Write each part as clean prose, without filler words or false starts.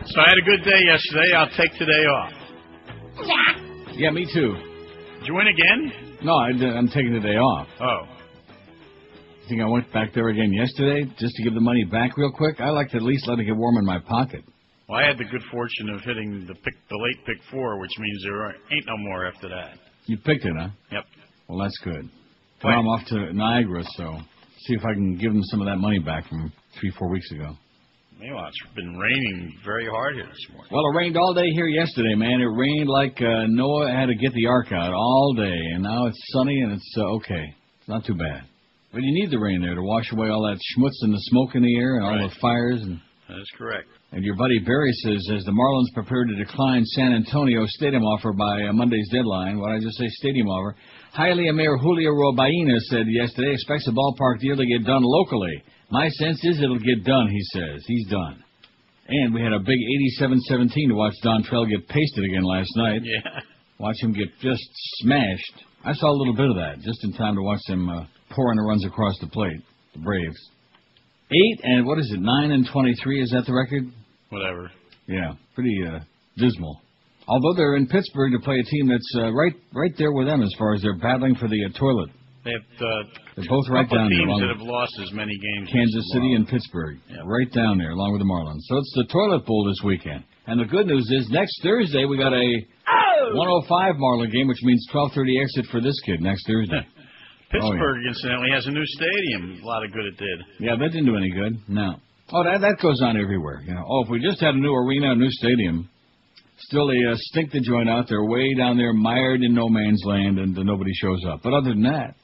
So I had a good day yesterday. I'll take today off. Yeah, me too. Did you win again? No, I'm taking the day off. Oh. You think I went back there again yesterday just to give the money back real quick? I like to at least let it get warm in my pocket. Well, I had the good fortune of hitting the late pick 4, which means there ain't no more after that. You picked it, huh? Yep. Well, that's good. Well, I'm off to Niagara, so see if I can give them some of that money back from 3-4 weeks ago. Meanwhile, it's been raining very hard here this morning. Well, it rained all day here yesterday, man. It rained like Noah had to get the ark out all day, and now it's sunny and it's okay. It's not too bad. But you need the rain there to wash away all that schmutz and the smoke in the air and all the fires. And that's correct. And your buddy Barry says, as the Marlins prepare to decline San Antonio stadium offer by Monday's deadline, what did I just say, stadium offer, Hialeah Mayor Julio Robaina said yesterday expects a ballpark deal to get done locally. My sense is it'll get done, he says. He's done. And we had a big 87-17 to watch Dontrell get pasted again last night. Yeah. Watch him get just smashed. I saw a little bit of that, just in time to watch them pouring the runs across the plate, the Braves. 9 and 23, is that the record? Whatever. Yeah, pretty dismal. Although they're in Pittsburgh to play a team that's right there with them as far as they're battling for the toilet. They have they're both right down there. Teams that have lost as many games. Kansas City and Pittsburgh, right down there, along with the Marlins. So it's the toilet bowl this weekend. And the good news is next Thursday we got a 105 Marlin game, which means 12:30 exit for this kid next Thursday. Pittsburgh, incidentally, has a new stadium. A lot of good it did. Yeah, that didn't do any good. No. Oh, that goes on everywhere. You know. Oh, if we just had a new arena, a new stadium, still they stink the joint out. They're way down there, mired in no man's land, and nobody shows up. But other than that,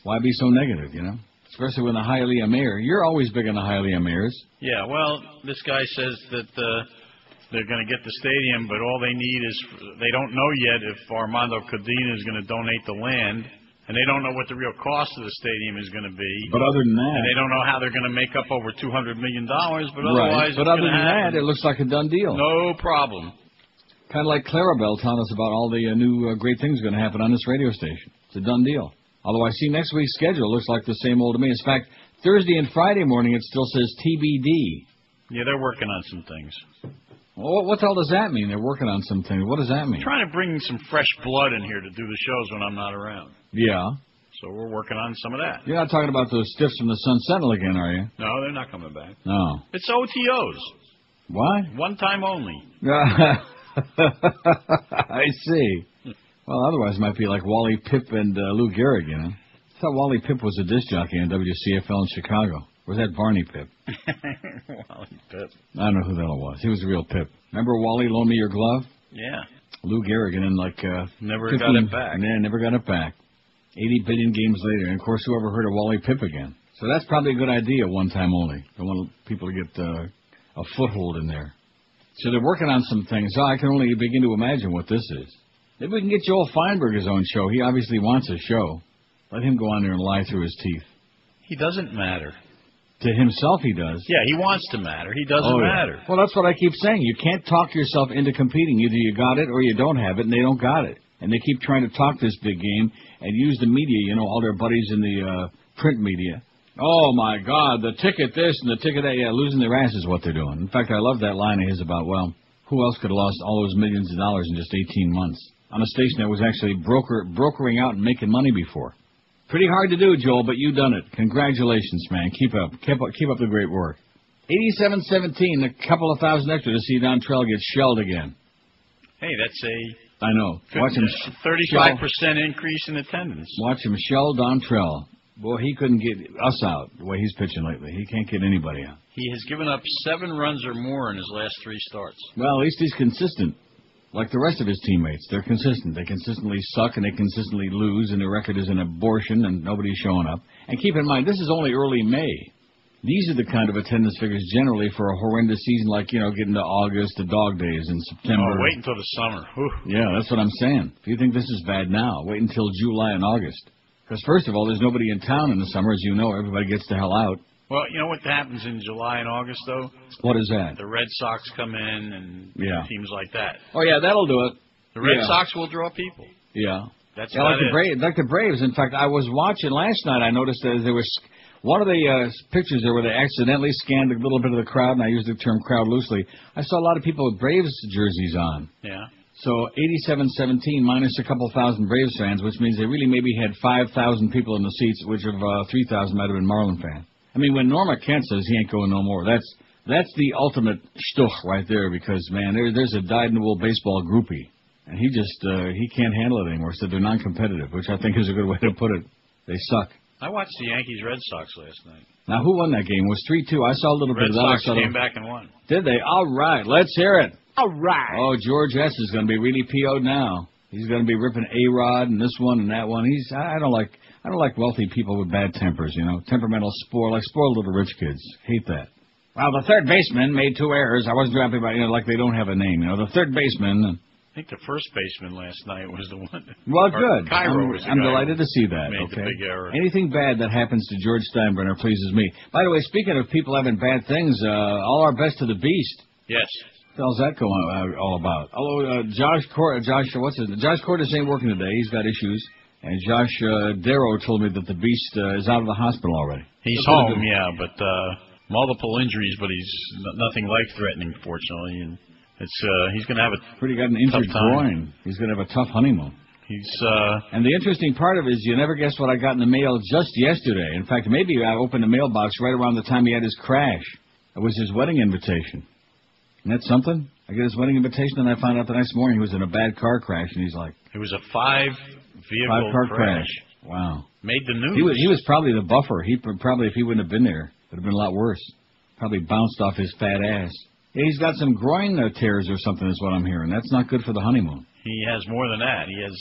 why be so negative, you know? Especially when the Hialeah Mayor. You're always big on the Hialeah Mayors. Yeah, well, this guy says that they're going to get the stadium, but all they need is, they don't know yet if Armando Codina is going to donate the land. And they don't know what the real cost of the stadium is going to be. But other than that... And they don't know how they're going to make up over $200 million, but otherwise... Right. But other than that, it looks like a done deal. No problem. Kind of like Clarabelle telling us about all the new great things going to happen on this radio station. It's a done deal. Although I see next week's schedule looks like the same old to me. In fact, Thursday and Friday morning it still says TBD. Yeah, they're working on some things. Well, what the hell does that mean? They're working on some things. What does that mean? Trying to bring some fresh blood in here to do the shows when I'm not around. Yeah. So we're working on some of that. You're not talking about those stiffs from the Sun Sentinel again, are you? No, they're not coming back. No. It's OTOs. What? One time only. I see. Well, otherwise it might be like Wally Pipp and Lou Gehrig, you know. I thought Wally Pipp was a disc jockey on WCFL in Chicago. Or was that Barney Pipp? Wally Pipp. I don't know who the hell it was. He was the real Pipp. Remember Wally Loan Me Your Glove? Yeah. Lou Gehrig, and then never got it back. Yeah, never got it back. 80 billion games later. And, of course, whoever heard of Wally Pipp again? So that's probably a good idea, one time only. Don't want people to get a foothold in there. So they're working on some things. I can only begin to imagine what this is. Maybe we can get Joel Feinberg his own show. He obviously wants a show. Let him go on there and lie through his teeth. He doesn't matter. To himself he does. Yeah, he wants to matter. He doesn't matter. Well, that's what I keep saying. You can't talk yourself into competing. Either you got it or you don't have it, and they don't got it. And they keep trying to talk this big game and use the media, you know, all their buddies in the print media. Oh, my God, the ticket this and the ticket that. Yeah, losing their ass is what they're doing. In fact, I love that line of his about, well, who else could have lost all those millions of dollars in just 18 months on a station that was actually brokering out and making money before? Pretty hard to do, Joel, but you done it. Congratulations, man. Keep up the great work. 87-17, a couple of thousand extra to see Dontrell get shelled again. Hey, that's I know. Watch him 35% increase in attendance. Watch him shell Dontrell. Boy, he couldn't get us out the way he's pitching lately. He can't get anybody out. He has given up 7 runs or more in his last 3 starts. Well, at least he's consistent. Like the rest of his teammates, they're consistent. They consistently suck and they consistently lose, and their record is an abortion, and nobody's showing up. And keep in mind, this is only early May. These are the kind of attendance figures generally for a horrendous season like, you know, getting to August, the dog days in September. Oh, wait until the summer. Whew. Yeah, that's what I'm saying. If you think this is bad now, wait until July and August. Because first of all, there's nobody in town in the summer. As you know, everybody gets the hell out. Well, you know what happens in July and August, though? What is that? The Red Sox come in and teams like that. Oh, yeah, that'll do it. The Red Sox will draw people. Yeah. That's like the Braves. In fact, I was watching last night. I noticed that there was One of the pictures there where they accidentally scanned a little bit of the crowd, and I use the term crowd loosely, I saw a lot of people with Braves jerseys on. Yeah. So 87-17 minus a couple thousand Braves fans, which means they really maybe had 5,000 people in the seats, which of 3,000 might have been Marlin fans. I mean, when Norma Kent says he ain't going no more, that's the ultimate shtuch right there, because, man, there's a dyed-in-the-wool baseball groupie, and he can't handle it anymore, so they're non-competitive, which I think is a good way to put it. They suck. I watched the Yankees-Red Sox last night. Now, who won that game? It was 3-2. I saw a little bit of that. Red Sox came back and won. Did they? All right. Let's hear it. All right. Oh, George S. is going to be really PO'd now. He's going to be ripping A-Rod and this one and that one. I don't like wealthy people with bad tempers, you know. Temperamental spoiled little rich kids. Hate that. Well, the third baseman made 2 errors. I wasn't happy about, like they don't have a name, you know. The third baseman. I think the first baseman last night was the one. Well, good. Cairo was the I'm guy delighted to see that. Made Okay. the big error. Anything bad that happens to George Steinbrenner pleases me. By the way, speaking of people having bad things, all our best to the Beast. Yes. What the hell's that going all about? Although Josh Cordes ain't working today. He's got issues. And Josh Darrow told me that the Beast is out of the hospital already. He's home, yeah, but multiple injuries, but he's nothing life-threatening, fortunately. And he's going to have a pretty got an injured groin. He's going to have a tough honeymoon. And the interesting part of it is you never guess what I got in the mail just yesterday. In fact, maybe I opened the mailbox right around the time he had his crash. It was his wedding invitation. Isn't that something? I get his wedding invitation, and I found out the next morning he was in a bad car crash, and he's like... It was a 5-vehicle crash. Wow. Made the news. He was probably the buffer. Probably, if he wouldn't have been there, it would have been a lot worse. Probably bounced off his fat ass. Yeah, he's got some groin tears or something is what I'm hearing. That's not good for the honeymoon. He has more than that. He has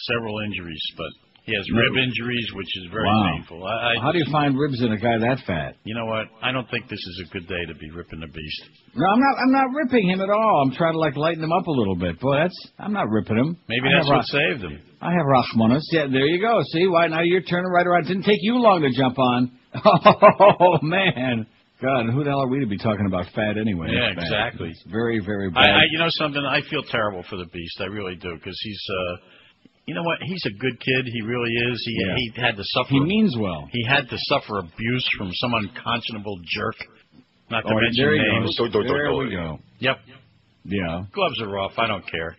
several injuries, but he has rib injuries, which is very painful. How do you find ribs in a guy that fat? You know what? I don't think this is a good day to be ripping the Beast. No, I'm not ripping him at all. I'm trying to lighten him up a little bit. Boy, I'm not ripping him. Maybe that's what saved him. I have Rachmanis. Yeah, there you go. See, why now you're turning right around. It didn't take you long to jump on. Oh man. God, who the hell are we to be talking about fat anyway? Yeah, exactly. It's very, very bad. You know something? I feel terrible for the Beast. I really do, because he's, you know what? He's a good kid. He really is. He had to suffer. He means well. He had to suffer abuse from some unconscionable jerk. Not to mention names. There we go. Yep. Yeah. Gloves are rough. I don't care.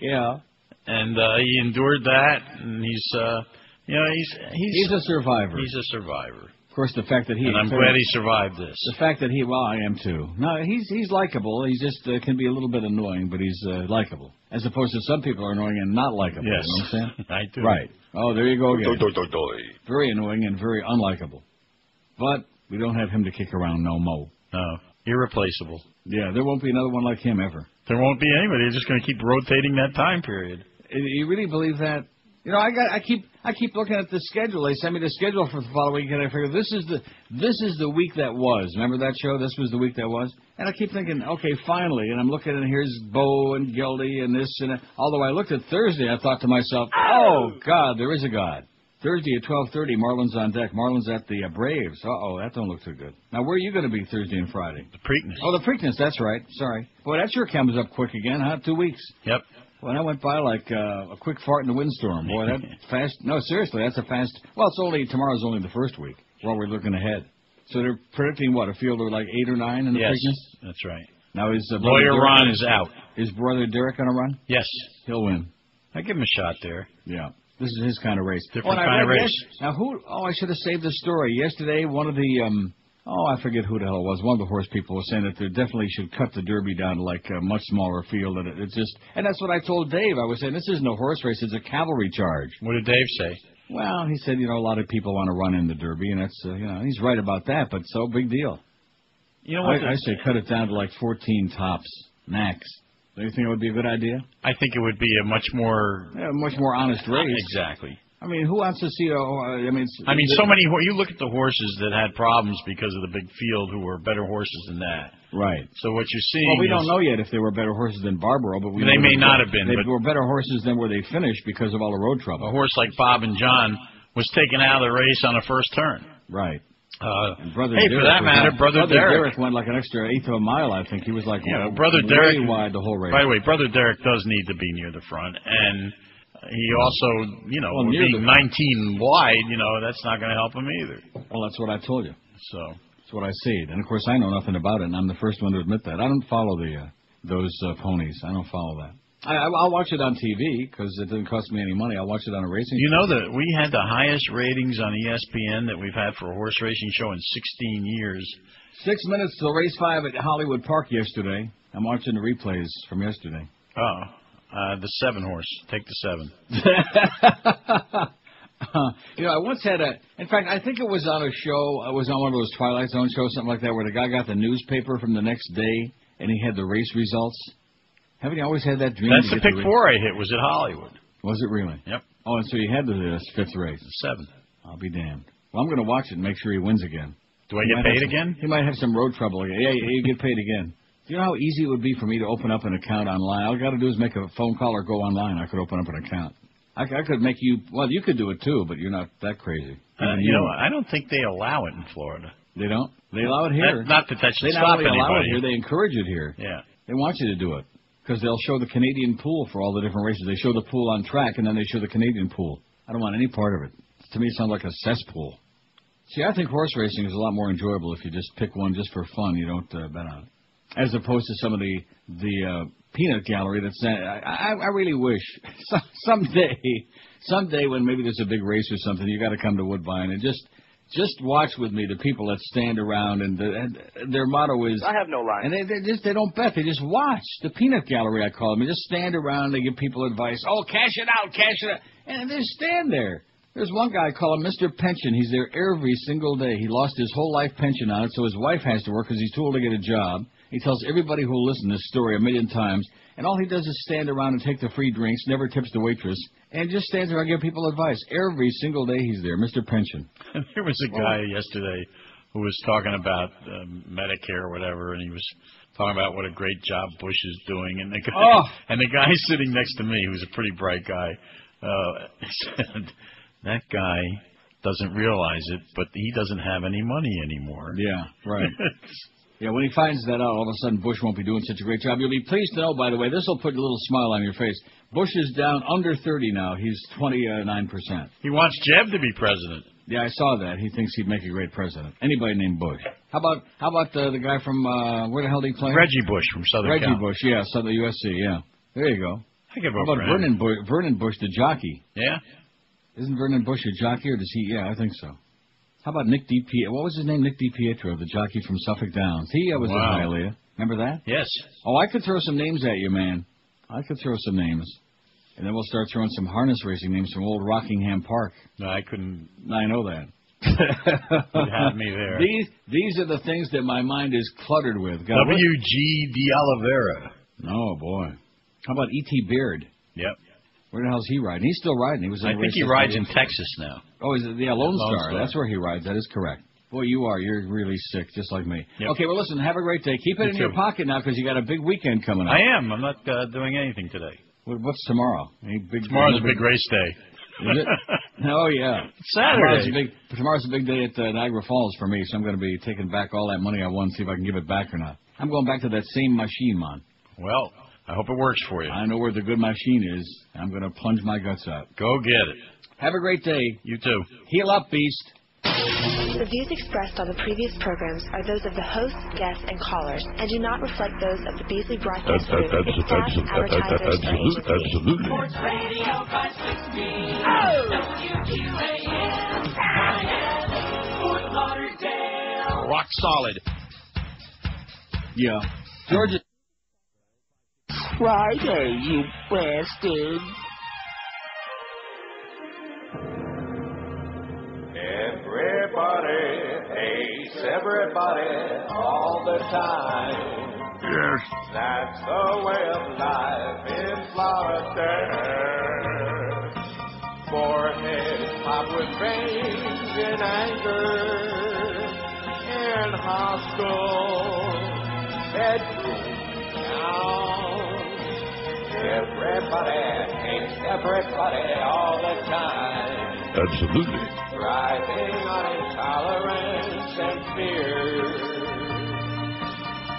Yeah. And he endured that, and he's a survivor. He's a survivor. Of course, the fact that and I'm glad he survived this. The fact that I am too. No, he's likable. He just can be a little bit annoying, but he's likable. As opposed to some people are annoying and not likable. Yes. You know what I'm saying? I do. Right. Oh, there you go again. Very annoying and very unlikable. But we don't have him to kick around no mo. No. Irreplaceable. Yeah, there won't be another one like him ever. There won't be anybody. They're just going to keep rotating that time period. You really believe that? You know, I keep looking at the schedule. They sent me the schedule for the following week, and I figure this is the week that was. Remember that show? This was the week that was. And I keep thinking, okay, finally. And I'm looking, and here's Bo and Gildy and this and that. Although I looked at Thursday, I thought to myself, oh God, there is a God. Thursday at 12:30, Marlins on deck. Marlins at the Braves. That don't look too good. Now, where are you going to be Thursday and Friday? The Preakness. Oh, the Preakness. That's right. Sorry. Boy, that sure comes up quick again, huh? 2 weeks. Yep. Well, that went by like a quick fart in a windstorm. Boy, that fast. No, seriously, that's a fast. Well, tomorrow's only the first week while we're looking ahead. So they're predicting, a field of like 8 or 9 in the Preakness? Yes, that's right. Now, is Lawyer Ron is out. Is brother Derek going to run? Yes. He'll win. I give him a shot there. Yeah. This is his kind of race. Different kind of race. Now, I should have saved the story. Yesterday, one of the, I forget who the hell it was. One of the horse people was saying that they definitely should cut the Derby down to like a much smaller field. And and that's what I told Dave. I was saying, this isn't a horse race, it's a cavalry charge. What did Dave say? Well, he said, a lot of people want to run in the Derby, and that's, he's right about that, but so big deal. You know what? I say cut it down to like 14 tops, max. Do you think it would be a good idea? I think it would be a much more honest race. Exactly. I mean, who wants to see so many. You look at the horses that had problems because of the big field, who were better horses than that. Right. So what you're seeing. Well, we don't know yet if they were better horses than Barbaro, but they may not have been. They were better horses than where they finished because of all the road trouble. A horse like Bob and John was taken out of the race on the first turn. Right. For that matter, Brother Derek went like an extra eighth of a mile, I think. He was like Brother Derek way wide the whole race. By the way, Brother Derek does need to be near the front, and he also, being 19 wide, that's not going to help him either. Well, that's what I told you. So that's what I see. And of course, I know nothing about it, and I'm the first one to admit that. I don't follow those ponies. I don't follow that. I'll watch it on TV because it doesn't cost me any money. I'll watch it on a racing. You know that we had the highest ratings on ESPN that we've had for a horse racing show in 16 years. 6 minutes till race 5 at Hollywood Park yesterday. I'm watching the replays from yesterday. Oh, the 7 horse. Take the 7. I once had in fact, I think it was on a show, it was on one of those Twilight Zone shows, something like that, where the guy got the newspaper from the next day and he had the race results. Haven't you always had that dream? That's the pick 4 I hit, was at Hollywood. Was it really? Yep. Oh, and so you had the 5th race. 7. I'll be damned. Well, I'm going to watch it and make sure he wins again. Do I get paid again? He might have some road trouble again. Yeah, you get paid again. Do you know how easy it would be for me to open up an account online? All I got to do is make a phone call or go online. I could open up an account. I could make you, well, you could do it too, but you're not that crazy. I don't think they allow it in Florida. They don't? They allow it here. Not that should they stop anybody. They not only allow it anybody. here, they encourage it here. Yeah. They want you to do it because they'll show the Canadian pool for all the different races. They show the pool on track, and then they show the Canadian pool. I don't want any part of it. To me, it sounds like a cesspool. See, I think horse racing is a lot more enjoyable if you just pick one just for fun. You don't bet on it. As opposed to some of the peanut gallery that's... I really wish someday when maybe there's a big race or something, you got to come to Woodbine and just watch with me the people that stand around and their motto is... I have no line. And they don't bet. They just watch. The peanut gallery, I call them. They just stand around. They give people advice. Oh, cash it out, cash it out. And they stand there. There's one guy, I call him Mr. Pension. He's there every single day. He lost his whole life pension on it, so his wife has to work because he's too old to get a job. He tells everybody who will listen to this story 1,000,000 times, and all he does is stand around and take the free drinks, never tips the waitress, and just stands around and gives people advice. Every single day he's there, Mr. Pension. There was a guy yesterday who was talking about Medicare or whatever, and he was talking about what a great job Bush is doing, and the guy sitting next to me, who's a pretty bright guy, said, that guy doesn't realize it, but he doesn't have any money anymore. Yeah, right. Yeah, when he finds that out, all of a sudden Bush won't be doing such a great job. You'll be pleased to know, by the way, this will put a little smile on your face. Bush is down under 30 now. He's 29%. He wants Jeb to be president. Yeah, I saw that. He thinks he'd make a great president. Anybody named Bush. How about the guy from where the hell did he play? Reggie Bush from Southern Cal. Reggie Bush, yeah, Southern USC, yeah. There you go. I could vote How about Vernon Bush, the jockey? Yeah. Isn't Vernon Bush a jockey, or does he? Yeah, I think so. How about Nick DiPietro? What was his name? Nick DiPietro, the jockey from Suffolk Downs. He was in Hialeah. Remember that? Yes. Oh, I could throw some names at you, man. I could throw some names. And then we'll start throwing some harness racing names from old Rockingham Park. No, I couldn't. I know that. You had me there. These are the things that my mind is cluttered with. W.G. de Oliveira. Oh, boy. How about E.T. Beard? Yep. Where the hell's he riding? He's still riding. I think he rides in Texas now. Oh, is it the Lone Star? That's where he rides. That is correct. Boy, you're really sick, just like me. Yep. Okay, well, listen, have a great day. Keep it in your pocket now because you got a big weekend coming up. I am. I'm not doing anything today. What's tomorrow? Tomorrow's a big race day. Is it? Oh, yeah. Saturday. Tomorrow's a big day at Niagara Falls for me, so I'm going to be taking back all that money I won, see if I can give it back or not. I'm going back to that same machine, man. Well, I hope it works for you. I know where the good machine is. I'm going to plunge my guts out. Go get it. Have a great day. You too. Heal up, beast. The views expressed on the previous programs are those of the hosts, guests, and callers, and do not reflect those of the Beasley Broadcast Group, its staff, advertisers, or agencies. Absolutely. Sports Radio 560. WQAM. Fort Lauderdale. Rock solid. Yeah. Georgia. Friday, you bastard. Everybody hates everybody all the time. Yes. That's the way of life in Florida. Foreheads pop with rage and anger in hostile bedrooms now. Everybody hates everybody all the time. Absolutely. Driving on intolerance and fear.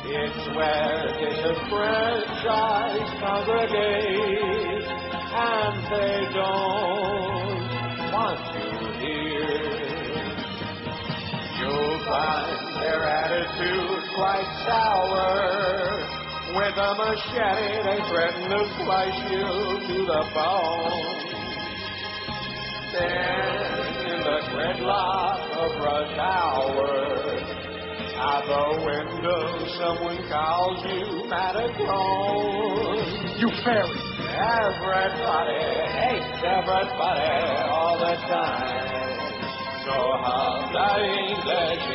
It's where disenfranchised congregate and they don't want you here. You'll find their attitude quite sour. With a machete, they threaten to slice you to the bone. Then, in the gridlock of rush hour, out the window, someone calls you Matacone. You fairy! Everybody hates everybody all the time. So how the English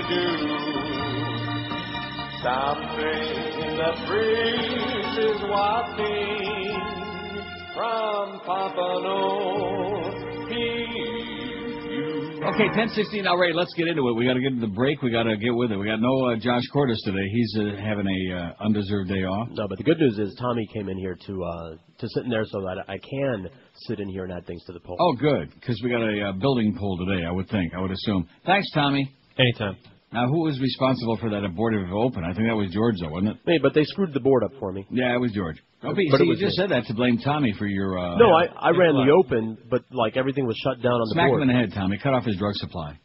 do? Something in the breeze is wafting from Pompano. Okay, 10:16 now, Ray. Let's get into it. We got to get to the break. We got to get with it. We got no Josh Cordes today. He's having a undeserved day off. No, but the good news is Tommy came in here to sit in there so that I can sit in here and add things to the poll. Oh, good, because we got a building poll today. I would assume. Thanks, Tommy. Anytime. Now, who was responsible for that abortive open? I think that was George, though, wasn't it? Hey, but they screwed the board up for me. Yeah, it was George. Oh, but you just said that to blame Tommy for your... No, I ran the open, but, like, everything was shut down on the board. Smack him in the head, Tommy. Cut off his drug supply.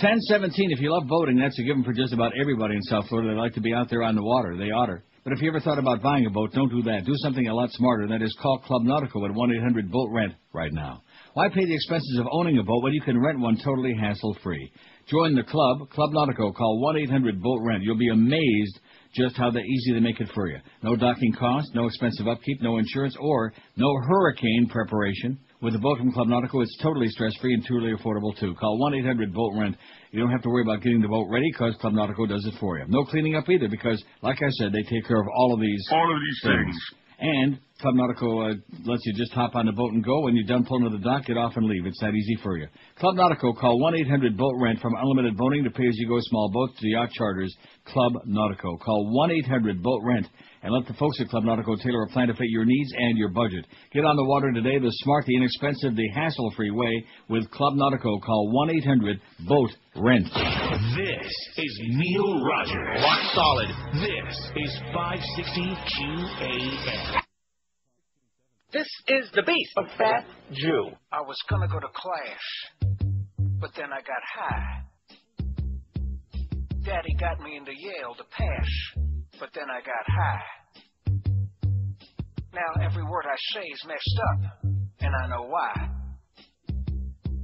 10:17, if you love voting, that's a given for just about everybody in South Florida. They like to be out there on the water. They oughter. But if you ever thought about buying a boat, don't do that. Do something a lot smarter. That is, call Club Nautico at 1-800-BOAT-RENT right now. Why pay the expenses of owning a boat when you can rent one totally hassle-free? Join the club, Club Nautico. Call 1-800-BOAT-RENT. You'll be amazed just how easy they make it for you. No docking costs, no expensive upkeep, no insurance, or no hurricane preparation. With a boat from Club Nautico, it's totally stress-free and truly affordable, too. Call 1-800-BOAT-RENT. You don't have to worry about getting the boat ready because Club Nautico does it for you. No cleaning up either because, like I said, they take care of all of these things. And Club Nautico lets you just hop on the boat and go. When you're done pulling to the dock, get off and leave. It's that easy for you. Club Nautico, call 1-800-BOAT-RENT. From unlimited boating to pay-as-you-go small boats to yacht charters, Club Nautico. Call 1-800-BOAT-RENT and let the folks at Club Nautico tailor a plan to fit your needs and your budget. Get on the water today the smart, the inexpensive, the hassle-free way with Club Nautico. Call 1-800-BOAT-RENT. This is Neil Rogers. Rock solid. This is 560 QAM. This is the beast. A fat Jew. I was gonna go to class, but then I got high. Daddy got me into Yale to pass, but then I got high. Now every word I say is messed up, and I know why.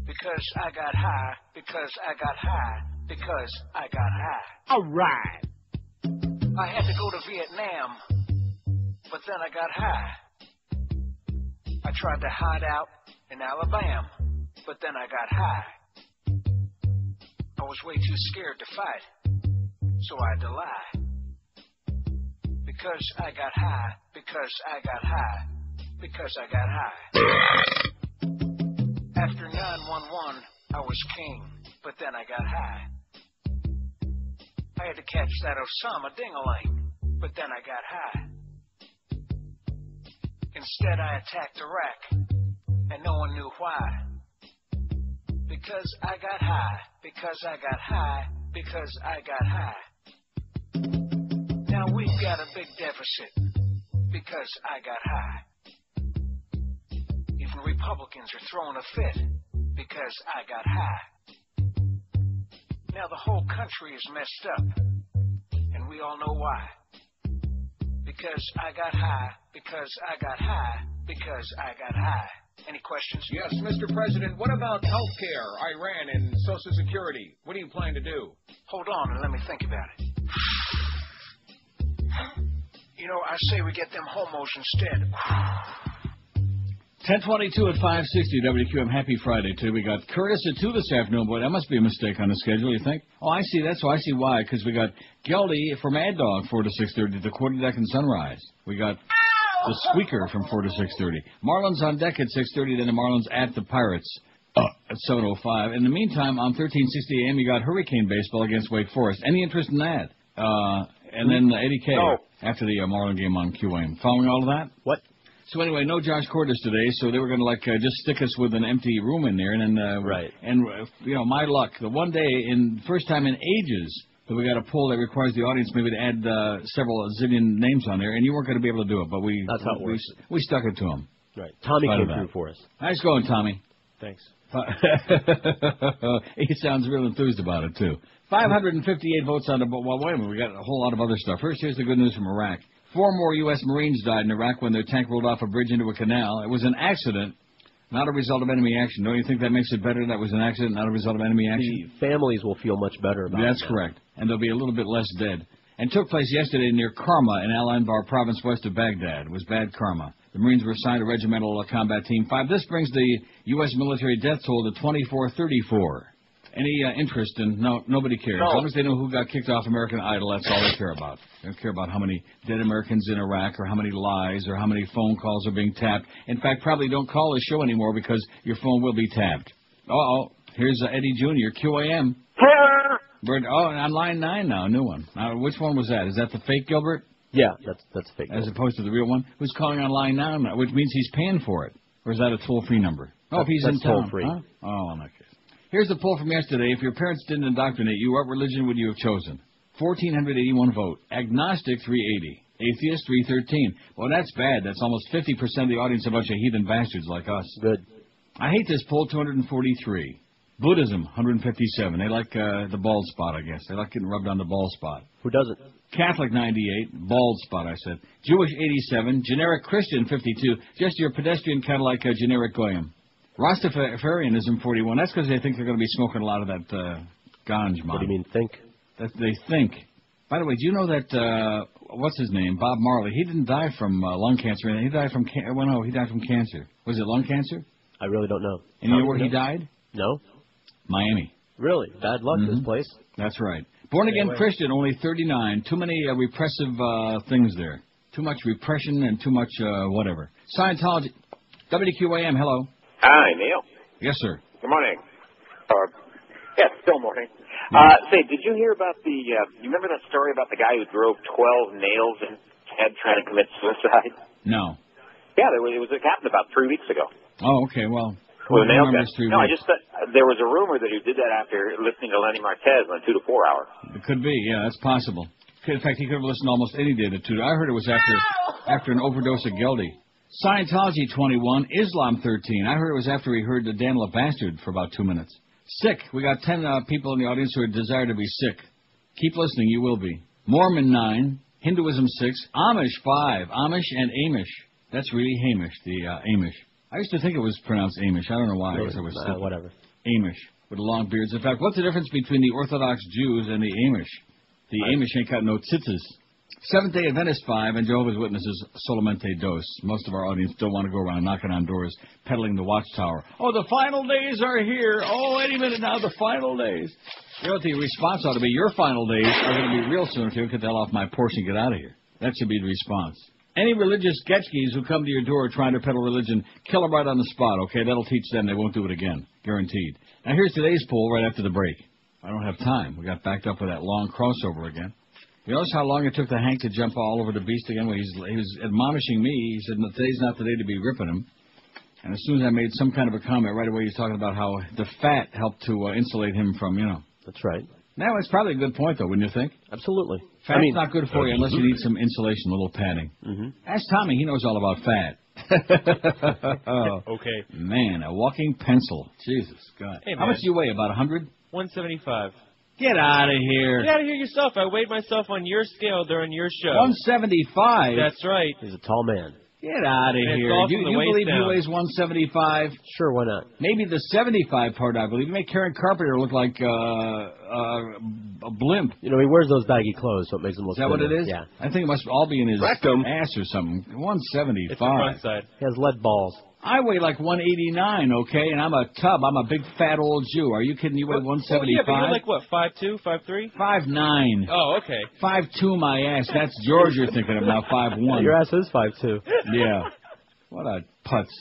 Because I got high, because I got high, because I got high. All right. I had to go to Vietnam, but then I got high. I tried to hide out in Alabama, but then I got high. I was way too scared to fight, so I had to lie. Because I got high, because I got high, because I got high. After 9/11, I was king, but then I got high. I had to catch that Osama ding-a-ling, but then I got high. Instead, I attacked Iraq, and no one knew why. Because I got high, because I got high, because I got high. Now we've got a big deficit, because I got high. Even Republicans are throwing a fit, because I got high. Now the whole country is messed up, and we all know why. Because I got high, because I got high, because I got high. Any questions? Yes, Mr. President, what about health care, Iran, and Social Security? What do you plan to do? Hold on and let me think about it. You know, I say we get them homos instead. 10:22 at 560 WQAM. Happy Friday, too. We got Curtis at 2 this afternoon. Boy, that must be a mistake on the schedule, you think? Oh, I see. That's why. I see why. Because we got Geldy from Mad Dog, 4 to 6:30, the Quarterdeck and Sunrise. We got the Squeaker from 4 to 6:30. Marlins on deck at 6:30, then the Marlins at the Pirates at 7:05. In the meantime, on 1360 AM, you got Hurricane Baseball against Wake Forest. Any interest in that? And then Eddie K. after the Marlin game on QAM. Following all of that? What? So anyway, no Josh Cordes today, so they were going to just stick us with an empty room in there, and then right. And you know, my luck, the one day first time in ages that we got a poll that requires the audience maybe to add several zillion names on there, and you weren't going to be able to do it, but That's how it works. We stuck it to him. Right. Tommy came through for us. Nice going, Tommy. Thanks. He sounds real enthused about it, too. 558 votes on the... Well, wait a minute. We got a whole lot of other stuff. First, here's the good news from Iraq. 4 more U.S. Marines died in Iraq when their tank rolled off a bridge into a canal. It was an accident, not a result of enemy action. Don't you think that makes it better that was an accident, not a result of enemy action? The families will feel much better about it. That's correct. And there'll be a little bit less dead. And took place yesterday near Karma in Al Anbar province west of Baghdad. It was bad karma. The Marines were assigned a regimental combat team 5. This brings the U.S. military death toll to 2434. Any interest in... No, nobody cares. As long as they know who got kicked off American Idol, that's all they care about. They don't care about how many dead Americans in Iraq or how many lies or how many phone calls are being tapped. In fact, probably don't call the show anymore because your phone will be tapped. Uh-oh. Here's Eddie Jr., QAM. On line 9 now, a new one. Which one was that? Is that the fake Gilbert? Yeah, that's fake. As opposed to the real one? Who's calling on line 9 now, which means he's paying for it. Or is that a toll-free number? Oh, if he's in town. Toll-free. Huh? Oh, in that case. Here's the poll from yesterday. If your parents didn't indoctrinate you, what religion would you have chosen? 1,481 vote. Agnostic, 380. Atheist, 313. Well, that's bad. That's almost 50% of the audience, a bunch of heathen bastards like us. Good. I hate this poll, 243. Buddhism, 157. They like the bald spot, I guess. They like getting rubbed on the bald spot. Who doesn't? Catholic, 98. Bald spot, I said. Jewish, 87. Generic Christian, 52. Just your pedestrian Cadillac generic Goyim. Rastafarianism, 41. That's because they think they're going to be smoking a lot of that ganj, What do you mean, think? That they think. By the way, do you know that, what's his name, Bob Marley, he didn't die from lung cancer. He died from, he died from cancer. Was it lung cancer? I really don't know. And you know where he died? No. Miami. Really? Bad luck, this place. That's right. Born-again Christian, only 39. Too many repressive things there. Too much repression and too much whatever. Scientology. WQAM, hello. Hi, Neil. Yes, sir. Good morning. Yes, still morning. Say, did you hear about you remember that story about the guy who drove 12 nails in his head trying to commit suicide? No. Yeah, it happened about 3 weeks ago. Oh, okay, well. With a nail gun. No, I just there was a rumor that he did that after listening to Lenny Martez on 2 to 4 hour. It could be, yeah, that's possible. In fact, he could have listened almost any day to 2. I heard it was after an overdose of Geldy. Scientology, 21. Islam, 13. I heard it was after he heard the Dan Bastard for about 2 minutes. Sick. We got 10 people in the audience who desire to be sick. Keep listening, you will be. Mormon, 9. Hinduism, 6. Amish, 5. Amish and Amish. That's really Hamish, the Amish. I used to think it was pronounced Amish. I don't know why. I guess it was whatever. Amish, with long beards. In fact, what's the difference between the Orthodox Jews and the Amish? The Amish ain't got no tzitzis. Seventh-day Adventist, 5, and Jehovah's Witnesses, solamente dos. Most of our audience don't want to go around knocking on doors, peddling the watchtower. Oh, the final days are here. Oh, any minute now, the final days. You know what the response ought to be? Your final days are going to be real soon if you don't get the hell off my porch and get out of here. That should be the response. Any religious sketchkeys who come to your door trying to peddle religion, kill them right on the spot, okay? That'll teach them they won't do it again. Guaranteed. Now, here's today's poll right after the break. I don't have time. We got backed up with that long crossover again. You notice how long it took the Hank to jump all over the beast again? Well, he was admonishing me. He said, today's not the day to be ripping him. And as soon as I made some kind of a comment, right away he's talking about how the fat helped to insulate him from, That's right. Now, it's probably a good point, though, wouldn't you think? Absolutely. Fat's not good for you unless you need some insulation, a little padding. Ask Tommy. He knows all about fat. Okay. Man, a walking pencil. Jesus, God. Hey, how much do you weigh, about 100? 175. Get out of here. Get out of here yourself. I weighed myself on your scale during your show. 175? That's right. He's a tall man. Get out of here. You believe he weighs 175? Sure, why not? Maybe the 75 part, I believe. You make Karen Carpenter look like a blimp. He wears those baggy clothes, so it makes him look Is that what it is? Yeah. I think it must all be in his Rectum. ass or something. 175. It's the front side. He has lead balls. I weigh like 189, okay, and I'm a tub. I'm a big fat old Jew. Are you kidding? You weigh 175? Yeah, but you're like what, 5'2", 5'3"? 5'9". Oh, okay. 5'2", my ass. That's George you're thinking of now, 5'1". Your ass is 5'2". Yeah. What a putz.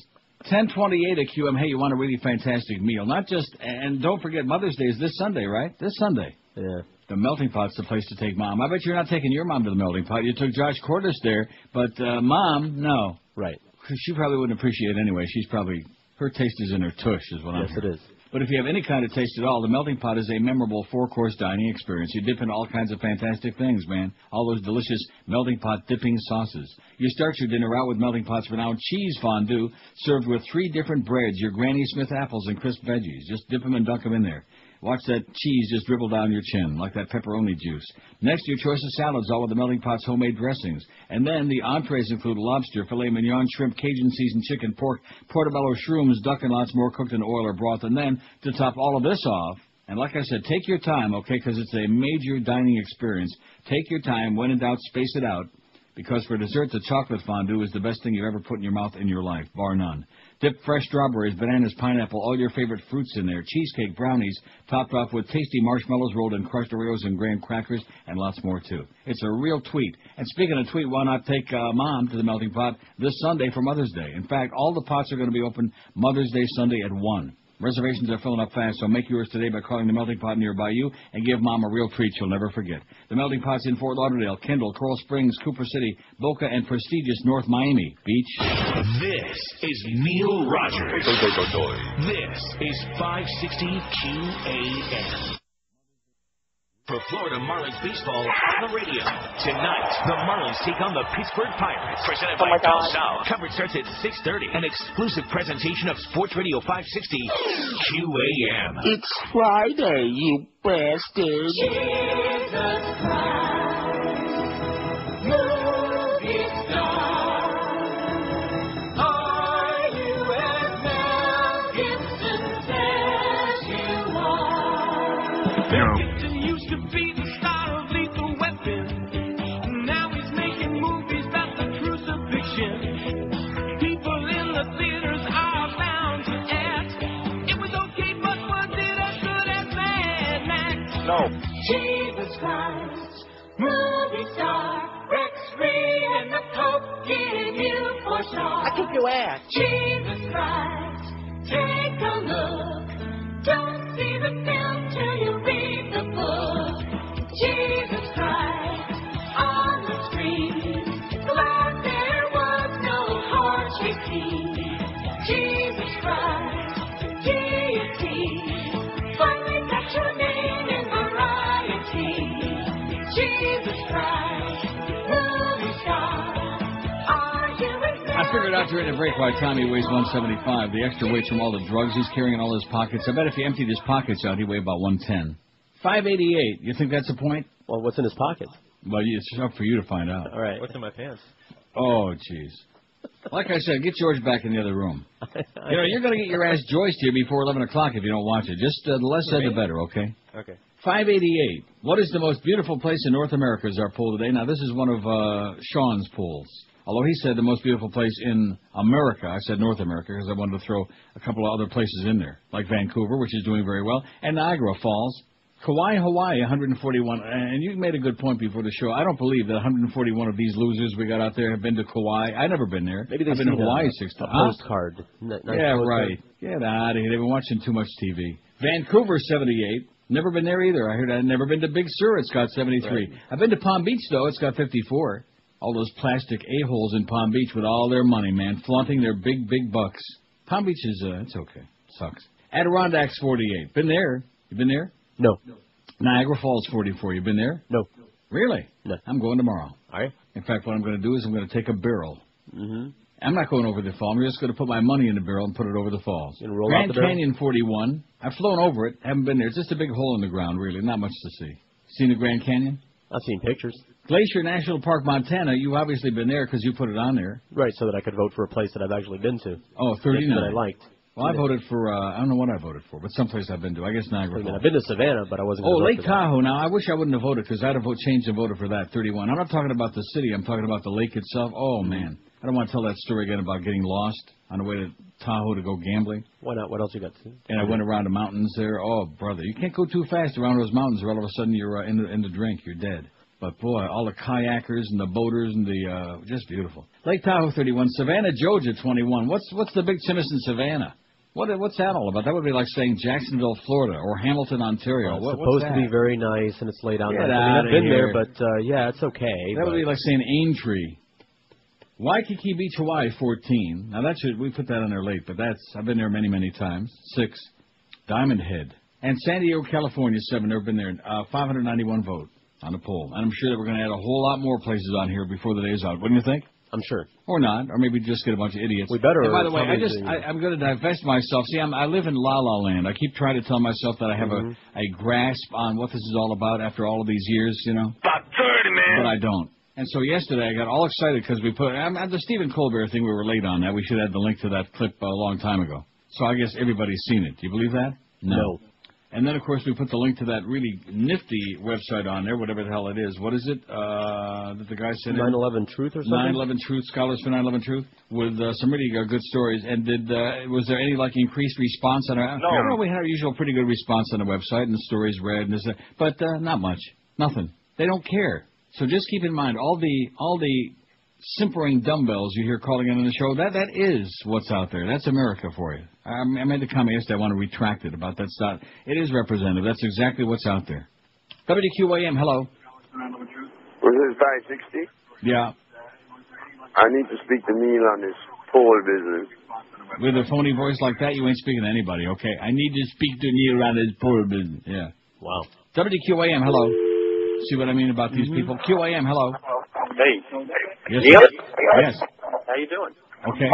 10:28 at QM. Hey, you want a really fantastic meal? Not just, and don't forget Mother's Day is this Sunday, right? This Sunday. Yeah. The melting pot's the place to take Mom. I bet you're not taking your mom to the melting pot. You took Josh Cordes there, but Mom, no. Right. She probably wouldn't appreciate it anyway. She's probably, her taste is in her tush, is what I'm hearing. Yes, it is. But if you have any kind of taste at all, the Melting Pot is a memorable 4-course dining experience. You dip into all kinds of fantastic things, man. All those delicious Melting Pot dipping sauces. You start your dinner out with Melting Pot's renowned cheese fondue, served with 3 different breads, your Granny Smith apples, and crisp veggies. Just dip them and dunk them in there. Watch that cheese just dribble down your chin, like that pepperoni juice. Next, your choice of salads, all with the Melting Pot's homemade dressings. And then the entrees include lobster, filet mignon, shrimp, Cajun-seasoned chicken, pork, portobello shrooms, duck, and lots more cooked in oil or broth. And then, to top all of this off, and like I said, take your time, okay, because it's a major dining experience. Take your time. When in doubt, space it out. Because for dessert, the chocolate fondue is the best thing you've ever put in your mouth in your life, bar none. Dip fresh strawberries, bananas, pineapple, all your favorite fruits in there. Cheesecake, brownies, topped off with tasty marshmallows rolled in crushed Oreos and graham crackers, and lots more, too. It's a real treat. And speaking of treat, why not take Mom to the Melting Pot this Sunday for Mother's Day? In fact, all the pots are going to be open Mother's Day Sunday at 1. Reservations are filling up fast, so make yours today by calling the Melting Pot nearby you and give Mom a real treat she'll never forget. The Melting Pot's in Fort Lauderdale, Kendall, Coral Springs, Cooper City, Boca, and prestigious North Miami Beach. This is Neil Rogers. This is 560 QAM. For Florida Marlins baseball on the radio. Tonight, the Marlins take on the Pittsburgh Pirates. Presented by Bell South. Coverage starts at 6:30. An exclusive presentation of Sports Radio 560 QAM. It's Friday, you bastard. Jesus Christ, movie star. Are you as Mel Gibson says you are? Used to be the star of Lethal Weapon. Now he's making movies about the crucifixion. People in the theaters are bound to ask, it was okay, but was it as good as Mad Max? No. Jesus Christ, movie star, Rex Reed and the Pope give you for sure. I kick your ass. Jesus Christ, take a look. Don't see the film till you read the book. Jesus Christ on the screen. Glad there was no horse receipt. Jesus Christ, deity. Finally got your name in variety. Jesus Christ, movie star. Are you I figured out during the break why Tommy weighs 175. The extra weight from all the drugs he's carrying in all his pockets. I bet if he emptied his pockets out, he'd weigh about 110. 588. You think that's a point? Well, what's in his pockets? Well, it's up for you to find out. All right. What's in my pants? Oh, jeez. Like I said, get George back in the other room. You know, you're going to get your ass joiced here before 11 o'clock if you don't watch it. Just the less said, the better, okay? Okay. 588. What is the most beautiful place in North America is our poll today. Now, this is one of Sean's polls. Although he said the most beautiful place in America, I said North America because I wanted to throw a couple of other places in there, like Vancouver, which is doing very well, and Niagara Falls. Kauai, Hawaii, 141. And you made a good point before the show. I don't believe that 141 of these losers we got out there have been to Kauai. I've never been there. Maybe they've been to seen Hawaii 6 times. A postcard. Nice yeah, postcard. right. Get out of here. They've been watching too much TV. Vancouver, 78. Never been there either. I heard I'd never been to Big Sur. It's got 73. Right. I've been to Palm Beach, though. It's got 54. All those plastic a-holes in Palm Beach with all their money, man, flaunting their big, big bucks. Palm Beach is, it's okay. Sucks. Adirondacks, 48. Been there. You been there? No. Niagara Falls, 44. You been there? No. Really? No. I'm going tomorrow. All right. In fact, what I'm going to do is I'm going to take a barrel. Mm-hmm. I'm not going over the fall. I'm just going to put my money in the barrel and put it over the falls. Roll Grand out the Canyon, 41. I've flown over it. Haven't been there. It's just a big hole in the ground, really. Not much to see. Seen the Grand Canyon? I've seen pictures. Glacier National Park, Montana. You've obviously been there because you put it on there. Right, so that I could vote for a place that I've actually been to. Oh, 39. That I liked. Well, I voted for, I don't know what I voted for, but someplace I've been to. I guess Niagara Falls. I've been to Savannah, but I wasn't going to vote Lake for Tahoe. Now, I wish I wouldn't have voted because I'd have changed and voted for that, 31. I'm not talking about the city. I'm talking about the lake itself. Oh, man. I don't want to tell that story again about getting lost on the way to Tahoe to go gambling. Why not? What else you got to see? And I went around the mountains there. Oh, brother. You can't go too fast around those mountains or all of a sudden you're in the drink. You're dead. But, boy, all the kayakers and the boaters and the, just beautiful. Lake Tahoe, 31. Savannah, Georgia, 21. What's the big Timmis in Savannah? What's that all about? That would be like saying Jacksonville, Florida, or Hamilton, Ontario. It's supposed to be very nice, and it's laid out nice. I've been there, but, yeah, it's okay. That would be like saying Aintree. Waikiki Beach, Hawaii, 14. Now, we put that on there late, but I've been there many, many times. 6. Diamond Head. And San Diego, California, 7, never been there. 591 vote on the poll. And I'm sure that we're going to add a whole lot more places on here before the day's out. Wouldn't you think? I'm sure. Or not. Or maybe just get a bunch of idiots. We better. And by the way, I'm going to divest myself. See, I live in la-la land. I keep trying to tell myself that I have a grasp on what this is all about after all of these years, you know. About 30, man. But I don't. And so yesterday I got all excited because we put the Stephen Colbert thing. We were late on that. We should have the link to that clip a long time ago. So I guess everybody's seen it. Do you believe that? No. And then, of course, we put the link to that really nifty website on there, whatever the hell it is. What is it that the guy said? 9/11 Truth or something? 9/11 Truth, Scholars for 9/11 Truth, with some really good stories. And was there any, increased response on our... No. Well, we had our usual pretty good response on the website, and the stories read, and this, but not much. Nothing. They don't care. So just keep in mind, all the simpering dumbbells you hear calling in on the show, that is what's out there. That's America for you. I made the comment yesterday. I want to retract it about that stuff. It is representative. That's exactly what's out there. WQAM, hello. Was this 560? Yeah. I need to speak to Neil on this poll business. With a phony voice like that, you ain't speaking to anybody, okay? I need to speak to Neil on this poll business. Yeah. Wow. WQAM, hello. See what I mean about these people? QAM, hello. Hey. Yes. Neil? Yes. How you doing? Okay.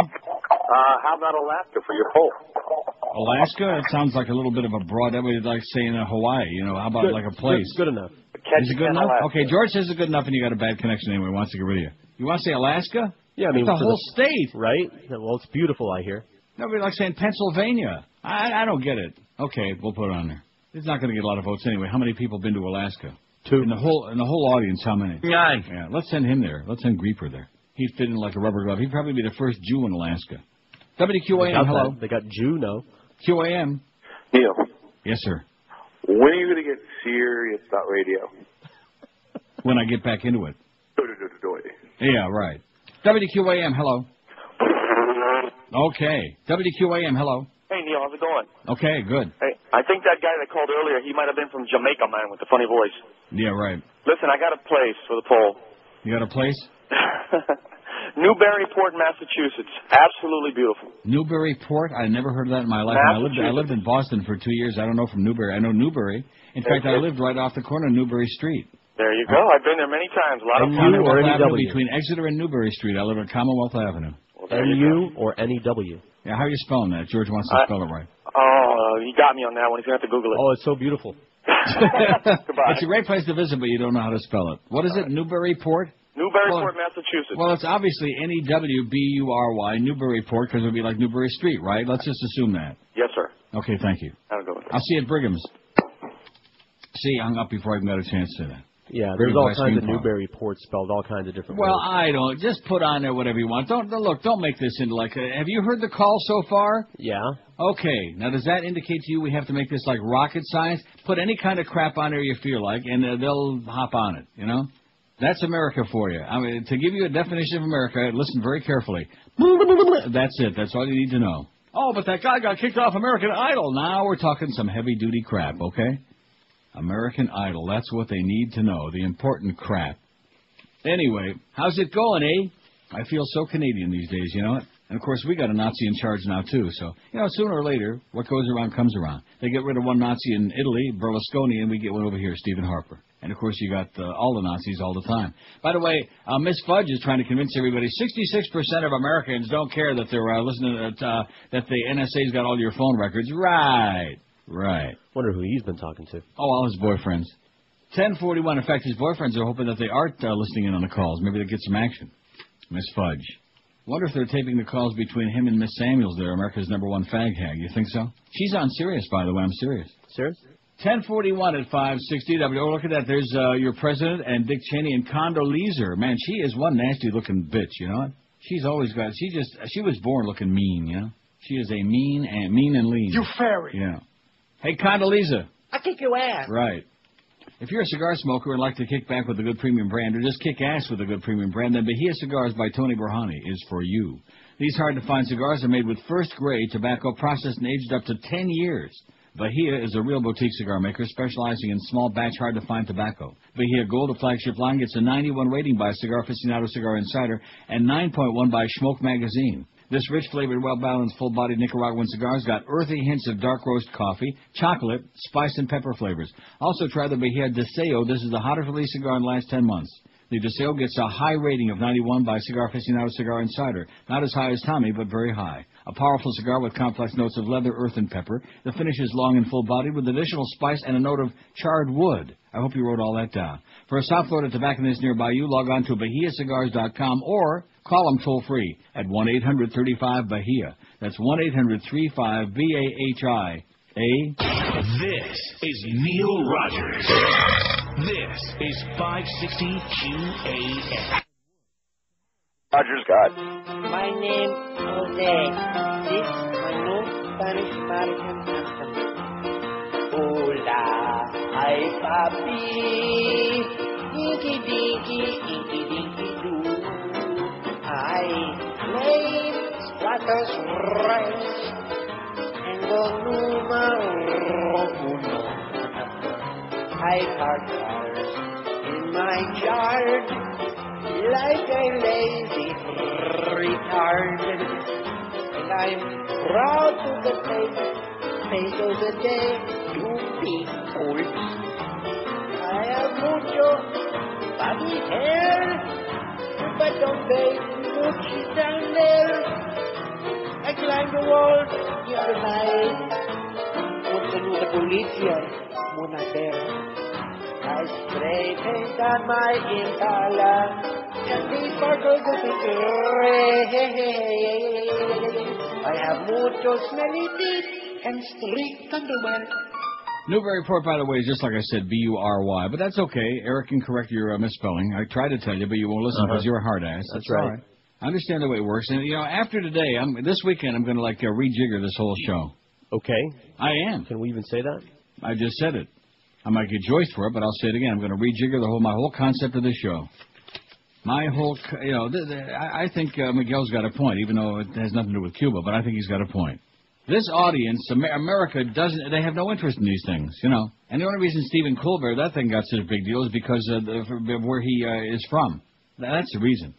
How about Alaska for your poll? Alaska? It sounds like a little bit of a broad. That would like saying Hawaii. You know, how about like a place? Good enough. Is it good enough? Okay, George says it's good enough, and you got a bad connection anyway. Wants to get rid of you. You want to say Alaska? Yeah, I mean it's the whole state, right? Well, it's beautiful, I hear. Nobody likes saying Pennsylvania. I don't get it. Okay, we'll put it on there. It's not going to get a lot of votes anyway. How many people been to Alaska? 2. In the whole audience, how many? 9. Yeah, let's send him there. Let's send Grieper there. He'd fit in like a rubber glove. He'd probably be the first Jew in Alaska. WQAM, hello. They got Juno. QAM. Neil. Yes, sir. When are you going to get serious about radio? When I get back into it. Yeah, right. WQAM, hello. Okay. WQAM, hello. Hey, Neil, how's it going? Okay, good. Hey, I think that guy that called earlier, he might have been from Jamaica, man, with the funny voice. Yeah, right. Listen, I got a place for the poll. You got a place? Newburyport, Massachusetts. Absolutely beautiful. Newburyport? I never heard of that in my life. I lived in Boston for 2 years. I don't know from Newbury. I know Newbury. In fact, I lived right off the corner of Newbury Street. There you go. I've been there many times. A lot of fun. Commonwealth Avenue, between Exeter and Newbury Street. I live on Commonwealth Avenue. NU or NEW? Yeah, how are you spelling that? George wants to spell it right. Oh, he got me on that one. He's going to have to Google it. Oh, it's so beautiful. Goodbye. It's a great place to visit, but you don't know how to spell it. What is it? Newburyport? Newburyport, Massachusetts. Well, it's obviously N-E-W-B-U-R-Y, Newburyport, because it would be like Newbury Street, right? Let's just assume that. Yes, sir. Okay, thank you. Have a good one. I'll see you at Brigham's. See, I hung up before I even got a chance to say that. Yeah, there's all kinds of Newburyport spelled all kinds of different ways. Well, I don't. Just put on there whatever you want. Don't make this into like have you heard the call so far? Yeah. Okay. Now, does that indicate to you we have to make this like rocket science? Put any kind of crap on there you feel like, and they'll hop on it, you know? That's America for you. I mean, to give you a definition of America, listen very carefully. That's it. That's all you need to know. Oh, but that guy got kicked off American Idol. Now we're talking some heavy-duty crap, okay? American Idol. That's what they need to know, the important crap. Anyway, how's it going, eh? I feel so Canadian these days, you know it? And, of course, we got a Nazi in charge now, too. So, you know, sooner or later, what goes around comes around. They get rid of one Nazi in Italy, Berlusconi, and we get one over here, Stephen Harper. And, of course, you got all the Nazis all the time. By the way, Miss Fudge is trying to convince everybody 66% of Americans don't care that they're listening that the NSA's got all your phone records. Right. Wonder who he's been talking to. Oh, all his boyfriends. 10:41. In fact, his boyfriends are hoping that they aren't listening in on the calls. Maybe they'll get some action. Miss Fudge. Wonder if they're taping the calls between him and Miss Samuels there, America's #1 fag hag. You think so? She's on Sirius, by the way. I'm serious. Serious? 10:41 at 560. Oh, look at that. There's your president and Dick Cheney and Condoleezza. Man, she is one nasty-looking bitch, you know what? She's always got... She was born looking mean, you know? She is a mean and lean. You fairy. Yeah. Hey, Condoleezza. I kick your ass. Right. If you're a cigar smoker and like to kick back with a good premium brand or just kick ass with a good premium brand, then Bahia Cigars by Tony Burhani is for you. These hard-to-find cigars are made with first-grade tobacco processed and aged up to 10 years. Bahia is a real boutique cigar maker specializing in small batch, hard-to-find tobacco. Bahia Gold, a flagship line, gets a 91 rating by Cigar Aficionado Cigar Insider and 9.1 by Smoke Magazine. This rich flavored, well-balanced, full-bodied Nicaraguan cigar's got earthy hints of dark roast coffee, chocolate, spice, and pepper flavors. Also try the Bahia Deseo. This is the hottest release cigar in the last 10 months. The Deseo gets a high rating of 91 by Cigar Aficionado Cigar Insider. Not as high as Tommy, but very high. A powerful cigar with complex notes of leather, earth, and pepper. The finish is long and full-bodied with additional spice and a note of charred wood. I hope you wrote all that down. For a South Florida tobacconist nearby you, log on to BahiaCigars.com or call them toll-free at 1-800-35-BAHIA. That's 1-800-35-BAHI. This is Neil Rogers. This is 560 QAM. Rogers got. My name Jose. This my new Spanish American anthem. Hola, hi papi, dinky dinky, inky dinky doo. I play Stratos Rice and the numero uno. I park cars in my yard like a lazy retard, and I'm proud to get paid pesos a day to be old. I have mucho body hair, but don't pay much down there. I climb the wall the other night, un saludo policía, Monater. I spray paint on my Impala, and the sparkles of the gray. I have mucho smelly teeth and streaked underwear. Newburyport, by the way, is just like I said, B-U-R-Y, but that's okay. Eric can correct your misspelling. I tried to tell you, but you won't listen because you're a hard ass. That's right. All right. I understand the way it works. And, after today, this weekend, I'm going to, rejigger this whole show. Okay. I am. Can we even say that? I just said it. I might get joiced for it, but I'll say it again. I'm going to rejigger my whole concept of this show. My whole, I think Miguel's got a point, even though it has nothing to do with Cuba, but I think he's got a point. This audience, America, they have no interest in these things, And the only reason Stephen Colbert, that thing got such a big deal is because of where he is from. That's the reason.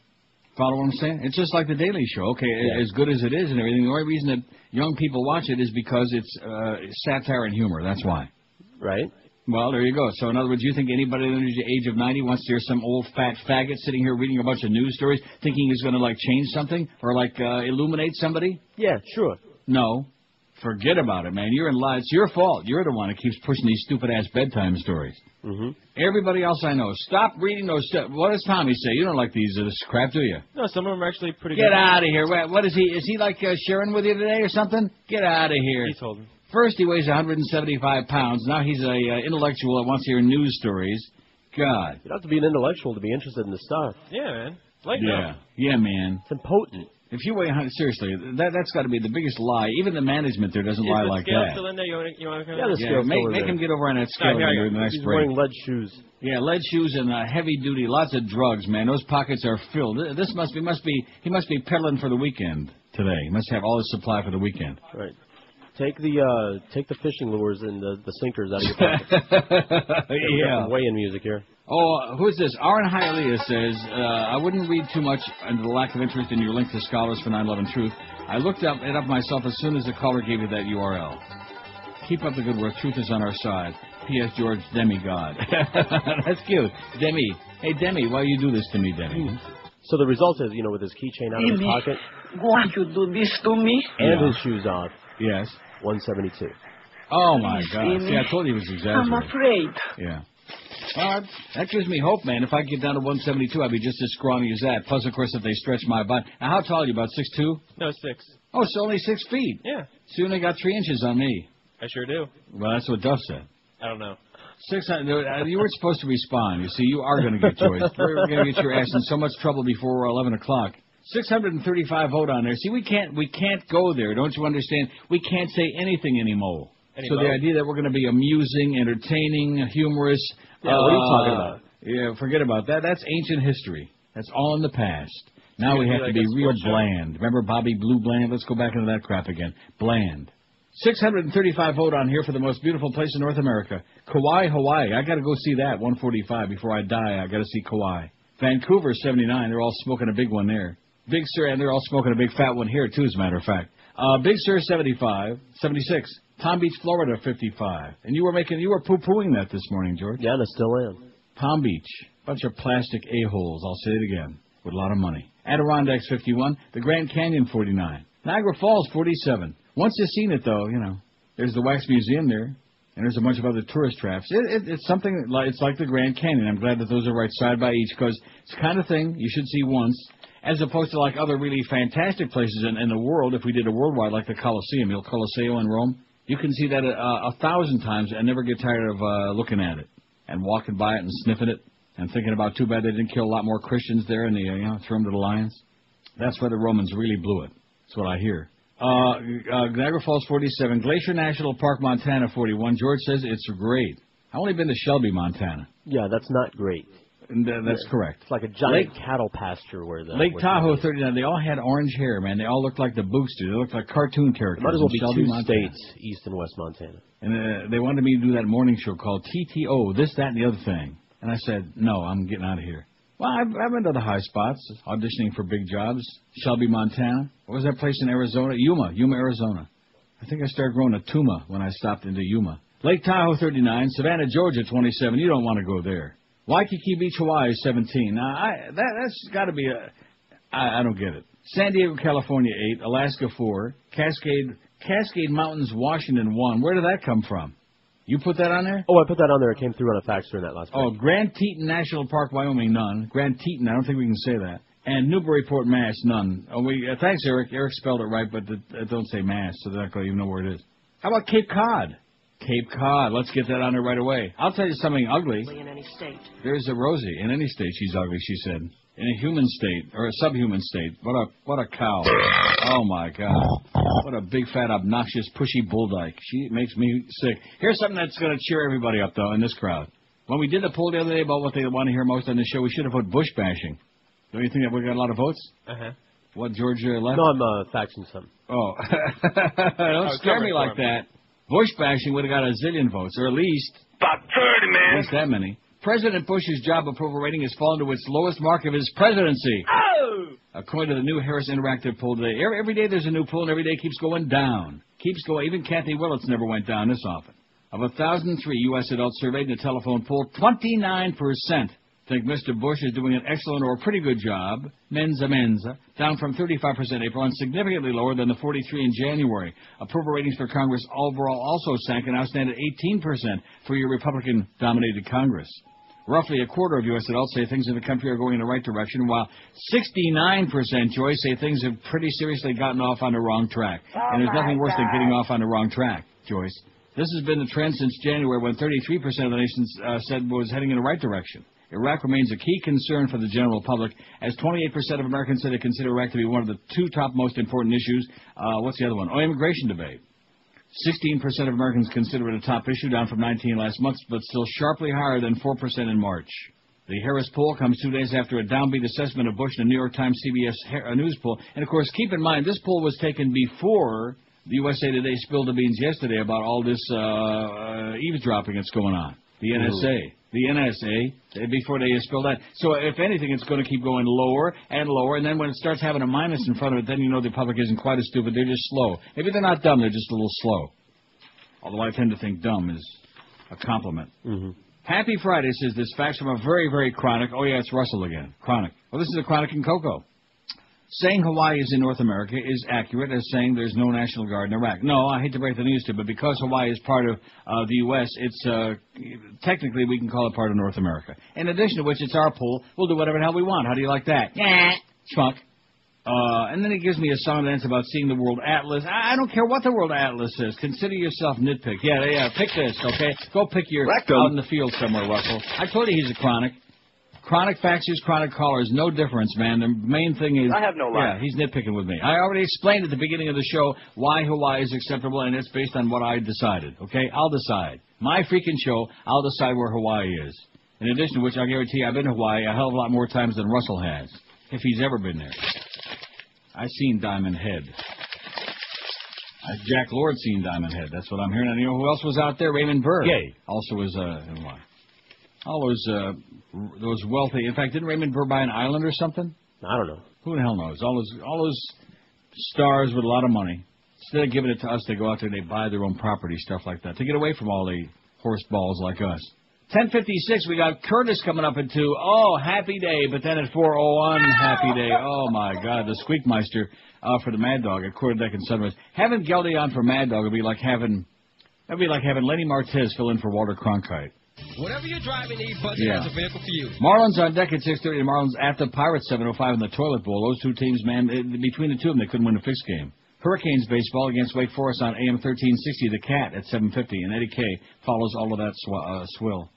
Follow what I'm saying? It's just like The Daily Show. Okay, as good as it is and everything, the only reason that young people watch it is because it's satire and humor. That's why. Right. Well, there you go. So, in other words, you think anybody under the age of 90 wants to hear some old fat faggot sitting here reading a bunch of news stories thinking he's going to, change something or, illuminate somebody? Yeah, sure. No. Forget about it, man. You're in line. It's your fault. You're the one that keeps pushing these stupid-ass bedtime stories. Mm-hmm. Everybody else I know, stop reading those stuff. What does Tommy say? You don't like this crap, do you? No, some of them are actually pretty Get good. out of here. What is he? Is he sharing with you today or something? Get out of here. He told me. First, he weighs 175 pounds. Now he's a intellectual that wants to hear news stories. God. You don't have to be an intellectual to be interested in this stuff. Yeah, man. Yeah, man. It's impotent. If you weigh 100, seriously, that's got to be the biggest lie. Even the management there doesn't lie like that. Still in there? You want to Yeah, the scale's still in make there. him get over on that scale in the next He's break. wearing lead shoes. Yeah, lead shoes and heavy duty, lots of drugs, man. Those pockets are filled. This he must be peddling for the weekend today. He must have all his supply for the weekend. Right. Take the fishing lures and the sinkers out of your pocket. Yeah. Weigh-in music here. Oh, who's this? Aaron Hialeah says, I wouldn't read too much into the lack of interest in your link to Scholars for 9/11 Truth. I looked it up myself as soon as the caller gave you that URL. Keep up the good work. Truth is on our side. P.S. George, demigod. That's cute. Demi. Hey, Demi, why you do this to me, Demi? So the result is, with his keychain out of his pocket. Why you do this to me? And his shoes off. Yes. 172. Oh, my God. See, I told you he was exaggerating. I'm afraid. Yeah. Well, that gives me hope, man. If I get down to 172, I'd be just as scrawny as that. Plus, of course, if they stretch my butt. Now, how tall are you? About 6'2"? No, 6. Oh, it's only 6 feet. Yeah. So you only got 3 inches on me. I sure do. Well, that's what Duff said. I don't know. 600. You weren't supposed to respond. You see, you are going to get yours. We're going to get your ass in so much trouble before 11 o'clock. 635 vote on there. See, we can't go there. Don't you understand? We can't say anything anymore. So the idea that we're going to be amusing, entertaining, humorous. Yeah, what are you talking about? Yeah, forget about that. That's ancient history. That's all in the past. Now we have to be real bland. Remember Bobby Blue Bland? Let's go back into that crap again. Bland. 635 vote on here for the most beautiful place in North America. Kauai, Hawaii. I got to go see that. 145 before I die. I got to see Kauai. Vancouver 79. They're all smoking a big one there. Big Sur, and they're all smoking a big fat one here, too, as a matter of fact. Big Sur, 76. Palm Beach, Florida, 55. And you were poo-pooing that this morning, George. Yeah, and I still am. Palm Beach, bunch of plastic a-holes, I'll say it again, with a lot of money. Adirondacks, 51. The Grand Canyon, 49. Niagara Falls, 47. Once you've seen it, though, there's the Wax Museum there, and there's a bunch of other tourist traps. It's something, it's like the Grand Canyon. I'm glad that those are right side by each, because it's the kind of thing you should see once, as opposed to like other really fantastic places in the world. If we did a worldwide, like the Colosseum, Il Colosseo in Rome, you can see that 1,000 times and never get tired of looking at it and walking by it and sniffing it and thinking about too bad they didn't kill a lot more Christians there and throw them to the lions. That's where the Romans really blew it. That's what I hear. Niagara Falls, 47. Glacier National Park, Montana, 41. George says it's great. I've only been to Shelby, Montana. Yeah, that's not great. And, that's correct. It's like a giant cattle pasture where the... Lake Tahoe, 39. They all had orange hair, man. They all looked like the Boosters. They looked like cartoon characters. Might as well be Shelby, two Montana. states, East and West Montana. And they wanted me to do that morning show called TTO, this, that, and the other thing. And I said, no, I'm getting out of here. Well, I've been to the high spots, auditioning for big jobs. Shelby, Montana. What was that place in Arizona? Yuma, Arizona. I think I started growing a tuma when I stopped into Yuma. Lake Tahoe, 39. Savannah, Georgia, 27. You don't want to go there. Waikiki Beach, Hawaii, 17. Now, that's got to be I don't get it. San Diego, California, 8. Alaska, 4. Cascade Mountains, Washington, 1. Where did that come from? You put that on there? Oh, I put that on there. It came through on a fax during that last break. Oh, Grand Teton National Park, Wyoming, none. Grand Teton, I don't think we can say that. And Newburyport, Mass, none. Oh, thanks, Eric. Eric spelled it right, but it don't say Mass, so they're not going to even know where it is. How about Cape Cod? Cape Cod. Let's get that on there right away. I'll tell you something ugly. In any state. There's a Rosie. In any state, she's ugly, she said. In a human state, or a subhuman state. What a cow. Oh, my God. What a big, fat, obnoxious, pushy bulldyke. She makes me sick. Here's something that's going to cheer everybody up, though, in this crowd. When we did the poll the other day about what they want to hear most on the show, we should have put bush bashing. Don't you think that we got a lot of votes? Uh-huh. What, George left? No, I'm faxing some. Oh. Don't scare me like that. Bush bashing would have got a zillion votes, or at least... About 30, man. At least that many. President Bush's job approval rating has fallen to its lowest mark of his presidency. Oh! According to the new Harris Interactive poll today. Every day there's a new poll, and every day keeps going down. Keeps going. Even Kathy Willits never went down this often. Of 1,003 U.S. adults surveyed in a telephone poll, 29% think Mr. Bush is doing an excellent or a pretty good job, menza, down from 35% April and significantly lower than the 43 in January. Approval ratings for Congress overall also sank and now stand at 18% for your Republican-dominated Congress. Roughly a quarter of U.S. adults say things in the country are going in the right direction, while 69%, Joyce, say things have pretty seriously gotten off on the wrong track. And there's nothing worse than getting off on the wrong track, Joyce. This has been the trend since January, when 33% of the nation said was heading in the right direction. Iraq remains a key concern for the general public, as 28% of Americans say they consider Iraq to be one of the two top most important issues. What's the other one? Oh, immigration debate. 16% of Americans consider it a top issue, down from 19 last month, but still sharply higher than 4% in March. The Harris poll comes 2 days after a downbeat assessment of Bush in the New York Times CBS News poll. And, of course, keep in mind, this poll was taken before the USA Today spilled the beans yesterday about all this eavesdropping that's going on. The NSA, before they spilled that. So, if anything, it's going to keep going lower and lower, and then when it starts having a minus in front of it, then you know the public isn't quite as stupid. They're just slow. Maybe they're not dumb, they're just a little slow. Although I tend to think dumb is a compliment. Mm-hmm. Happy Friday, says this fax from a very, very chronic. Oh, yeah, it's Russell again. Chronic. Well, this is a chronic in Cocoa. Saying Hawaii is in North America is accurate as saying there's no National Guard in Iraq. No, I hate to break the news to you, but because Hawaii is part of the U.S., it's technically we can call it part of North America. In addition to which, it's our pool. We'll do whatever the hell we want. How do you like that? Yeah, schmuck. And then he gives me a song and dance about seeing the World Atlas. I don't care what the World Atlas says. Consider yourself nitpick. Yeah, pick this, okay? Go pick your out in the field somewhere, Russell. I told you he's a chronic. Chronic faxes, chronic callers, no difference, man. The main thing is... I have no lie. Yeah, he's nitpicking with me. I already explained at the beginning of the show why Hawaii is acceptable, and it's based on what I decided, okay? I'll decide. My freaking show, I'll decide where Hawaii is. In addition to which, I guarantee you, I've been to Hawaii a hell of a lot more times than Russell has, if he's ever been there. I've seen Diamond Head. Jack Lord's seen Diamond Head. That's what I'm hearing. And you know who else was out there? Raymond Burr. Yay. Also was in Hawaii. All those wealthy. In fact, didn't Raymond Burr buy an island or something? I don't know. Who the hell knows? All those stars with a lot of money. Instead of giving it to us, they go out there and they buy their own property, stuff like that, to get away from all the horse balls like us. 10:56, we got Curtis coming up at 2. Oh, happy day. But then at 4:01, happy day. Oh, my God. The Squeakmeister for the Mad Dog at Quarterdeck and Sunrise. Having Geldy on for Mad Dog would be like having Lenny Martez fill in for Walter Cronkite. Whatever you're driving, need budget has a vehicle for you. Marlins on deck at 6:30. Marlins at the Pirates 7:05 in the toilet bowl. Those two teams, man, between the two of them, they couldn't win a fixed game. Hurricanes baseball against Wake Forest on AM 1360. The Cat at 7:50, and Eddie K follows all of that swill.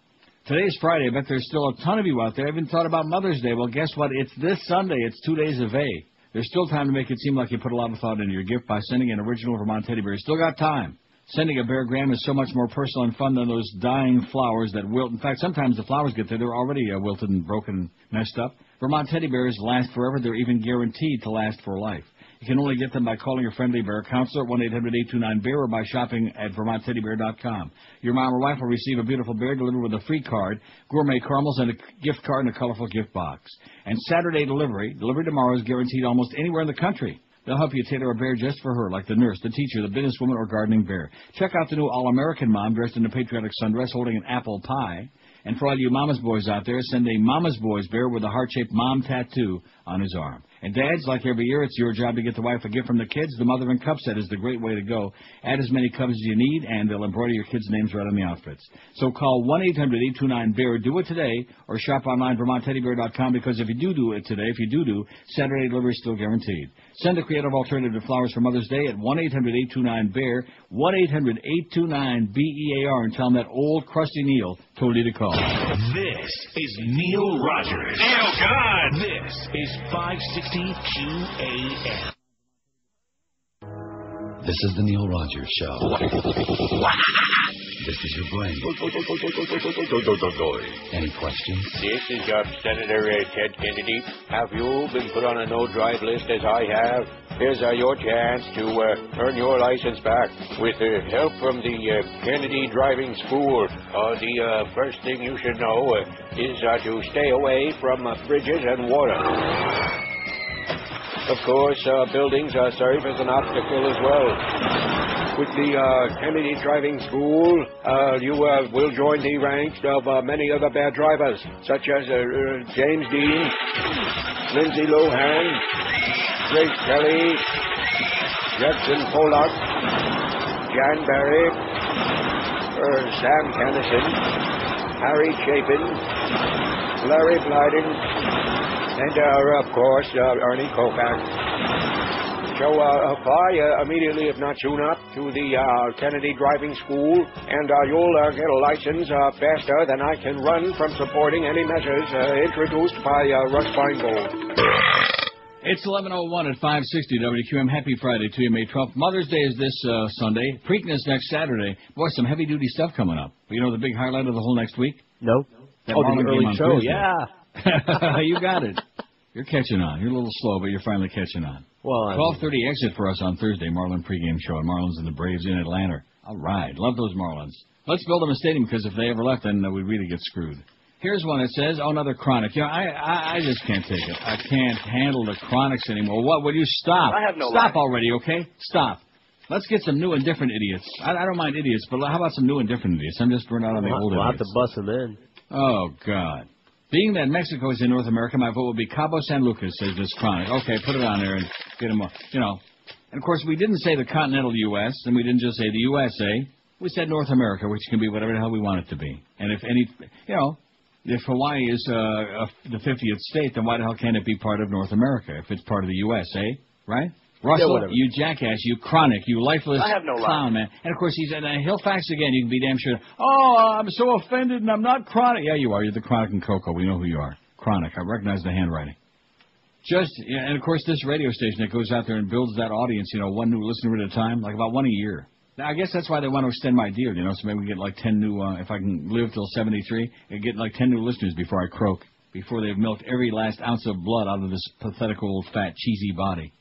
Today's Friday. I bet there's still a ton of you out there. I haven't thought about Mother's Day. Well, guess what? It's this Sunday. It's 2 days of A. There's still time to make it seem like you put a lot of thought into your gift by sending an original Vermont teddy bear. You still got time. Sending a Bear Graham is so much more personal and fun than those dying flowers that wilt. In fact, sometimes the flowers get there. They're already wilted and broken and messed up. Vermont teddy bears last forever. They're even guaranteed to last for life. You can only get them by calling your friendly bear counselor at 1-800-829-BEAR or by shopping at VermontTeddyBear.com. Your mom or wife will receive a beautiful bear delivered with a free card, gourmet caramels, and a gift card in a colorful gift box. And Saturday delivery tomorrow, is guaranteed almost anywhere in the country. They'll help you tailor a bear just for her, like the nurse, the teacher, the businesswoman, or gardening bear. Check out the new All-American mom dressed in a patriotic sundress holding an apple pie. And for all you mama's boys out there, send a mama's boys bear with a heart-shaped mom tattoo on his arm. And dads, like every year, it's your job to get the wife a gift from the kids. The Mother and Cup set is the great way to go. Add as many cups as you need, and they'll embroider your kids' names right on the outfits. So call 1-800-829-BEAR. Do it today, or shop online VermontTeddyBear.com, because if you do it today, Saturday delivery is still guaranteed. Send a creative alternative to flowers for Mother's Day at 1-800-829-BEAR, 1-800-829-BEAR, and tell them that old crusty Neil told you to call. This is Neil Rogers. Neil, come on. This is 560 QAM. This is the Neil Rogers Show. This is your brain. Any questions? This is Senator Ted Kennedy. Have you been put on a no-drive list as I have? Here's your chance to earn your license back with help from the Kennedy Driving School. The first thing you should know is to stay away from bridges and water. Of course, buildings serve as an obstacle as well. With the Kennedy Driving School, you will join the ranks of many other bad drivers, such as James Dean, Lindsay Lohan, Grace Kelly, Judson Pollock, Jan Barry, Sam Kennison, Harry Chapin, Larry Blyden, and, of course, Ernie Kopak. So apply immediately, if not soon up, to the Kennedy Driving School, and you'll get a license faster than I can run from supporting any measures introduced by Russ Feingold. It's 11:01 at 560 WQAM. Happy Friday to you, May 12th. Mother's Day is this Sunday. Preakness next Saturday. Boy, some heavy-duty stuff coming up. You know the big highlight of the whole next week? No. That the Marlin early game on show, Thursday. yeah. You got it. You're catching on. You're a little slow, but you're finally catching on. Well, 12:30 exit for us on Thursday, Marlin pregame show, and Marlins and the Braves in Atlanta. All right. Love those Marlins. Let's build them a stadium, because if they ever left, then we'd really get screwed. Here's one that says, another Chronic. You know, I just can't take it. I can't handle the Chronics anymore. What? Will you stop? I have no Stop life. already, okay? Stop. Let's get some new and different idiots. I don't mind idiots, but how about some new and different idiots? I'm just burned out on the old we'll have idiots. to bust them in. Oh, God. Being that Mexico is in North America, my vote would be Cabo San Lucas, says this Chronic. Okay, put it on there and get them, you know. And, of course, we didn't say the continental U.S., and we didn't just say the USA. We said North America, which can be whatever the hell we want it to be. And if any, you know, if Hawaii is the 50th state, then why the hell can't it be part of North America if it's part of the USA, right? Russell, you jackass, you Chronic, you lifeless I have no clown, man. And, of course, he'll fax again. You can be damn sure. Oh, I'm so offended, and I'm not Chronic. Yeah, you are. You're the Chronic and Coco. We know who you are. Chronic. I recognize the handwriting. And, of course, this radio station that goes out there and builds that audience, you know, one new listener at a time, like about one a year. Now, I guess that's why they want to extend my deal, you know, so maybe we get like 10 new, if I can live till 73, I get like 10 new listeners before I croak, before they've milked every last ounce of blood out of this pathetic old fat cheesy body.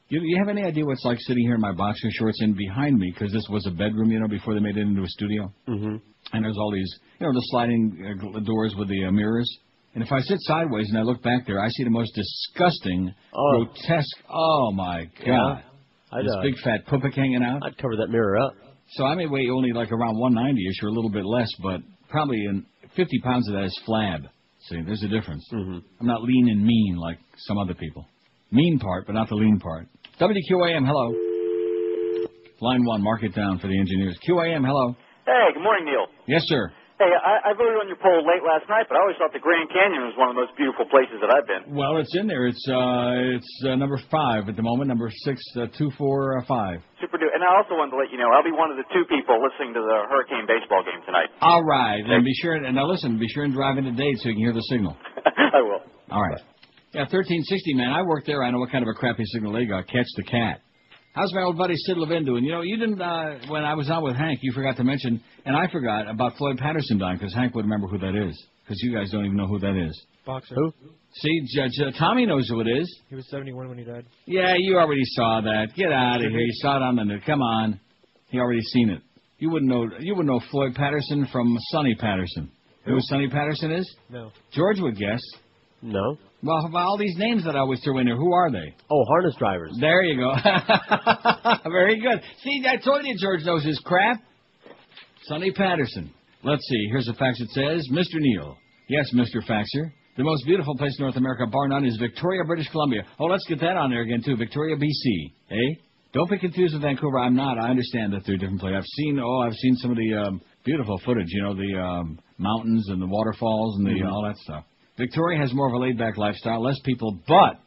You have any idea what it's like sitting here in my boxer shorts and behind me, because this was a bedroom, you know, before they made it into a studio? Mm-hmm. And there's all these, you know, the sliding doors with the mirrors. And if I sit sideways and I look back there, I see the most disgusting, grotesque. Oh my God! Yeah. This big fat pupik hanging out. I'd cover that mirror up. So I may weigh only like around 190-ish or a little bit less, but probably 50 pounds of that is flab. See, there's a difference. Mm-hmm. I'm not lean and mean like some other people. Mean part, but not the lean part. WQAM, hello. Line 1, mark it down for the engineers. QAM, hello. Hey, good morning, Neil. Yes, sir. Hey, I voted on your poll late last night, but I always thought the Grand Canyon was one of the most beautiful places that I've been. Well, it's in there. It's number 5 at the moment, number 6, 2, 4, 5. Super duper. And I also wanted to let you know, I'll be one of the 2 people listening to the Hurricane baseball game tonight. All right. Then be sure, and now listen, be sure and drive into Dade so you can hear the signal. I will. All right. Yeah, 1360, man. I worked there. I know what kind of a crappy signal they got. Catch the cat. How's my old buddy Sid Levin doing? You know, you didn't, when I was on with Hank, you forgot to mention, and I forgot about Floyd Patterson dying, because Hank would remember who that is, because you guys don't even know who that is. Boxer. Who? See, Tommy knows who it is. He was 71 when he died. Yeah, you already saw that. Get out of here. You saw it on the news. Come on. He already seen it. You wouldn't know Floyd Patterson from Sonny Patterson. You know who Sonny Patterson is? No. George would guess. No. Well, about all these names that I always throw in there, who are they? Oh, harness drivers. There you go. Very good. See, I told you George knows his crap. Sonny Patterson. Let's see. Here's a fax that says, Mr. Neal. Yes, Mr. Faxer. The most beautiful place in North America, bar none, is Victoria, British Columbia. Oh, let's get that on there again, too. Victoria, BC. Eh? Don't be confused with Vancouver. I'm not. I understand that they're different places. I've seen some of the beautiful footage, you know, the mountains and the waterfalls and all that stuff. Victoria has more of a laid-back lifestyle, less people, but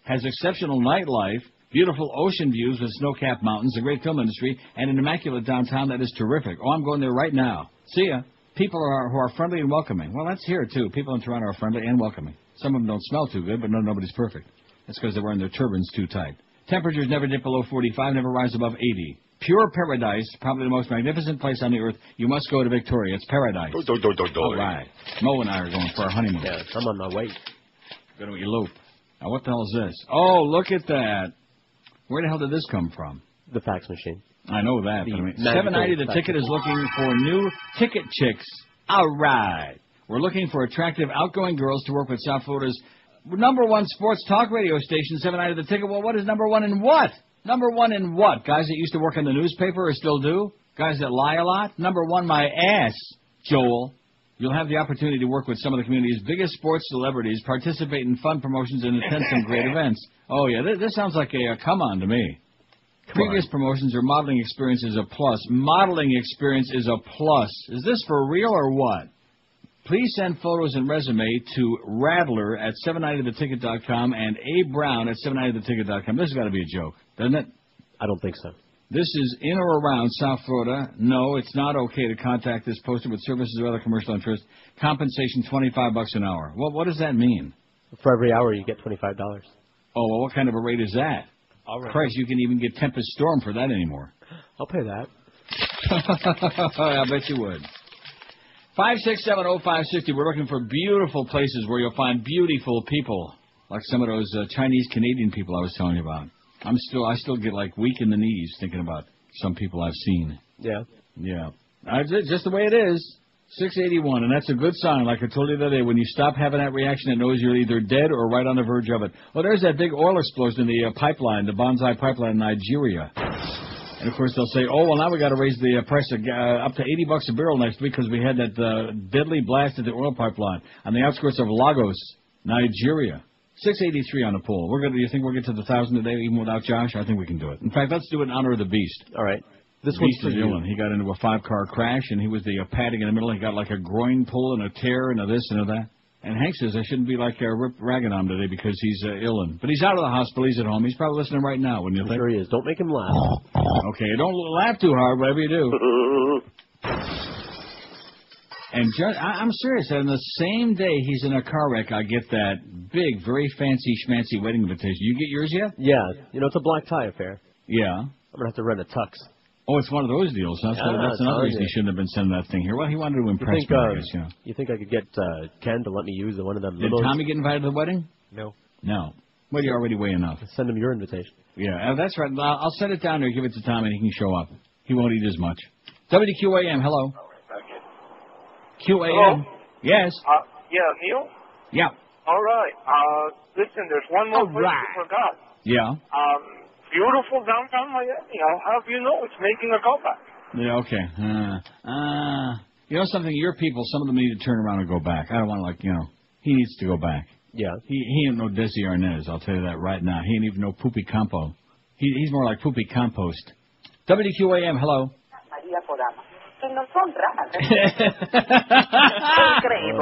has exceptional nightlife, beautiful ocean views with snow-capped mountains, a great film industry, and an immaculate downtown that is terrific. Oh, I'm going there right now. See ya. People who are friendly and welcoming. Well, that's here, too. People in Toronto are friendly and welcoming. Some of them don't smell too good, but nobody's perfect. That's because they're wearing their turbans too tight. Temperatures never dip below 45, never rise above 80. Pure paradise, probably the most magnificent place on the earth. You must go to Victoria. It's paradise. All right. Mo and I are going for our honeymoon. Yeah, I'm on my way. Going to elope. Now, what the hell is this? Oh, look at that. Where the hell did this come from? The fax machine. I know that. But I mean, 790 The Ticket is looking for new ticket chicks. All right. We're looking for attractive, outgoing girls to work with South Florida's #1 sports talk radio station, 790 The Ticket. Well, what is #1 in what? #1 in what? Guys that used to work in the newspaper or still do? Guys that lie a lot? #1, my ass, Joel. You'll have the opportunity to work with some of the community's biggest sports celebrities, participate in fun promotions, and attend some great events. Oh, yeah, this sounds like a come-on to me. Previous promotions or modeling experience is a plus. Modeling experience is a plus. Is this for real or what? Please send photos and resume to Rattler at 790theticket.com and A. Brown at 790theticket.com. This has got to be a joke, doesn't it? I don't think so. This is in or around South Florida. No, it's not okay to contact this poster with services or other commercial interest. Compensation $25 an hour. Well, what does that mean? For every hour, you get $25. Oh, well, what kind of a rate is that? Christ, you can even get Tempest Storm for that anymore. I'll pay that. I bet you would. 5670560. We're looking for beautiful places where you'll find beautiful people, like some of those Chinese Canadian people I was telling you about. I still get like weak in the knees thinking about some people I've seen. Yeah. Yeah. Just the way it is. 681, and that's a good sign. Like I told you the other day, when you stop having that reaction, it knows you're either dead or right on the verge of it. Well, there's that big oil explosion in the pipeline, the Banzai pipeline in Nigeria. And, of course, they'll say, oh, well, now we got to raise the price of, up to $80 a barrel next week because we had that deadly blast at the oil pipeline on the outskirts of Lagos, Nigeria. 683 on the poll. Do you think we'll get to the 1,000 today even without Josh? I think we can do it. In fact, let's do it in honor of the Beast. All right. This one's for you. He got into a 5-car crash, and he was the padding in the middle. He got like a groin pull and a tear and a this and a that. And Hank says I shouldn't be like ragging on him today because he's ill. But he's out of the hospital. He's at home. He's probably listening right now, wouldn't you think? Sure he is. Don't make him laugh. Okay, don't laugh too hard, whatever you do. And I'm serious. On the same day he's in a car wreck, I get that big, very fancy, schmancy wedding invitation. You get yours yet? Yeah. You know, it's a black tie affair. Yeah. I'm going to have to rent a tux. Oh, it's one of those deals. Huh? So that's another reason he shouldn't have been sending that thing here. Well, he wanted to impress me, I guess, yeah. You think I could get Ken to let me use one of them? Did Tommy get invited to the wedding? No. No. Well, you already weigh enough. Send him your invitation. Yeah, that's right. I'll send it down there, give it to Tommy, and he can show up. He won't eat as much. WQAM, hello. QAM. Hello? Yes. Yeah, Neil? Yeah. All right. Listen, there's one more place you forgot. Yeah. Beautiful downtown Miami. How do you know it's making a comeback? Yeah, okay. You know something? Your people, some of them need to turn around and go back. I don't want to, he needs to go back. Yeah. He ain't no Desi Arnaz, I'll tell you that right now. He ain't even no Poopy Campo. He's more like Poopy Compost. WQAM, hello.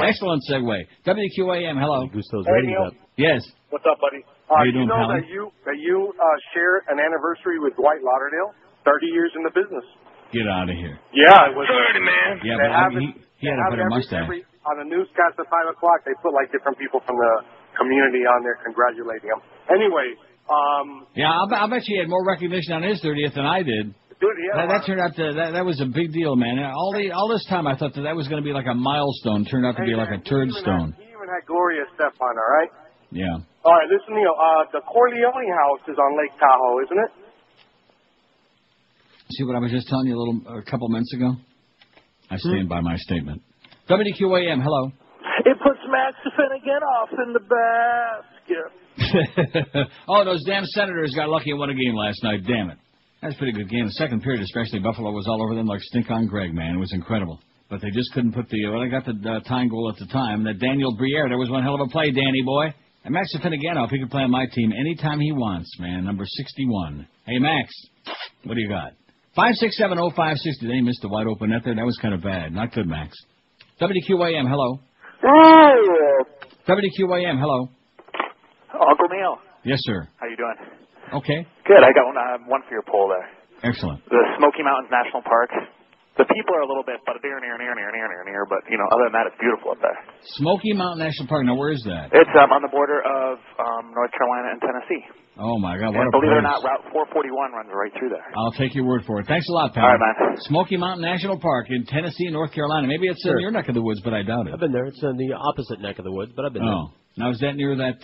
Excellent segue. WQAM, hello. Gusto's Hey, ratings Neil. up. Yes. What's up, buddy? How you doing, know pal? that you share an anniversary with Dwight Lauderdale? 30 years in the business. Get out of here. Yeah, it was 30, man. Yeah, They but have he had a better mustache. On the newscast at 5 o'clock, they put like different people from the community on there congratulating him. Anyway, Yeah, I'll bet you had more recognition on his 30th than I did. dude, That turned out to that was a big deal, man. All this time I thought that was going to be like a milestone. Turned out to be like a turd stone. He even had Gloria Estefan, all right? Yeah. All right, listen, Neil. The Corleone house is on Lake Tahoe, isn't it? See what I was just telling you a couple minutes ago? I stand by my statement. WQAM, hello. It puts Max Finnegan in the basket. Oh, those damn Senators got lucky and won a game last night. Damn it. That's a pretty good game. The second period, especially, Buffalo was all over them like stink on Greg, man. It was incredible. But they just couldn't put they got the tying goal at the time. That Daniel Briere, that was one hell of a play, Danny boy. And Max Finnegan, he can play on my team anytime he wants, man. Number 61. Hey, Max, what do you got? 5670560. They missed the wide open net there. That was kind of bad. Not good, Max. WQAM, hello. WQAM, hello. Uncle Neil. Yes, sir. How you doing? Okay. Good. I got one for your poll there. Excellent. The Smoky Mountains National Park. The people are a little bit, but near. But other than that, it's beautiful up there. Smoky Mountain National Park. Now, where is that? It's on the border of North Carolina and Tennessee. Oh my God! What And a believe place. it or not, Route 441 runs right through there. I'll take your word for it. Thanks a lot, pal. All right, man. Smoky Mountain National Park in Tennessee, North Carolina. Maybe it's in your neck of the woods, but I doubt it. I've been there. It's in the opposite neck of the woods, but I've been Oh. Now, is that near that,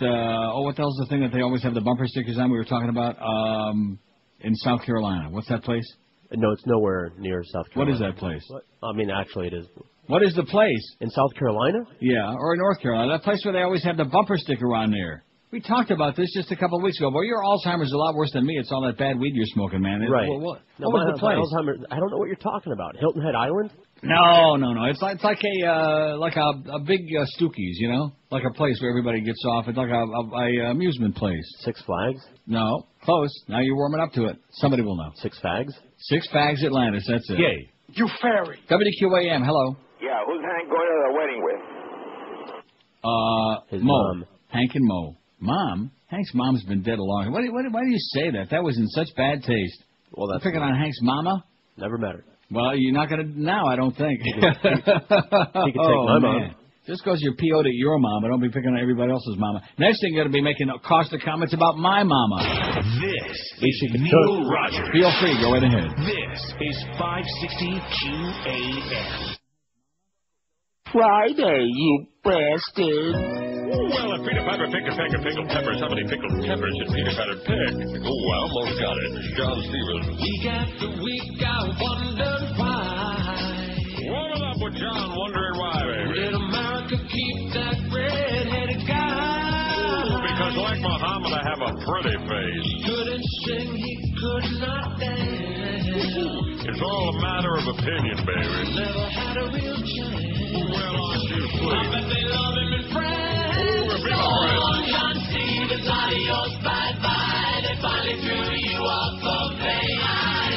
what the hell's the thing that they always have the bumper stickers on we were talking about in South Carolina? What's that place? there. No, it's nowhere near South What Carolina. is that place? What? I mean, actually, it is. What is the place? In South Carolina? Yeah, or in North Carolina. That place where they always have the bumper sticker on there. We talked about this just a couple of weeks ago. Boy, your Alzheimer's a lot worse than me. It's all that bad weed you're smoking, man. Right. What No, was my- the place? my Alzheimer's- I don't know what you're talking about. Hilton Head Island? No. It's like a big Stookies, like a place where everybody gets off. It's like a amusement place. Six Flags? No, close. Now you're warming up to it. Somebody will know. Six Fags? Six Fags Atlantis. That's it. Yay. You fairy. WQAM. Hello. Yeah, who's Hank going to the wedding with? His Mo. mom. Hank and Mo. Mom. Hank's mom's been dead a long time. Why do you say that? That was in such bad taste. Well, that's You're picking on Hank's mama? Never met her. Well, you're not going to now, I don't think. He could take my mom. Just because you're PO'd at your mama, don't be picking on everybody else's mama. Next thing, you're going to be making caustic comments about my mama. This is Neil Rogers. Feel free, go right ahead. This is 560 QAM. Friday, you bastard. Well, if Peter Piper picked a peck of pickled peppers, how many pickled peppers should Peter Piper pick? Oh, I almost got it. John Stevens. Week after week, I wondered why. Warm it up with John wondering why, baby. Did America keep that red-headed guy? Because like Muhammad, I have a pretty face. He couldn't sing, he could not dance. It's all a matter of opinion, baby. Never had a real chance. Well, aren't you sweet? I bet they love him in France. We're big So friends. long, John Stevens, adios, bye-bye. They finally threw you off the plane.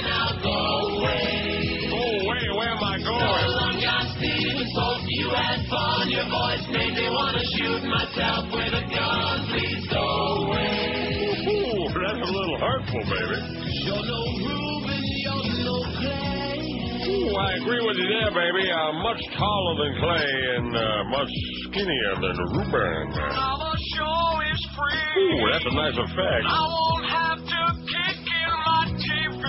Now go away. Go away, where am I So going? long, John Stevens, hope you had fun. Your voice made me want to shoot myself with a gun. Please go away. Ooh, that's a little hurtful, baby. You're no Reuben, you're no Clay. Ooh, I agree with you there, baby. I'm much taller than Clay and much skinnier than Reuben. Now the show is free. Ooh, that's a nice effect. I won't have to kick in my TV.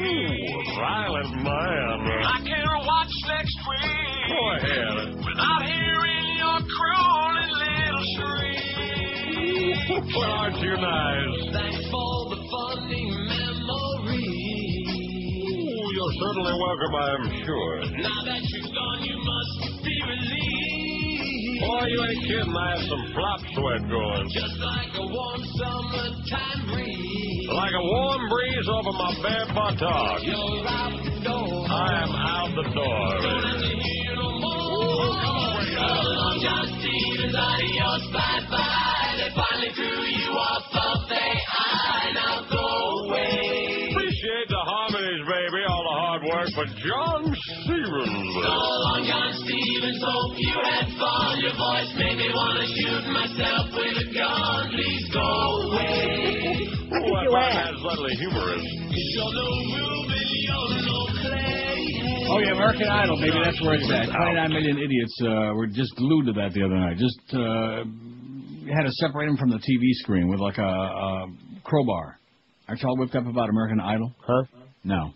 Ooh, violent man. I can watch next week. Go ahead. Without hearing your crooning little shriek. Well, aren't you nice? Thanks for the funny memory. Ooh, you're certainly welcome, I'm sure. Now that you're gone, you must be relieved. Boy, you ain't kidding. I have some flop sweat going. Just like a warm summertime breeze. Like a warm breeze over my bare buttocks. You're out the door. I am out the door. Don't have to hear no more. So long, John Stevens, adios, bye-bye. They finally threw you off of their eye. Now go away. Appreciate the harmonies, baby. All the hard work for John Stevens. So long, John Stevens, hope you had fun. Your voice made me want to shoot myself with a gun. Please go away. Oh, I find that slightly humorous. You're no Ruben, you're no Clay. Oh, yeah, American Idol, baby. That's where it's at. 29 million idiots were just glued to that the other night. Just had to separate them from the TV screen with like a crowbar. Aren't y'all whipped up about American Idol? Huh? No.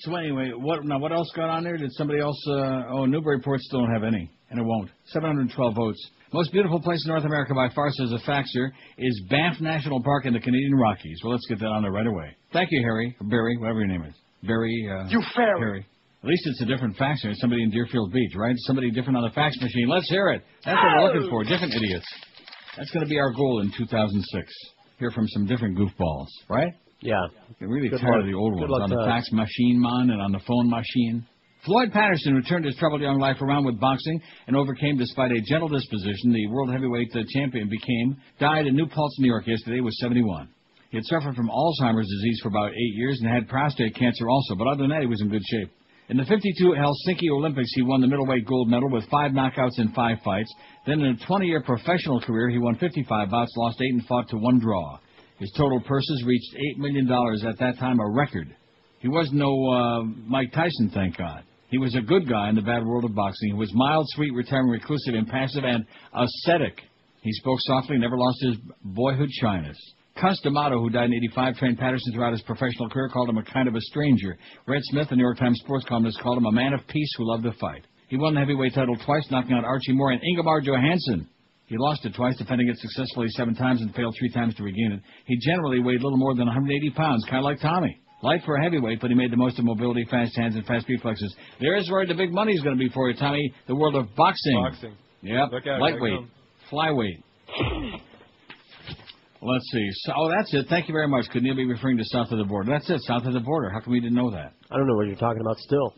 So anyway, what else got on there? Did somebody else? Newburyport still don't have any, and it won't. 712 votes. Most beautiful place in North America by far, says a faxer, is Banff National Park in the Canadian Rockies. Well, let's get that on there right away. Thank you, Harry, or Barry, whatever your name is. Barry. You fairy. Harry. At least it's a different faxer. It's somebody in Deerfield Beach, right? Somebody different on the fax machine. Let's hear it. That's what we're looking for. Different idiots. That's going to be our goal in 2006. Hear from some different goofballs, right? Yeah. Get really Good tired luck. of the old Good ones luck on to the us. fax machine, man, and on the phone machine. Floyd Patterson, who turned his troubled young life around with boxing and overcame despite a gentle disposition, the world heavyweight champion died in New Paltz, New York yesterday, was 71. He had suffered from Alzheimer's disease for about 8 years and had prostate cancer also, but other than that, he was in good shape. In the 52 Helsinki Olympics, he won the middleweight gold medal with 5 knockouts in 5 fights. Then in a 20-year professional career, he won 55 bouts, lost 8, and fought to 1 draw. His total purses reached $8 million at that time, a record. He was no Mike Tyson, thank God. He was a good guy in the bad world of boxing. He was mild, sweet, retiring, reclusive, impassive, and ascetic. He spoke softly, never lost his boyhood shyness. Cus D'Amato, who died in '85, trained Patterson throughout his professional career, called him a kind of a stranger. Red Smith, the New York Times sports columnist, called him a man of peace who loved to fight. He won the heavyweight title twice, knocking out Archie Moore and Ingemar Johansson. He lost it twice, defending it successfully 7 times and failed 3 times to regain it. He generally weighed little more than 180 pounds, kind of like Tommy. Light for a heavyweight, but he made the most of mobility, fast hands, and fast reflexes. There's where the big money's going to be for you, Tommy. The world of boxing. Boxing. Yep. Look out, Lightweight. Flyweight. Let's see. That's it. Thank you very much. Could Neil be referring to south of the border? That's it, south of the border. How come we didn't know that? I don't know what you're talking about still.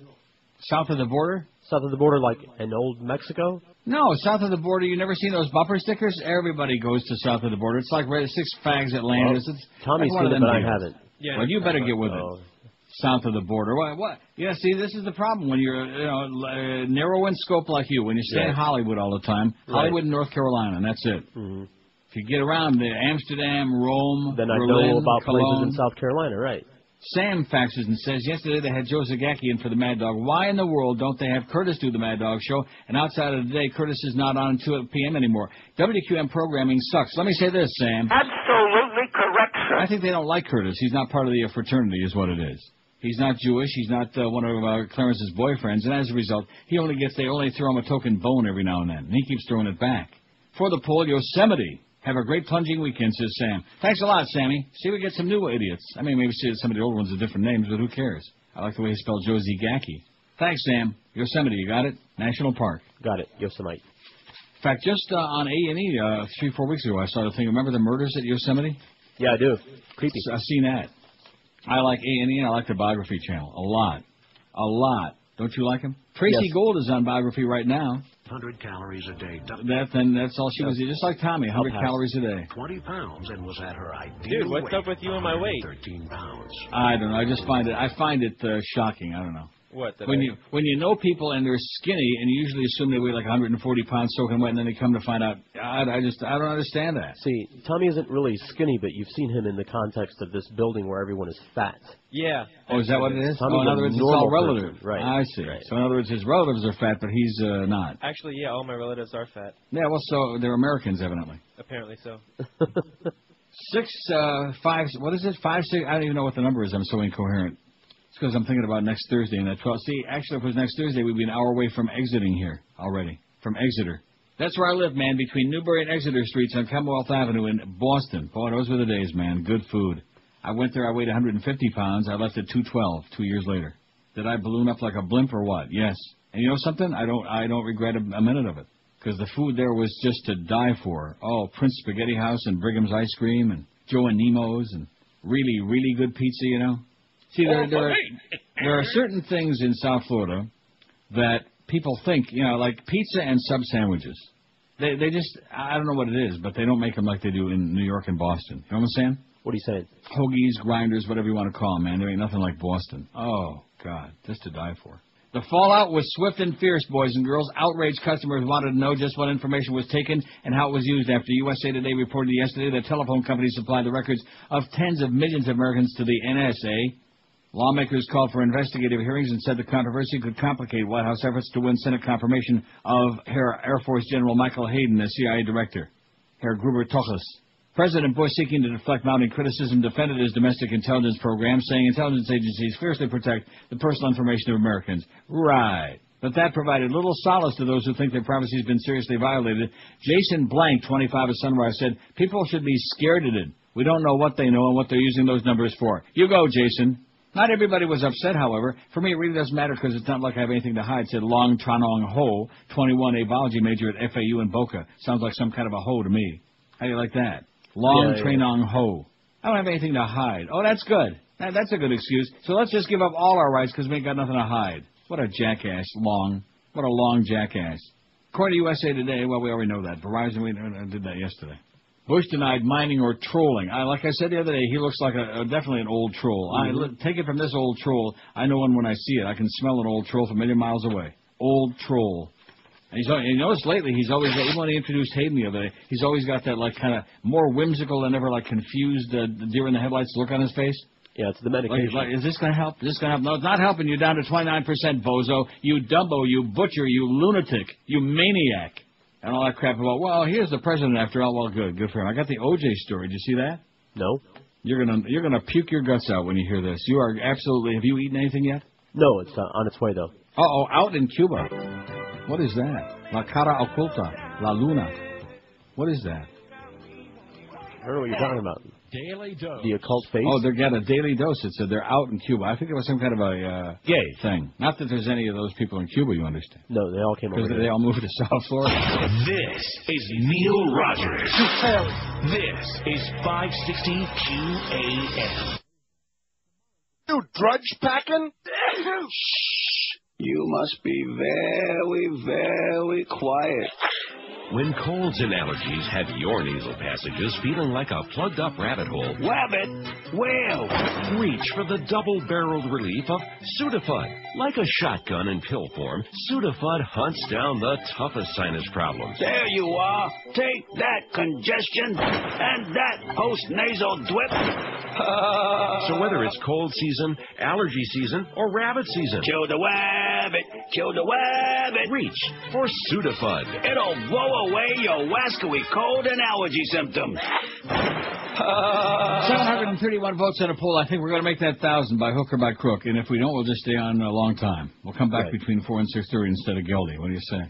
South of the border? South of the border, like in old Mexico? No, south of the border. You never seen those bumper stickers? Everybody goes to south of the border. It's like 6 Fags Atlantis. Well, It's Tommy's like one seen of it, them but I deals. haven't. Yeah. Well, you better get with it. South of the border. What? Yeah, see, this is the problem when you're narrow in scope like you. When you stay in Hollywood all the time, Right. Hollywood and North Carolina, and that's it. Mm-hmm. If you get around Amsterdam, Rome, Then I Berlin, know about Cologne. places in South Carolina, right? Sam faxes and says, yesterday they had Joe Zagacki in for the Mad Dog. Why in the world don't they have Curtis do the Mad Dog show? And outside of the day, Curtis is not on 2 p.m. anymore. WQAM programming sucks. Let me say this, Sam. Absolutely correct, sir. I think they don't like Curtis. He's not part of the fraternity is what it is. He's not Jewish. He's not one of Clarence's boyfriends. And as a result, they only throw him a token bone every now and then. And he keeps throwing it back. For the poll, Yosemite. Have a great plunging weekend, says Sam. Thanks a lot, Sammy. See if we get some new idiots. I mean, maybe see some of the old ones with different names, but who cares? I like the way he spelled Joe Zagacki. Thanks, Sam. Yosemite, you got it? National Park. Got it. Yosemite. In fact, just on A&E 3-4 weeks ago, I saw the thing. Remember the murders at Yosemite? Yeah, I do. Creepy. I've seen that. I like A&E and I like the Biography Channel. A lot. A lot. Don't you like him? Tracy Gold is on Biography right now. 100 calories a day. That's all she was. Just like Tommy, 100 calories a day. 20 pounds and was at her ideal Dude, what's up with you and my weight? 13 pounds. I don't know. I find it shocking. I don't know. What? When you know people and they're skinny and you usually assume they weigh like 140 pounds soaking wet and then they come to find out, I don't understand that. See, Tommy isn't really skinny, but you've seen him in the context of this building where everyone is fat. Yeah. Oh, is that what it is? Tommy's in other words, a it's all normal relative. person, right. I see. Right. So in other words, his relatives are fat, but he's not. Actually, yeah, all my relatives are fat. Yeah, well, so they're Americans, evidently. Apparently so. 6, 5, what is it? 5, 6, I don't even know what the number is. I'm so incoherent. It's because I'm thinking about next Thursday and that 12. See, actually, if it was next Thursday, we'd be an hour away from exiting here already. From Exeter. That's where I live, man, between Newbury and Exeter Streets on Commonwealth Avenue in Boston. Boy, those were the days, man. Good food. I went there, I weighed 150 pounds. I left at 212 2 years later. Did I balloon up like a blimp or what? Yes. And you know something? I don't regret a minute of it. because the food there was just to die for. Oh, Prince Spaghetti House and Brigham's Ice Cream and Joe and Nemo's and really, really good pizza, you know. See, there are certain things in South Florida that people think, you know, like pizza and sub sandwiches. They just, I don't know what it is, but they don't make them like they do in New York and Boston. You know what I'm saying? What are you saying? Hoagies, grinders, whatever you want to call them, man. There ain't nothing like Boston. Oh, God, just to die for. The fallout was swift and fierce, boys and girls. Outraged customers wanted to know just what information was taken and how it was used after USA Today reported yesterday that telephone companies supplied the records of tens of millions of Americans to the NSA. Lawmakers called for investigative hearings and said the controversy could complicate White House efforts to win Senate confirmation of Air Force General Michael Hayden as CIA director. Herr Gruber Tochus. President Bush, seeking to deflect mounting criticism, defended his domestic intelligence program, saying intelligence agencies fiercely protect the personal information of Americans. Right. But that provided little solace to those who think their privacy has been seriously violated. Jason Blank, 25 of Sunrise, said, people should be scared of it. We don't know what they know and what they're using those numbers for. You go, Jason. Not everybody was upset, however. For me, it really doesn't matter because it's not like I have anything to hide, said Long Tranong Ho, 21, a biology major at FAU in Boca. Sounds like some kind of a ho to me. How do you like that? Long Tranong Ho. I don't have anything to hide. Oh, that's good. That's a good excuse. So let's just give up all our rights because we ain't got nothing to hide. What a jackass, Long. What a long jackass. According to USA Today, well, we already know that. Verizon, we did that yesterday. Bush denied mining or trolling. Like I said the other day, he looks like definitely an old troll. Mm-hmm. Take it from this old troll. I know him when I see it. I can smell an old troll from a million miles away. Old troll. And you notice lately, he's always, even when he introduced Hayden the other day, he's always got that, like, kind of more whimsical than ever, like, confused deer in the headlights look on his face. Yeah, it's the medication. Like, is this going to help? Is this going to help? No, it's not helping. You're down to 29%, bozo. You dumbo, you butcher, you lunatic, you maniac. And all that crap about, well, here's the president after all. Well, good for him. I got the O.J. story. Did you see that? No. You're gonna puke your guts out when you hear this. You are absolutely. Have you eaten anything yet? No, it's on its way though. Out in Cuba. What is that? La cara oculta, la luna. What is that? I don't know what you're talking about. Daily dose. The occult face? Oh, they got a daily dose. It said they're out in Cuba. I think it was some kind of a gay thing. Not that there's any of those people in Cuba, you understand. No, they all came over because they all moved to South Florida. This is Neil Rogers. This is 560 QAM. You drudge packing? You must be very, very quiet. When colds and allergies have your nasal passages feeling like a plugged-up rabbit hole, Wabbit? Well, reach for the double-barreled relief of Sudafed. Like a shotgun in pill form, Sudafed hunts down the toughest sinus problems. there you are. Take that, congestion, and that post-nasal dwip. So whether it's cold season, allergy season, or rabbit season, Kill the wabbit, kill the wabbit. reach for Sudafed. It'll blow away your wascally cold and allergy symptoms. 731 votes at a poll. I think we're going to make that 1,000 by hook or by crook. And if we don't, we'll just stay on a long time. We'll come back between 4 and 6:30 instead of Geldy. What do you say?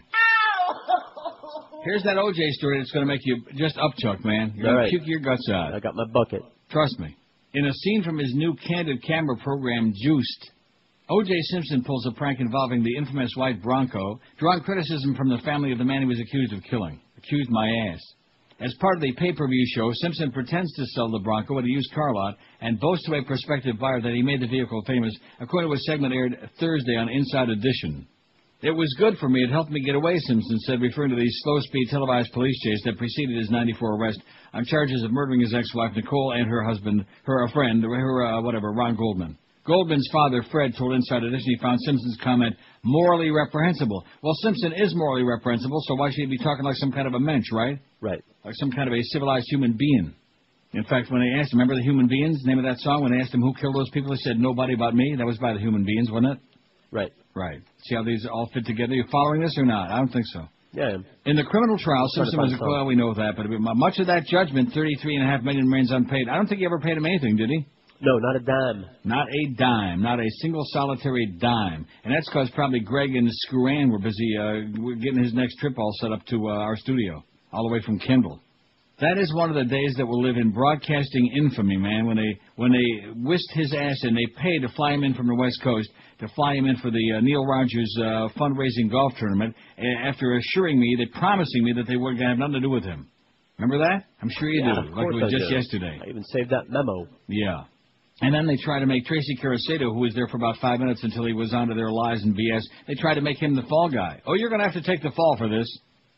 Here's that O.J. story that's going to make you just upchuck, man. You're going to puke your guts out. I got my bucket. Trust me. In a scene from his new candid camera program, Juiced, O.J. Simpson pulls a prank involving the infamous white Bronco, drawing criticism from the family of the man he was accused of killing. Accused my ass. As part of the pay-per-view show, Simpson pretends to sell the Bronco at a used car lot and boasts to a prospective buyer that he made the vehicle famous, according to a segment aired Thursday on Inside Edition. It was good for me. It helped me get away, Simpson said, referring to the slow-speed televised police chase that preceded his '94 arrest on charges of murdering his ex-wife, Nicole, and her husband, Ron Goldman. Goldman's father, Fred, told Inside Edition he found Simpson's comment morally reprehensible. Well, Simpson is morally reprehensible, so why should he be talking like some kind of a mensch, right? Right. Like some kind of a civilized human being. In fact, when they asked him, remember the Human Beings, name of that song? When they asked him who killed those people, he said, nobody but me. That was by the Human Beings, wasn't it? Right. Right. See how these all fit together? You following this or not? I don't think so. Yeah. In the criminal trial, Simpson was well, we know that, but much of that judgment, $33.5 million remains unpaid. I don't think he ever paid him anything, did he? No, not a dime. Not a dime. Not a single solitary dime. And that's because probably Greg and Scran were busy getting his next trip all set up to our studio, all the way from Kendall. That is one of the days that will live in broadcasting infamy, man, when they whisked his ass and they paid to fly him in from the West Coast, to fly him in for the Neil Rogers fundraising golf tournament, after assuring me, promising me that they weren't going to have nothing to do with him. Remember that? I'm sure you do, like it was just yesterday. I even saved that memo. Yeah. And then they tried to make Tracy Caracedo, who was there for about 5 minutes until he was onto their lies and BS, they tried to make him the fall guy. Oh, you're going to have to take the fall for this.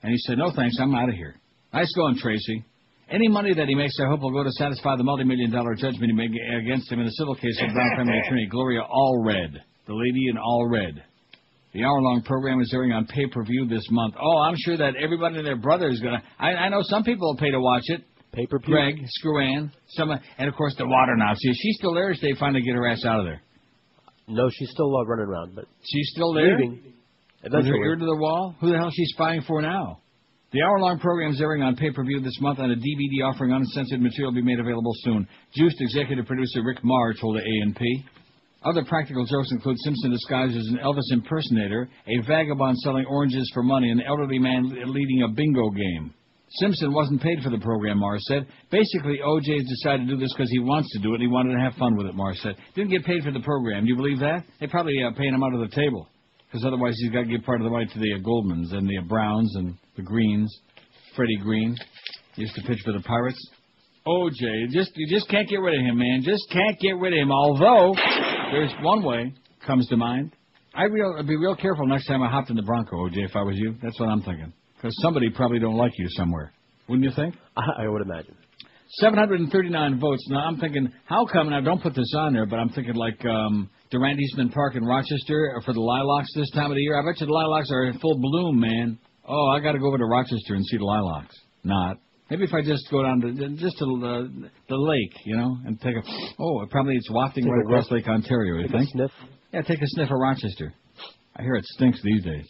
And he said, no thanks, I'm out of here. Nice going, Tracy. Any money that he makes, I hope, will go to satisfy the multi-million-dollar judgment he made against him in a civil case of Brown family attorney Gloria Allred, the lady in all red. The hour-long program is airing on pay-per-view this month. Oh, I'm sure that everybody and their brother is going to... I know some people will pay to watch it. Pay-per-view? Greg, Screwan, and, of course, the water Nazi. Is she still there, or did they finally get her ass out of there? No, she's still running around, but... She's still there? Leaving. With her ear to the wall? Who the hell is she spying for now? The hour-long program is airing on pay-per-view this month, and a DVD offering uncensored material will be made available soon. Juiced executive producer Rick Marr told the A&P. Other practical jokes include Simpson disguised as an Elvis impersonator, a vagabond selling oranges for money, and an elderly man leading a bingo game. Simpson wasn't paid for the program, Marr said. Basically, O.J. decided to do this because he wants to do it, and he wanted to have fun with it, Marr said. Didn't get paid for the program. Do you believe that? They probably paying him out of the table, because otherwise he's got to give part of the money to the Goldmans and the Browns and the Greens. Freddie Green used to pitch for the Pirates. O.J., you just can't get rid of him, man. Just can't get rid of him. Although, there's one way comes to mind. I'd be real careful next time I hopped in the Bronco, O.J., if I was you. That's what I'm thinking. Because somebody probably don't like you somewhere. Wouldn't you think? I would imagine. 739 votes. Now, I'm thinking, how come, now don't put this on there, but I'm thinking like Durant Eastman Park in Rochester for the Lilacs this time of the year. I bet you the Lilacs are in full bloom, man. Oh, I got to go over to Rochester and see the Lilacs. Not. Maybe if I just go down to the lake, and take a... Oh, probably it's wafting right across Lake Ontario, you think? Take a sniff? Yeah, take a sniff of Rochester. I hear it stinks these days.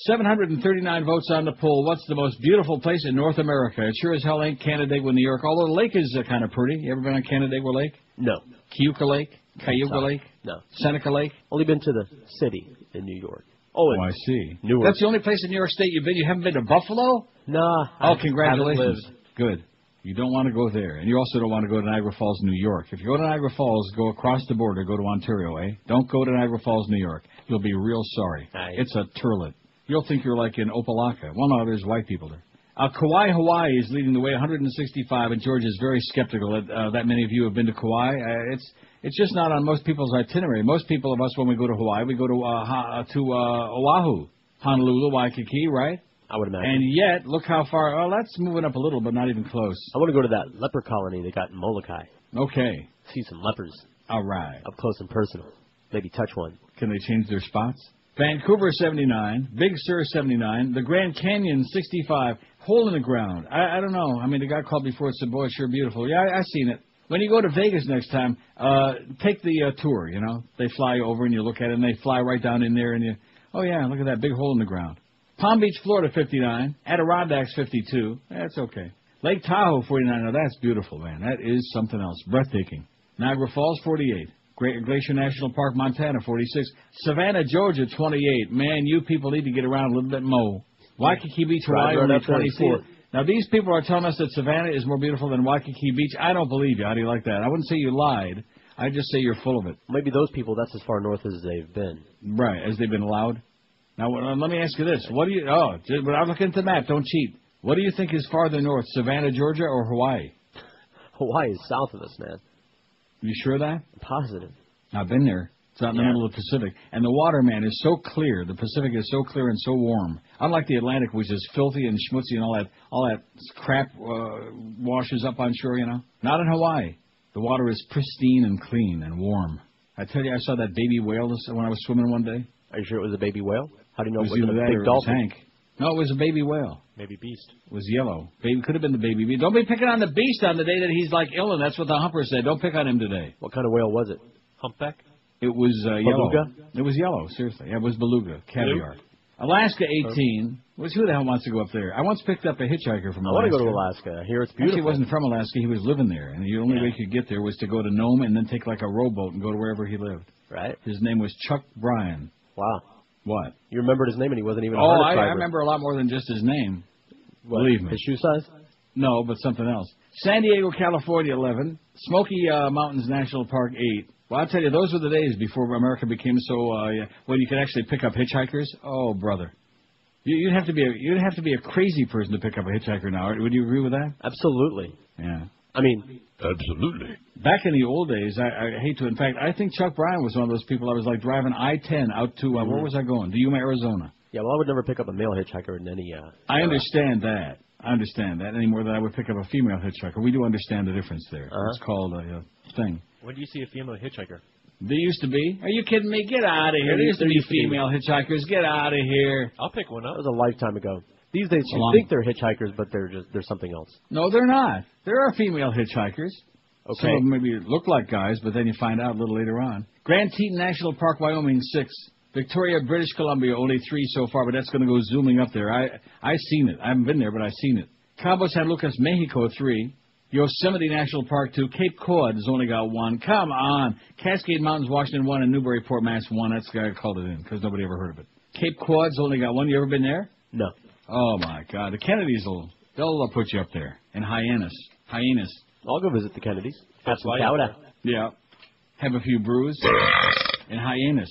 739 votes on the poll. What's the most beautiful place in North America? It sure as hell ain't Canandaigua, New York, although the lake is kind of pretty. You ever been on Canandaigua Lake? No. Cayuga Lake? Cayuga Lake? No. Seneca Lake? Only been to the city in New York. Oh, I see. Newark. That's the only place in New York State you've been? You haven't been to Buffalo? Nah. Oh, congratulations. Good. You don't want to go there. And you also don't want to go to Niagara Falls, New York. If you go to Niagara Falls, go across the border, go to Ontario, eh? Don't go to Niagara Falls, New York. You'll be real sorry. Aye. It's a turlet. You'll think you're like in Opelika. Well, no, there's white people there. Kauai, Hawaii is leading the way, 165, and George is very skeptical that many of you have been to Kauai. It's just not on most people's itinerary. Most people of us, when we go to Hawaii, we go to Oahu, Honolulu, Waikiki, right? I would imagine. And yet, look how far. Oh, that's moving up a little, but not even close. I want to go to that leper colony they got in Molokai. Okay. See some lepers. All right. Up close and personal. Maybe touch one. Can they change their spots? Vancouver, 79. Big Sur, 79. The Grand Canyon, 65. Hole in the ground. I don't know. I mean, the guy called before and said, boy, it's sure beautiful. Yeah, I've seen it. When you go to Vegas next time, take the tour, They fly you over and you look at it, and they fly right down in there, and you, oh, yeah, look at that big hole in the ground. Palm Beach, Florida, 59. Adirondacks, 52. That's okay. Lake Tahoe, 49. Now, that's beautiful, man. That is something else. Breathtaking. Niagara Falls, 48. Glacier National Park, Montana, 46. Savannah, Georgia, 28. Man, you people need to get around a little bit more. Waikiki Beach, Hawaii, only 24. Now, these people are telling us that Savannah is more beautiful than Waikiki Beach. I don't believe you. How do you like that? I wouldn't say you lied. I'd just say you're full of it. Maybe those people, that's as far north as they've been. Right, as they've been allowed. Now, let me ask you this. What do you... Oh, without looking at the map, don't cheat. What do you think is farther north, Savannah, Georgia, or Hawaii? Hawaii is south of us, man. You sure of that? Positive. I've been there. It's out in the middle of the Pacific. And the water, man, is so clear. The Pacific is so clear and so warm. Unlike the Atlantic, which is filthy and schmutzy and all that crap washes up on shore, Not in Hawaii. The water is pristine and clean and warm. I tell you, I saw that baby whale when I was swimming one day. Are you sure it was a baby whale? How do you know it was wasn't a big dolphin? Tank. No, it was a baby whale. Baby beast. It was yellow. Could have been the baby beast. Don't be picking on the beast on the day that he's like ill, and that's what the humper said. Don't pick on him today. What kind of whale was it? Humpback? It was yellow. Beluga? It was yellow, seriously. Yeah, it was beluga, caviar. Alaska, 18. Who the hell wants to go up there? I once picked up a hitchhiker from Alaska. I want to go to Alaska. I hear it's beautiful. Actually, he wasn't from Alaska. He was living there, and the only way he could get there was to go to Nome and then take like a rowboat and go to wherever he lived. Right. His name was Chuck Bryan. Wow. What? You remembered his name and he wasn't even a harness driver. I remember a lot more than just his name. What, believe me. His shoe size? No, but something else. San Diego, California, 11. Smoky Mountains National Park, 8. Well, I'll tell you, those were the days before America became so when you could actually pick up hitchhikers. Oh, brother. You'd have to be a crazy person to pick up a hitchhiker now. Would you agree with that? Absolutely. Yeah. I mean, absolutely. Back in the old days, I hate to. In fact, I think Chuck Bryan was one of those people. I was like driving I-10 out to where was I going? To Yuma, Arizona. Yeah, well, I would never pick up a male hitchhiker in any. I understand that. Any more than I would pick up a female hitchhiker. We do understand the difference there. It's called a thing. When do you see a female hitchhiker? There used to be. Are you kidding me? Get out of here. There used to be female hitchhikers. Get out of here. I'll pick one up. That was a lifetime ago. These days, you think they're hitchhikers, but they're something else. No, they're not. There are female hitchhikers. Okay. Some of them maybe look like guys, but then you find out a little later on. Grand Teton National Park, Wyoming, 6. Victoria, British Columbia, only 3 so far, but that's going to go zooming up there. I've seen it. I haven't been there, but I've seen it. Cabo San Lucas, Mexico, 3. Yosemite National Park, 2. Cape Cod has only got 1. Come on. Cascade Mountains, Washington, 1. And Newburyport, Mass, 1. That's the guy who called it in because nobody ever heard of it. Cape Cod's only got 1. You ever been there? No. Oh, my God. The Kennedys they'll put you up there. And Hyannis. I'll go visit the Kennedys. Have some right. chowder. Yeah. Have a few brews. And Hyannis.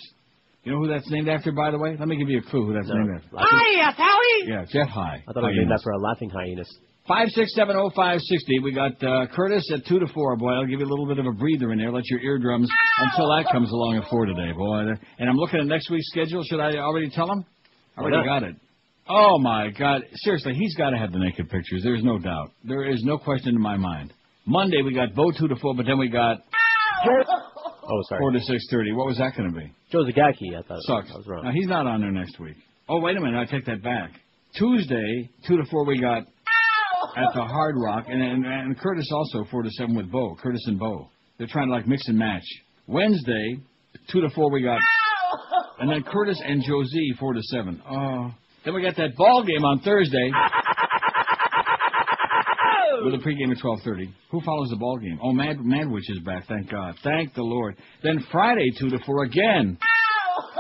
You know who that's named after, by the way? Let me give you a clue who that's named after. Hiya, Howie! Yeah, Jeff High. I thought it was named after a laughing hyenas. 5670560. We got Curtis at 2 to 4. Boy, I'll give you a little bit of a breather in there. Let your eardrums until that comes along at 4 today, boy. And I'm looking at next week's schedule. Should I already tell him? I already got it. Oh, my God. Seriously, he's got to have the naked pictures. There's no doubt. There is no question in my mind. Monday, we got Bo 2 to 4, but then we got... Oh, sorry. 4 to 6:30. What was that going to be? Joe Zagacki, I thought. Sucks. I was wrong. Now, he's not on there next week. Oh, wait a minute. I take that back. Tuesday, 2 to 4, we got at the Hard Rock. And Curtis also, 4 to 7 with Bo. Curtis and Bo. They're trying to, mix and match. Wednesday, 2 to 4, we got... And then Curtis and Josie, 4 to 7. Oh. Then we got that ball game on Thursday. With a pregame at 12:30. Who follows the ball game? Oh, Madwich is back. Thank God. Thank the Lord. Then Friday, 2 to 4 again.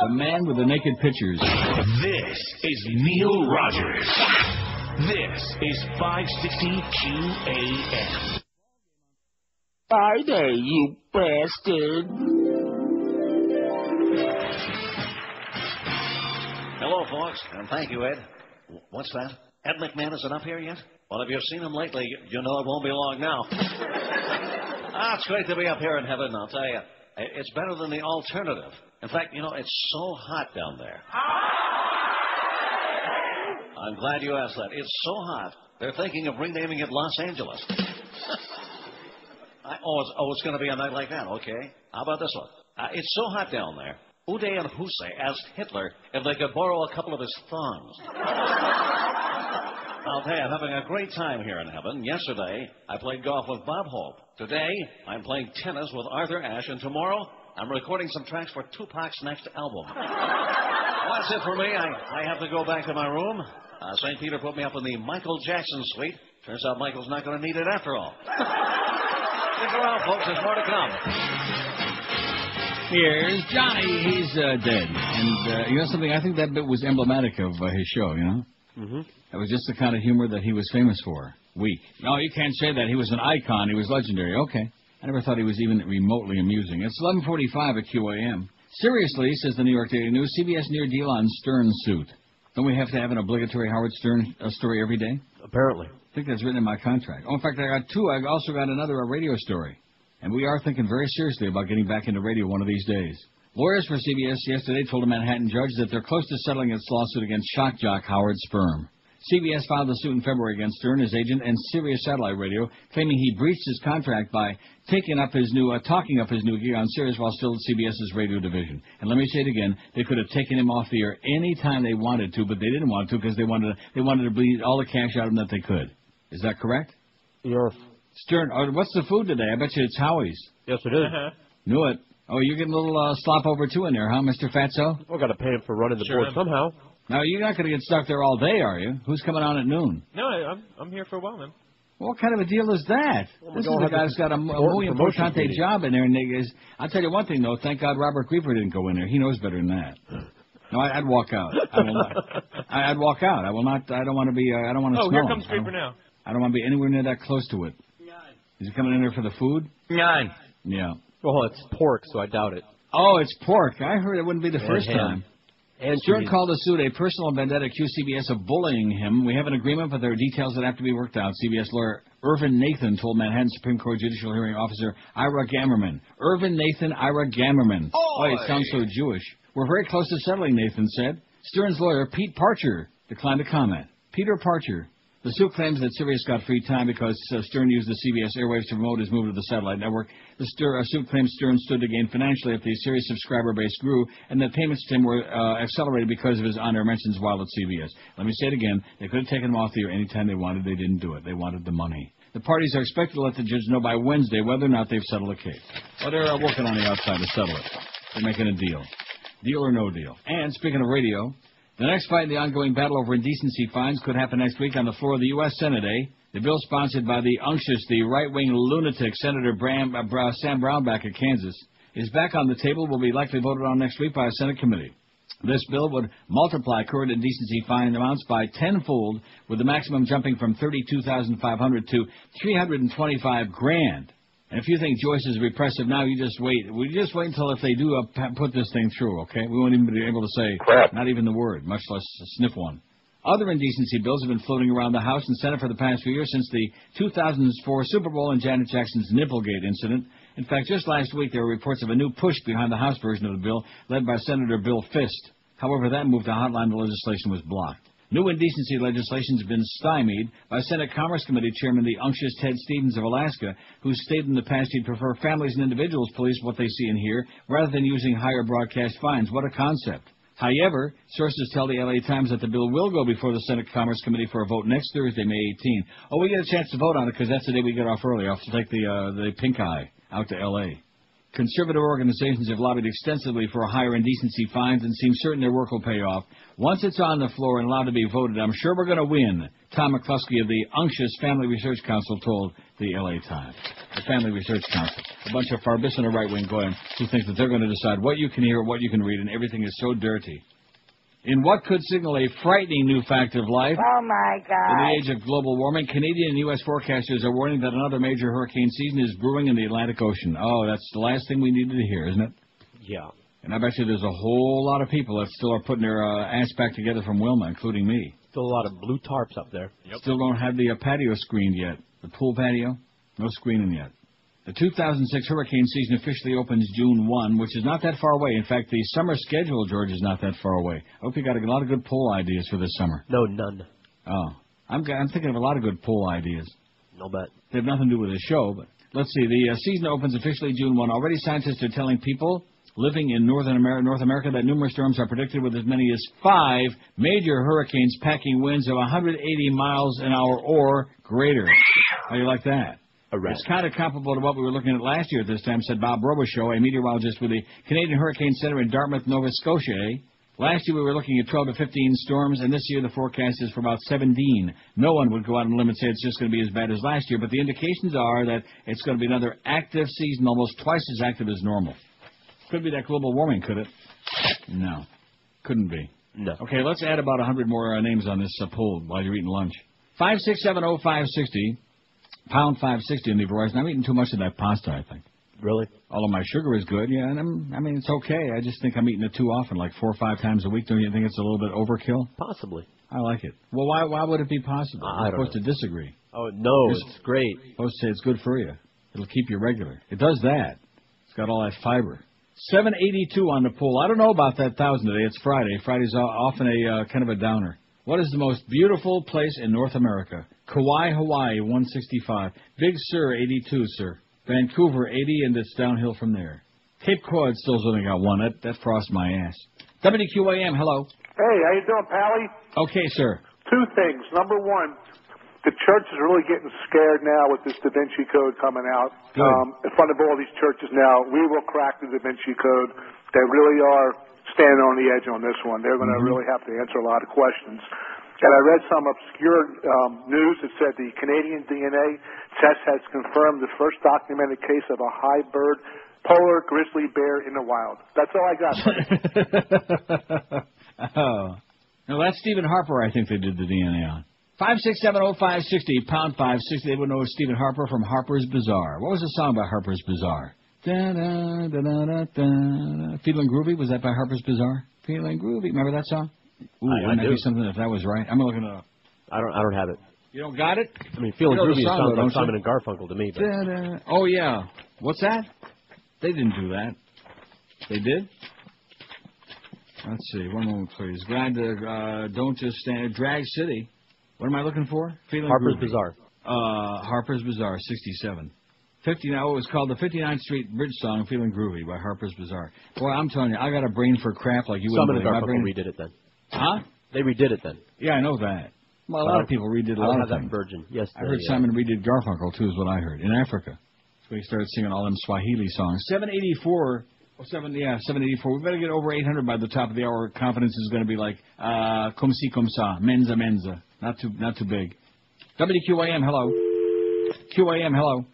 The man with the naked pictures. This is Neil Rogers. This is 560 QAM. Friday, you bastard. Hello, folks, and thank you, Ed. What's that? Ed McMahon isn't up here yet? Well, if you've seen him lately, you know it won't be long now. It's great to be up here in heaven, I'll tell you. It's better than the alternative. In fact, it's so hot down there. I'm glad you asked that. It's so hot, they're thinking of renaming it Los Angeles. It's going to be a night like that, okay. How about this one? It's so hot down there, Uday and Hussein asked Hitler if they could borrow a couple of his thongs. I'll tell you, I'm having a great time here in heaven. Yesterday, I played golf with Bob Hope. Today, I'm playing tennis with Arthur Ashe. And tomorrow, I'm recording some tracks for Tupac's next album. Well, that's it for me. I have to go back to my room. St. Peter put me up in the Michael Jackson suite. Turns out Michael's not going to need it after all. Stick around, folks. There's more to come. Here's Johnny. He's dead. And you know something? I think that bit was emblematic of his show, you know? Mm-hmm. That was just the kind of humor that he was famous for. Weak. No, you can't say that. He was an icon. He was legendary. Okay. I never thought he was even remotely amusing. It's 11:45 at QAM. Seriously, says the New York Daily News, CBS near deal on Stern suit. Don't we have to have an obligatory Howard Stern story every day? Apparently. I think that's written in my contract. Oh, in fact, I got 2. I also got another radio story. And we are thinking very seriously about getting back into radio one of these days. Lawyers for CBS yesterday told a Manhattan judge that they're close to settling its lawsuit against shock jock Howard Sperm. CBS filed a suit in February against Stern, his agent, and Sirius Satellite Radio, claiming he breached his contract by talking up his new gig on Sirius while still at CBS's radio division. And let me say it again: they could have taken him off the air any time they wanted to, but they didn't want to because they wanted to bleed all the cash out of him that they could. Is that correct? Yes. Stern, what's the food today? I bet you it's Howie's. Yes, it is. Knew it. Oh, you're getting a little slop over too in there, huh, Mr. Fatso? We've got to pay him for running the board somehow. Now, you're not going to get stuck there all day, are you? Who's coming on at noon? No, I'm here for a while, man. What kind of a deal is that? This is the guy who's got a muy importante job in there. And I'll tell you one thing, though. Thank God Robert Griefer didn't go in there. He knows better than that. No, I'd walk out. I will not. I'd walk out. I will not. I don't want to be. I don't want to smell here comes him. Griefer now. I don't want to be anywhere near that close to it. Is he coming in there for the food? Nine. Yeah. Oh, it's pork, so I doubt it. Oh, it's pork. I heard it wouldn't be the first ham. time. And Stern called to suit a personal vendetta accused CBS of bullying him. We have an agreement, but there are details that have to be worked out. CBS lawyer Irvin Nathan told Manhattan Supreme Court Judicial Hearing Officer Ira Gamerman. Irvin Nathan, Ira Gamerman. Oh, it sounds so Jewish. We're very close to settling, Nathan said. Stern's lawyer, Pete Parcher, declined to comment. Peter Parcher. The suit claims that Sirius got free time because Stern used the CBS airwaves to promote his move to the satellite network. The suit claims Stern stood to gain financially if the Sirius subscriber base grew, and that payments to him were accelerated because of his on-air mentions while at CBS. Let me say it again. They could have taken him off the air anytime they wanted. They didn't do it. They wanted the money. The parties are expected to let the judge know by Wednesday whether or not they've settled the case. Well, they're working on the outside to settle it. They're making a deal. Deal or no deal. And speaking of radio, the next fight in the ongoing battle over indecency fines could happen next week on the floor of the U.S. Senate, The bill sponsored by the unctuous, the right-wing lunatic Senator Sam Brownback of Kansas is back on the table, will be likely voted on next week by a Senate committee. This bill would multiply current indecency fine amounts by tenfold, with the maximum jumping from $32,500 to $325,000. And if you think Joyce is repressive now, you just wait. We just wait until if they do put this thing through, okay? We won't even be able to say not even the word, much less sniff one. Other indecency bills have been floating around the House and Senate for the past few years since the 2004 Super Bowl and Janet Jackson's Nipplegate incident. In fact, just last week there were reports of a new push behind the House version of the bill led by Senator Bill Fist. However, that move to hotline the legislation was blocked. New indecency legislation has been stymied by Senate Commerce Committee Chairman the unctuous Ted Stevens of Alaska, who stated in the past he'd prefer families and individuals police what they see and hear rather than using higher broadcast fines. What a concept. However, sources tell the L.A. Times that the bill will go before the Senate Commerce Committee for a vote next Thursday, May 18. Oh, we get a chance to vote on it because that's the day we get off early. I'll have to take the pink eye out to L.A. Conservative organizations have lobbied extensively for higher indecency fines and seem certain their work will pay off. Once it's on the floor and allowed to be voted, I'm sure we're going to win, Tom McCluskey of the unctuous Family Research Council told the L.A. Times. The Family Research Council. A bunch of Farbissina right-wing goyim who think that they're going to decide what you can hear, what you can read, and everything is so dirty. In what could signal a frightening new fact of life, oh my God! In the age of global warming, Canadian and U.S. forecasters are warning that another major hurricane season is brewing in the Atlantic Ocean. Oh, that's the last thing we needed to hear, isn't it? Yeah. And I bet you there's a whole lot of people that still are putting their ass back together from Wilma, including me. Still a lot of blue tarps up there. Yep. Still don't have the patio screened yet. The pool patio, no screening yet. The 2006 hurricane season officially opens June 1, which is not that far away. In fact, the summer schedule, George, is not that far away. I hope you got a lot of good poll ideas for this summer. No, none. Oh. I'm thinking of a lot of good poll ideas. No bet. They have nothing to do with the show, but let's see. The season opens officially June 1. Already scientists are telling people living in North America that numerous storms are predicted with as many as 5 major hurricanes packing winds of 180 miles an hour or greater. How do you like that? It's kind of comparable to what we were looking at last year at this time, said Bob Robichaud, a meteorologist with the Canadian Hurricane Center in Dartmouth, Nova Scotia. Last year we were looking at 12 to 15 storms, and this year the forecast is for about 17. No one would go out on a limb and say it's just going to be as bad as last year, but the indications are that it's going to be another active season, almost twice as active as normal. Could be that global warming, could it? No. Couldn't be. No. Okay, let's add about 100 more names on this poll while you're eating lunch. 5670560. Pound 560 in the Verizon. I'm eating too much of that pasta, I think. Really? All of my sugar is good, yeah, and I mean, it's okay. I just think I'm eating it too often, like 4 or 5 times a week. Don't you think it's a little bit overkill? Possibly. I like it. Well, why would it be possible? You're supposed to disagree. Oh, no, it's great. You're supposed to say it's good for you. It'll keep you regular. It does that. It's got all that fiber. 782 on the poll. I don't know about that 1,000 today. It's Friday. Friday's often a kind of a downer. What is the most beautiful place in North America? Kauai, Hawaii, 165. Big Sur, 82, sir. Vancouver, 80, and it's downhill from there. Cape Cod still's only got 1. That frosts my ass. WQAM, hello. Hey, how you doing, Pally? Okay, sir. 2 things. Number 1, the church is really getting scared now with this Da Vinci Code coming out. In front of all these churches now, we will crack the Da Vinci Code. They really are standing on the edge on this one. They're going to really have to answer a lot of questions. And I read some obscure news that said the Canadian DNA test has confirmed the first documented case of a high-bird polar grizzly bear in the wild. That's all I got. Oh. No, that's Stephen Harper, I think they did the DNA on. 5670560, pound 560. They would know Stephen Harper from Harper's Bazaar. What was the song by Harper's Bazaar? Da-da-da-da-da-da. Feeling Groovy? Was that by Harper's Bazaar? Feeling Groovy. Remember that song? Ooh, wouldn't that be something if that was right? I'm looking it up. I don't have it. You don't got it? I mean, Feeling Groovy sounds like Simon and Garfunkel to me. But... Oh, yeah. What's that? They didn't do that. They did? Let's see. One moment, please. Glad to don't just stand. Drag City. What am I looking for? Feeling Harper's Groovy. Bazaar. Harper's Bazaar, 67. 59. Oh, it was called the 59th Street Bridge Song, Feeling Groovy by Harper's Bazaar. Boy, I'm telling you, I got a brain for crap like you wouldn't Simon and believe. Garfunkel redid it then. Huh? They redid it then. Yeah, I know that. Well, a lot of people redid a lot of things. That virgin. Yes, I heard Simon redid Garfunkel, too, is what I heard, in Africa. So he started singing all them Swahili songs. 784. Oh, 784. We better get over 800 by the top of the hour. Confidence is going to be like, comme si, comme ça, menza, menza. Not too big. WQAM, hello. QAM, hello.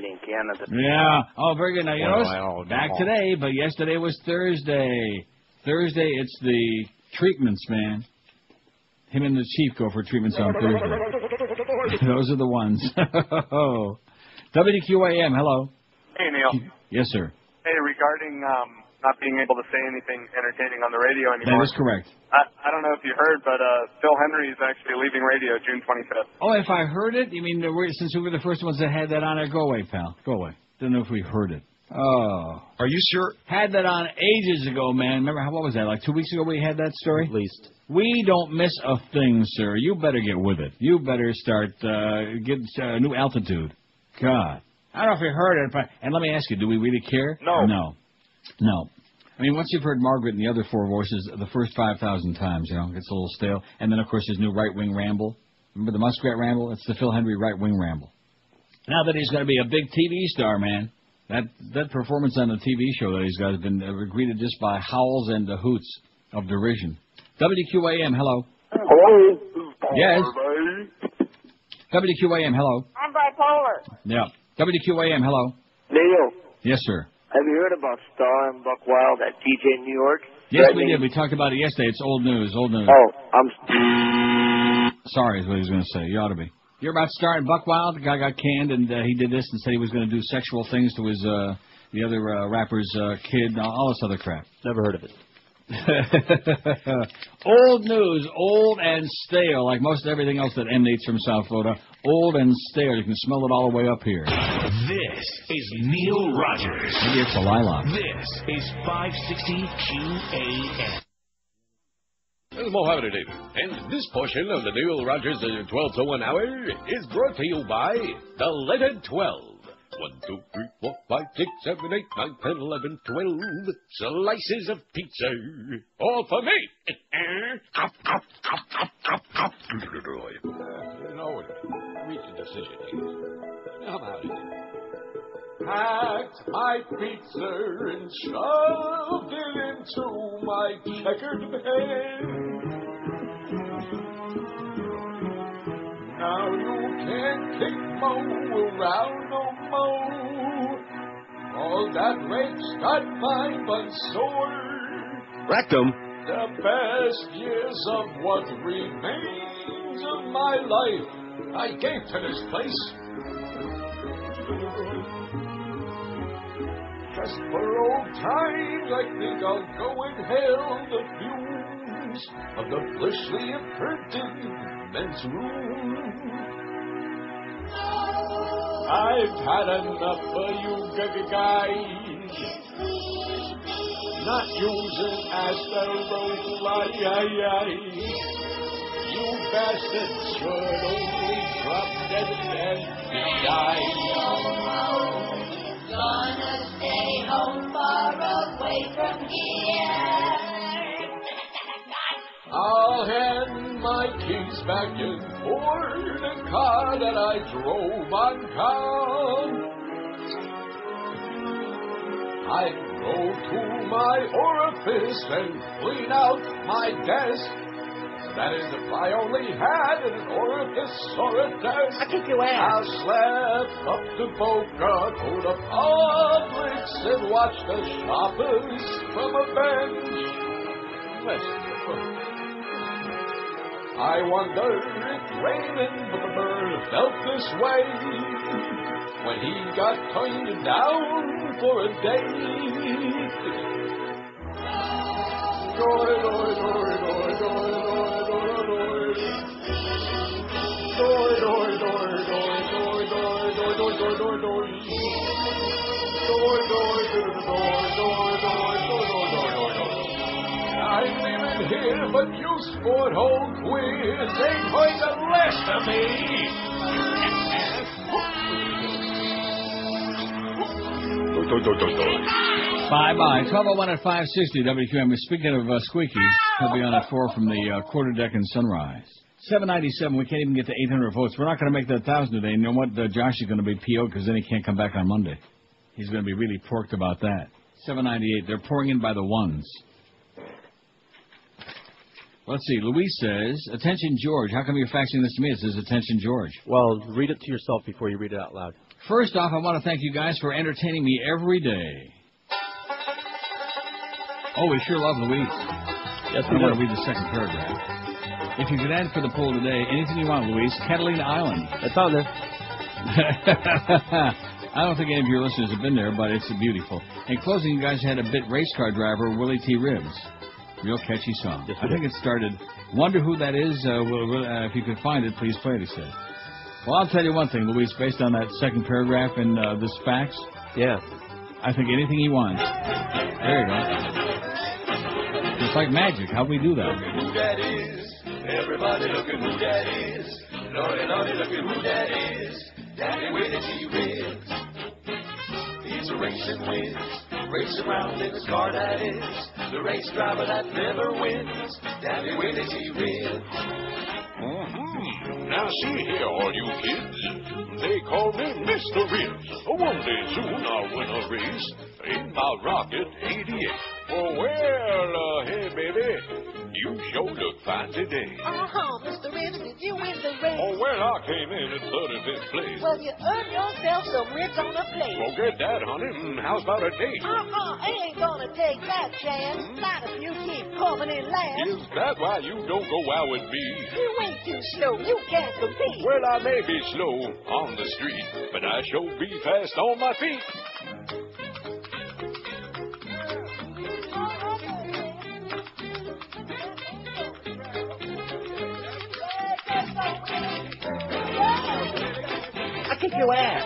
in Canada. Yeah. Oh, very good. Now, you know, back today, but yesterday was Thursday. Thursday, it's the treatments, man. Him and the chief go for treatments on Thursday. Those are the ones. WQAM, hello. Hey, Neil. Yes, sir. Hey, regarding not being able to say anything entertaining on the radio anymore. That is correct. I don't know if you heard, but Phil Henry is actually leaving radio June 25th. Oh, if I heard it? You mean since we were the first ones that had that on there? Go away, pal. Go away. Don't know if we heard it. Oh. Are you sure? Had that on ages ago, man. Remember, what was that, like 2 weeks ago we had that story? At least. We don't miss a thing, sir. You better get with it. You better start get new altitude. God. I don't know if you heard it, and let me ask you, do we really care? No. No. I mean, once you've heard Margaret and the other four voices the first 5,000 times, you know, it gets a little stale. And then, of course, his new right-wing ramble. Remember the Muskrat ramble? It's the Phil Henry right-wing ramble. Now that he's going to be a big TV star, man, that performance on the TV show that he's got has been greeted just by howls and hoots of derision. WQAM, hello. Hello. Yes. WQAM, hello. I'm bipolar. Yeah. WQAM, hello. Neil. Yes, sir. Have you heard about Star and Buck Wild at TJ New York? Yes, we did. We talked about it yesterday. It's old news. Old news. Oh, I'm... Sorry is what he was going to say. You ought to be. You're about Star and Buck Wild? The guy got canned, and he did this and said he was going to do sexual things to his the other rapper's kid, all this other crap. Never heard of it. Old news, old and stale, like most everything else that emanates from South Florida. Old and stale. You can smell it all the way up here. This is Neil Rogers. Maybe it's a lilac. This is 560 QAM. This is Mohammed David, and this portion of the Neil Rogers 12 to 1 hour is brought to you by the letter 12. 1, 2, 3, 4, 5, 6, 7, 8, 9, 10, 11, 12 slices of pizza. All for me. You know, reach a decision here. How about it? Packed my pizza and shoved it into my checkered pen. Now you can't kick Mo around no more. All that rape's got my butt sore. Rectum. The best years of what remains of my life I gave to this place. Just for old times, I think I'll go and hail the fumes of the fleshly imprinted men's room. I've had enough of you guys not using asteroid. You bastards should only drop dead and die. Gonna stay home far away from here. I'll hand my keys back and board the car that I drove on town. I go to my orifice and clean out my desk. That is, if I only had an orifice or a desk. I'll kick your ass. I'll slap up to Boca, go to Publix, and watch the shoppers from a bench. Listen. I wonder if Raymond felt this way when he got turned down for a date. Dory, dory, dory, dory, dory, dory, dory, dory, dory, dory, dory, dory, dory, dory, dory, dory, dory, dory. I'm leaving here, but you sport old quiz ain't going to last of me. Bye-bye. 12:01 at 560 WQAM. Speaking of squeakies, he'll be on at 4 from the quarterdeck and Sunrise. 797. We can't even get to 800 votes. We're not going to make that 1,000 today. You know what? Josh is going to be PO'd because then he can't come back on Monday. He's going to be really porked about that. 798. They're pouring in by the ones. Let's see. Luis says, attention, George. How come you're faxing this to me? It says, attention, George. Well, read it to yourself before you read it out loud. First off, I want to thank you guys for entertaining me every day. Oh, we sure love Luis. Yes, I want to read the second paragraph. If you could add for the poll today, anything you want, Luis, Catalina Island. That's on there. I don't think any of your listeners have been there, but it's beautiful. In closing, you guys had a bit race car driver, Willie T. Ribs. Real catchy song. Yes, I think it started, wonder who that is. If you could find it, please play it, he said. Well, I'll tell you one thing, Luis, based on that second paragraph in this fax. Yeah. I think anything he wants. There you go. It's like magic. How'd we do that? Look at who that is. Everybody look at who that is. Lordy, Lordy, look at who that is. Daddy with the T-Ribs. He's a racing whiz. Race around in his car, that is. The race driver that never wins. Daddy with the T-Ribs. Now see here, all you kids. They call me Mr. Ribs. One day soon I'll win a race in my Rocket 88. Oh, well, hey, baby, you sure look fine today. Mr. Ribs, did you win the race? Oh, well, I came in at 35th place. Well, you earned yourself some ribs on the plate. Forget that, honey. How's about a date? I ain't gonna take that chance. Not if you keep coming in last. Is that why you don't go out with me? You ain't too slow. You can't compete. Well, I may be slow on the street, but I sure be fast on my feet. I kick your ass.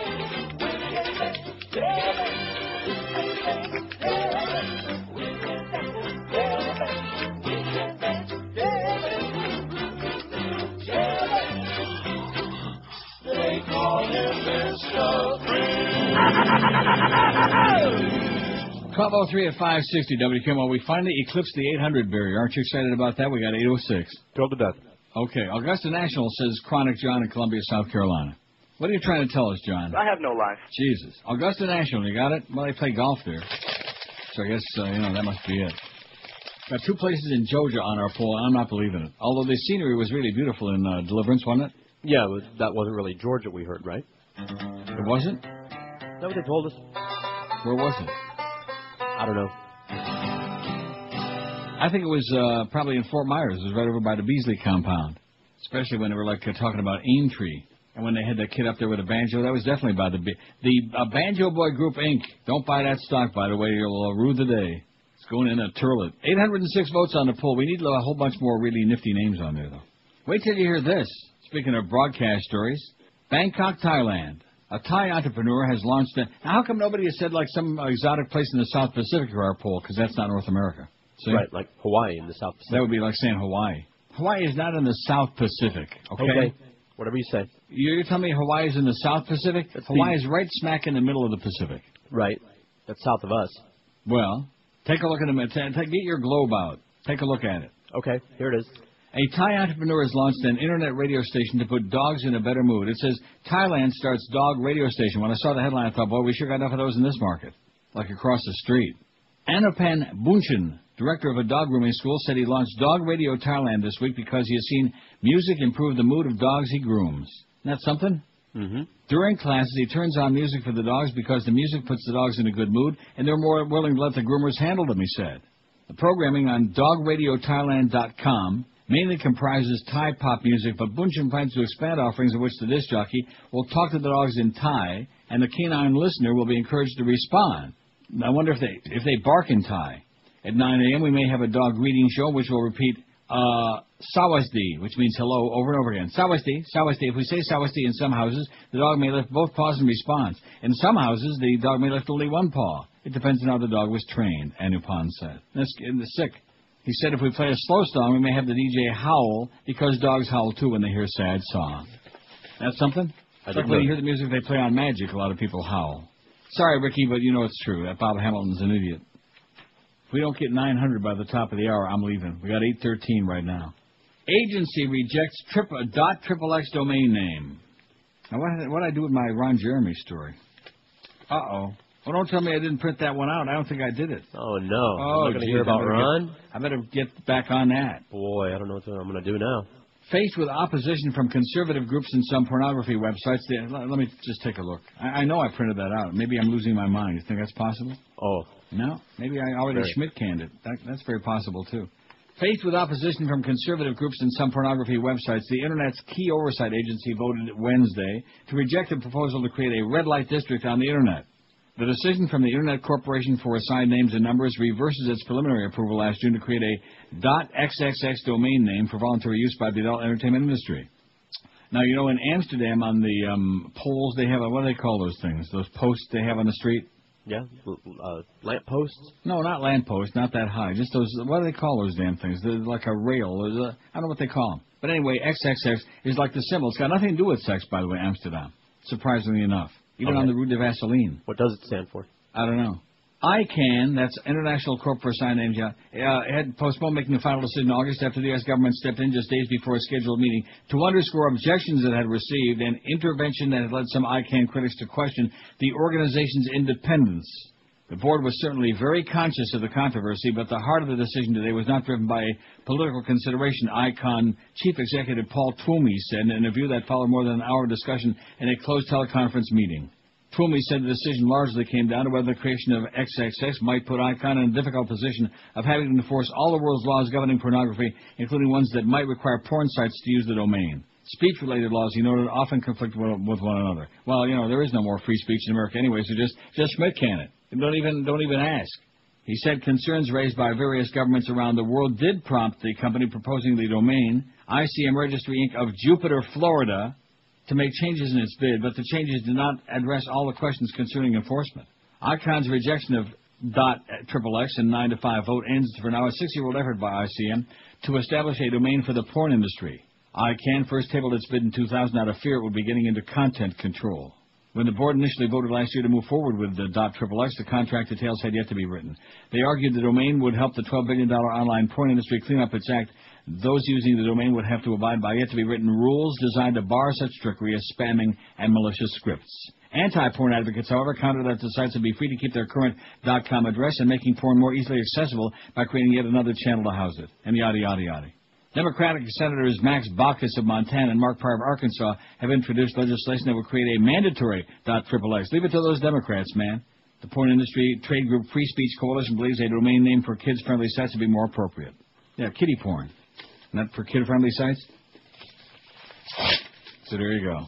They call him Mr. 1203 at 560 WQAM. We finally eclipsed the 800 barrier. Aren't you excited about that? We got 806. Thrilled to death. Okay. Augusta National says Chronic John in Columbia, South Carolina. What are you trying to tell us, John? I have no life. Jesus. Augusta National, you got it? Well, they play golf there. So I guess, that must be it. Got two places in Georgia on our poll, and I'm not believing it. Although the scenery was really beautiful in Deliverance, wasn't it? Yeah, that wasn't really Georgia we heard, right? It wasn't? Is that what they told us? Where was it? I don't know. I think it was probably in Fort Myers. It was right over by the Beasley compound. Especially when they were talking about Aintree. And when they had that kid up there with a banjo, that was definitely by the Banjo Boy Group, Inc. Don't buy that stock, by the way. You'll rue the day. It's going in a turlet. 806 votes on the poll. We need a whole bunch more really nifty names on there, though. Wait till you hear this. Speaking of broadcast stories, Bangkok, Thailand. A Thai entrepreneur has launched a... Now, how come nobody has said some exotic place in the South Pacific for our poll? Because that's not North America. See? Right, like Hawaii in the South Pacific. That would be like saying Hawaii. Hawaii is not in the South Pacific, okay? Whatever you say. You're telling me Hawaii is in the South Pacific? Hawaii is right smack in the middle of the Pacific. Right. That's south of us. Well, take a look at it. Get your globe out. Take a look at it. Okay, here it is. A Thai entrepreneur has launched an internet radio station to put dogs in a better mood. It says, Thailand starts dog radio station. When I saw the headline, I thought, boy, we sure got enough of those in this market. Like across the street. Anapan Bunchen, director of a dog grooming school, said he launched Dog Radio Thailand this week because he has seen music improve the mood of dogs he grooms. Isn't that something? Mm-hmm. During classes, he turns on music for the dogs because the music puts the dogs in a good mood, and they're more willing to let the groomers handle them, he said. The programming on dogradiothailand.com mainly comprises Thai pop music, but Buncham plans to expand offerings in which the disc jockey will talk to the dogs in Thai, and the canine listener will be encouraged to respond. I wonder if they bark in Thai. At 9 a.m., we may have a dog greeting show, which will repeat Sawasdee, which means hello, over and over again. Sawasdee, Sawasdee. If we say Sawasdee in some houses, the dog may lift both paws in response. In some houses, the dog may lift only one paw. It depends on how the dog was trained, Anupan said. That's sick. He said if we play a slow song, we may have the DJ howl, because dogs howl too when they hear sad songs. That's something? Like when you hear the music they play on Magic, a lot of people howl. Sorry, Ricky, but you know it's true. That Bob Hamilton's an idiot. If we don't get 900 by the top of the hour, I'm leaving. We got 813 right now. Agency rejects .XXX domain name. Now, what did I do with my Ron Jeremy story? Uh-oh. Well, don't tell me I didn't print that one out. I don't think I did it. Oh, no. I'm not going to hear about Ron? I better get back on that. Boy, I don't know what I'm going to do now. Faced with opposition from conservative groups and some pornography websites, let me just take a look. I know I printed that out. Maybe I'm losing my mind. You think that's possible? Oh. No? Maybe I already Schmidt-canned it. That's very possible, too. Faced with opposition from conservative groups and some pornography websites, the Internet's key oversight agency voted Wednesday to reject a proposal to create a red light district on the Internet. The decision from the Internet Corporation for Assigned Names and Numbers reverses its preliminary approval last June to create a .xxx domain name for voluntary use by the adult entertainment industry. Now, you know, in Amsterdam on the poles, they have what do they call those things? Those posts they have on the street? Yeah, lamp posts? No, not lamp posts, not that high. Just those, what do they call those damn things? They're like a rail. I don't know what they call them. But anyway, XXX is like the symbol. It's got nothing to do with sex, by the way, Amsterdam, surprisingly enough. Even on the Rue de Vaseline. What does it stand for? I don't know. ICANN, that's International Corp for Assigned Names, had postponed making the final decision in August after the U.S. government stepped in just days before a scheduled meeting to underscore objections it had received and intervention that had led some ICANN critics to question the organization's independence. The board was certainly very conscious of the controversy, but the heart of the decision today was not driven by a political consideration, ICANN Chief Executive Paul Twomey said in an interview that followed more than an hour of discussion in a closed teleconference meeting. Twomey said the decision largely came down to whether the creation of XXX might put ICANN in a difficult position of having to enforce all the world's laws governing pornography, including ones that might require porn sites to use the domain. Speech-related laws, he noted, often conflict with one another. Well, you know, there is no more free speech in America anyway, so just Schmidt-can it. Don't even ask. He said concerns raised by various governments around the world did prompt the company proposing the domain, ICM Registry Inc. of Jupiter, Florida, to make changes in its bid, but the changes did not address all the questions concerning enforcement. ICANN's rejection of .XXX and 9-to-5 vote ends for now a 6-year-old effort by ICM to establish a domain for the porn industry. ICANN first tabled its bid in 2000 out of fear it would be getting into content control. When the board initially voted last year to move forward with the .XXX, the contract details had yet to be written. They argued the domain would help the $12 billion online porn industry clean up its act. Those using the domain would have to abide by yet-to-be-written rules designed to bar such trickery as spamming and malicious scripts. Anti-porn advocates, however, countered that the sites would be free to keep their current .com address and making porn more easily accessible by creating yet another channel to house it, and yada, yada, yada. Democratic Senators Max Baucus of Montana and Mark Pryor of Arkansas have introduced legislation that would create a mandatory .XXX. Leave it to those Democrats, man. The porn industry trade group Free Speech Coalition believes a domain name for kids-friendly sites would be more appropriate. Yeah, kiddie porn. Not for kid-friendly sites? So there you go.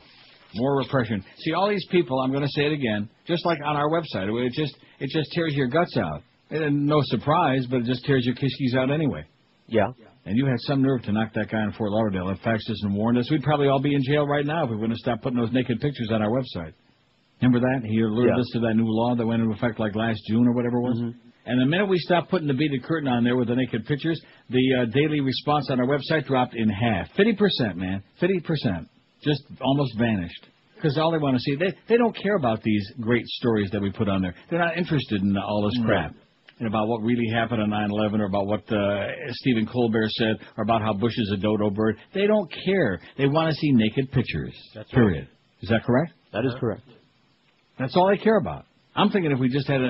More repression. See, all these people, I'm going to say it again, just like on our website, it just tears your guts out. And no surprise, but it just tears your kishkis out anyway. Yeah. And you had some nerve to knock that guy in Fort Lauderdale that faxed us and warned us. We'd probably all be in jail right now if we wouldn't have stopped putting those naked pictures on our website. Remember that? He alerted us to that new law that went into effect like last June or whatever it was. Mm-hmm. And the minute we stopped putting the beaded curtain on there with the naked pictures, the daily response on our website dropped in half. 50%, man. 50%. Just almost vanished. Because all they want to see, they don't care about these great stories that we put on there. They're not interested in all this crap. And about what really happened on 9/11 or about what Stephen Colbert said or about how Bush is a dodo bird. They don't care. They want to see naked pictures. That's period. Right. Is that correct? That is correct. That's all they care about. I'm thinking if we just had a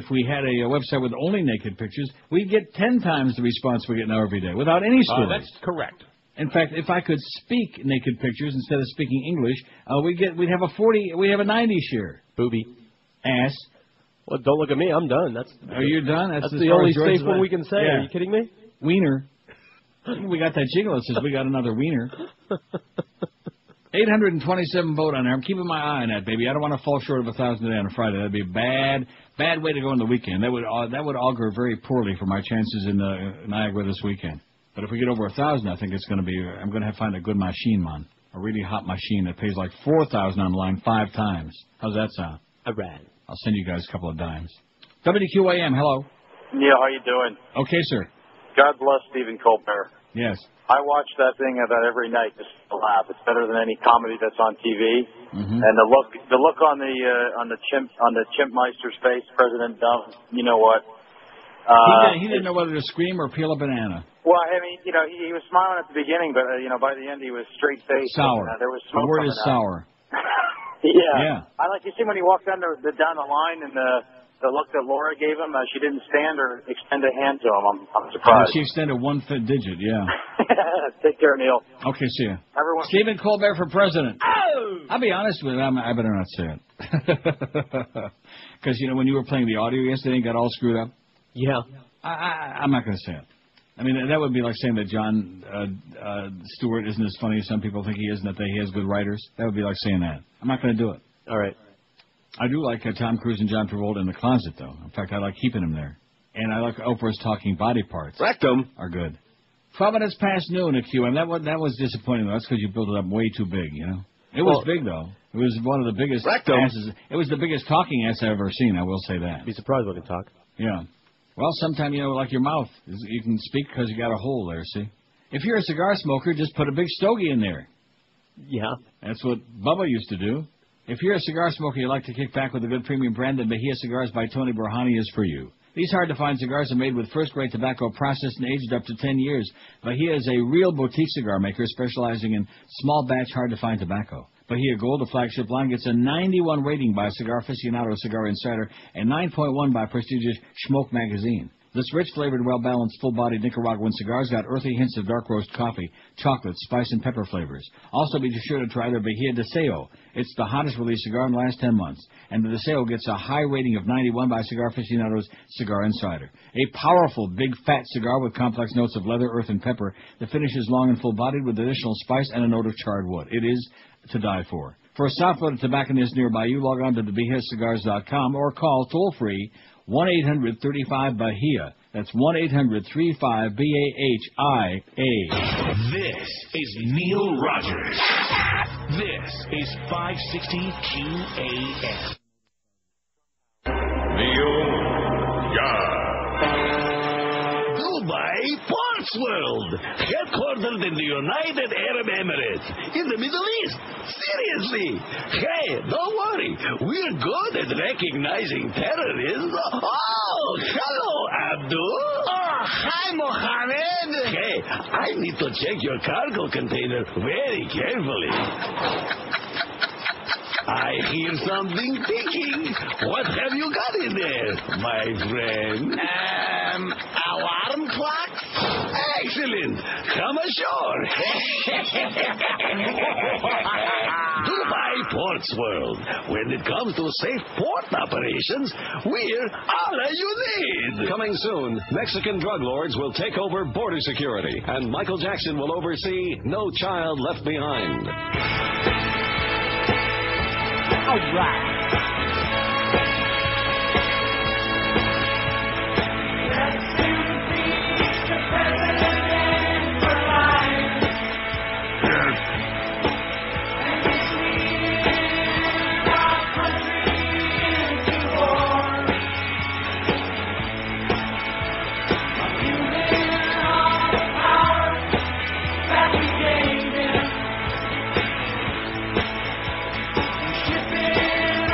website with only naked pictures, we'd get 10 times the response we get now every day without any stories. That's correct. In fact, if I could speak naked pictures instead of speaking English, we'd have a 90 share. Booby. Ass. Well, don't look at me. I'm done. Are you done? That's the only safe one we can say. Yeah. Are you kidding me? Wiener. We got that jingle that says we got another wiener. 827 vote on there. I'm keeping my eye on that, baby. I don't want to fall short of 1,000 today on a Friday. That'd be a bad way to go in the weekend. That would augur very poorly for my chances in Niagara this weekend. But if we get over 1,000, I think it's going to be. I'm going to find a good machine, man. A really hot machine that pays like 4,000 on the line 5 times. How's that sound? A rad. I'll send you guys a couple of dimes. WQAM, hello. Yeah, how you doing? Okay, sir. God bless Stephen Colbert. Yes. I watch that thing about every night just to laugh. It's better than any comedy that's on TV. Mm-hmm. And the look on the Chimpmeister's face, President Dumb. You know what? He didn't know whether to scream or peel a banana. Well, I mean, you know, he was smiling at the beginning, but by the end he was straight faced. Sour. There was smoke. The word coming is out. sour. Yeah. I like you see when he walked down the line and the look that Laura gave him. She didn't stand or extend a hand to him. I'm surprised. She extended 1 digit. Yeah. Take care, Neil. Okay, see ya. Everyone. Stephen Colbert for president. Oh! I'll be honest with you. I better not say it. Because, when you were playing the audio yesterday and got all screwed up. Yeah. I'm not going to say it. I mean, that would be like saying that Jon Stewart isn't as funny as some people think he is and that he has good writers. That would be like saying that. I'm not going to do it. All right. I do like Tom Cruise and John Travolta in the closet, though. In fact, I like keeping him there. And I like Oprah's talking body parts. Rectum. Are good. 12 minutes past noon at QM. That was disappointing, though. That's because you built it up way too big, It was big, though. It was one of the biggest asses. It was the biggest talking ass I've ever seen, I will say that. Be surprised when they talk. Yeah. Well, sometimes, like your mouth. You can speak because you got a hole there, see? If you're a cigar smoker, just put a big stogie in there. Yeah. That's what Bubba used to do. If you're a cigar smoker, you like to kick back with a good premium brand, then Bahia Cigars by Tony Borhani is for you. These hard-to-find cigars are made with first-grade tobacco processed and aged up to 10 years. Bahia is a real boutique cigar maker specializing in small-batch, hard-to-find tobacco. Bahia Gold, the flagship line, gets a 91 rating by Cigar Aficionado, Cigar Insider, and 9.1 by prestigious Schmoke magazine. This rich, flavored, well-balanced, full-bodied Nicaraguan cigar's got earthy hints of dark roast coffee, chocolate, spice, and pepper flavors. Also, be sure to try their Bahia Deseo. It's the hottest released cigar in the last 10 months. And the Deseo gets a high rating of 91 by Cigar Aficionado's Cigar Insider. A powerful, big, fat cigar with complex notes of leather, earth, and pepper. The finish is long and full-bodied with additional spice and a note of charred wood. It is to die for. For a soft-loaded tobacconist nearby you, log on to theBahiaCigars.com or call toll-free 1-800-35-BAHIA. That's 1-800-35-BAHIA. This is Neil Rogers. This is 560 QAM. Neil Dubai Ports World, headquartered in the United Arab Emirates, in the Middle East. Seriously. Hey, don't worry. We're good at recognizing terrorists. Oh, hello, Abdul. Oh, hi, Mohammed. Hey, I need to check your cargo container very carefully. I hear something ticking. What have you got in there, my friend? Alarm clock? Excellent. Come ashore. Dubai Ports World. When it comes to safe port operations, we're all you need. Coming soon, Mexican drug lords will take over border security, and Michael Jackson will oversee No Child Left Behind. All right. Shipping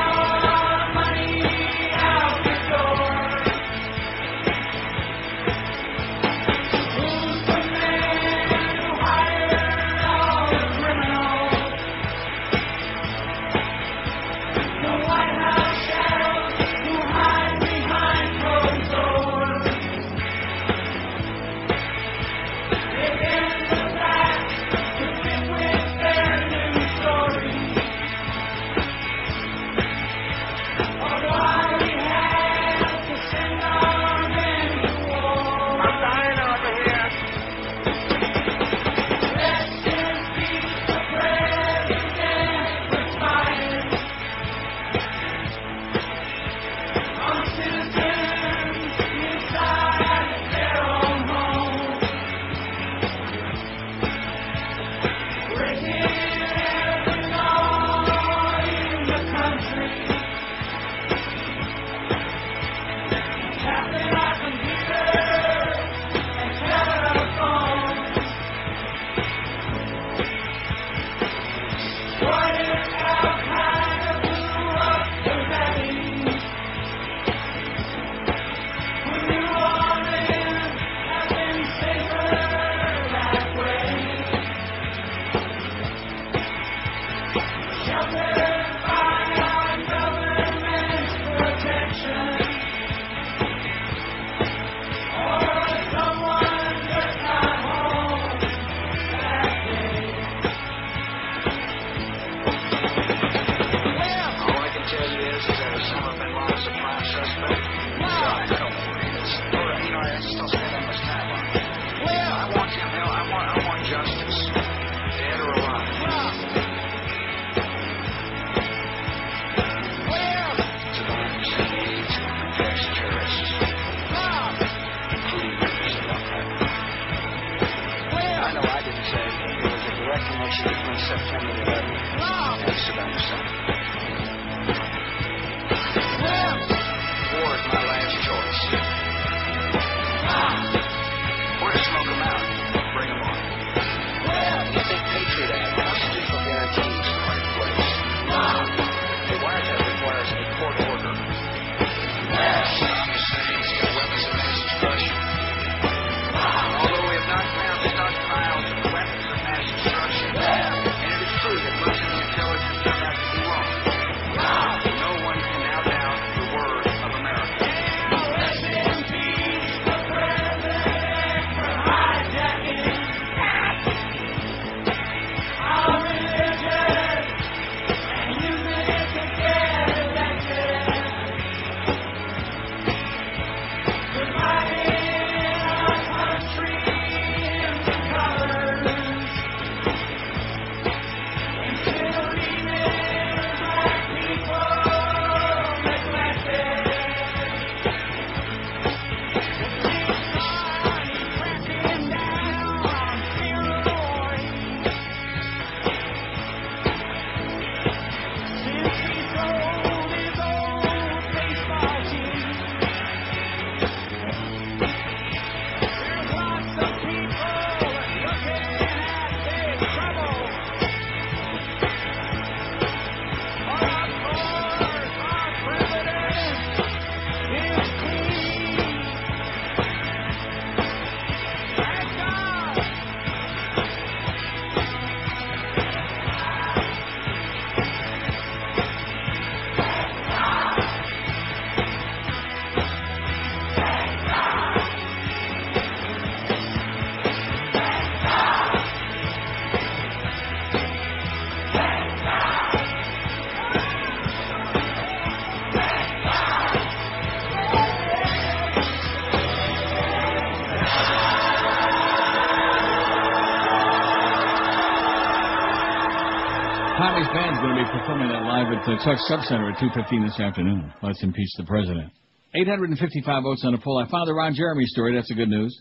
going to be performing that live at the Tuck Sub Center at 2:15 this afternoon. Let's impeach the president. 855 votes on the poll. I found the Ron Jeremy story. That's the good news.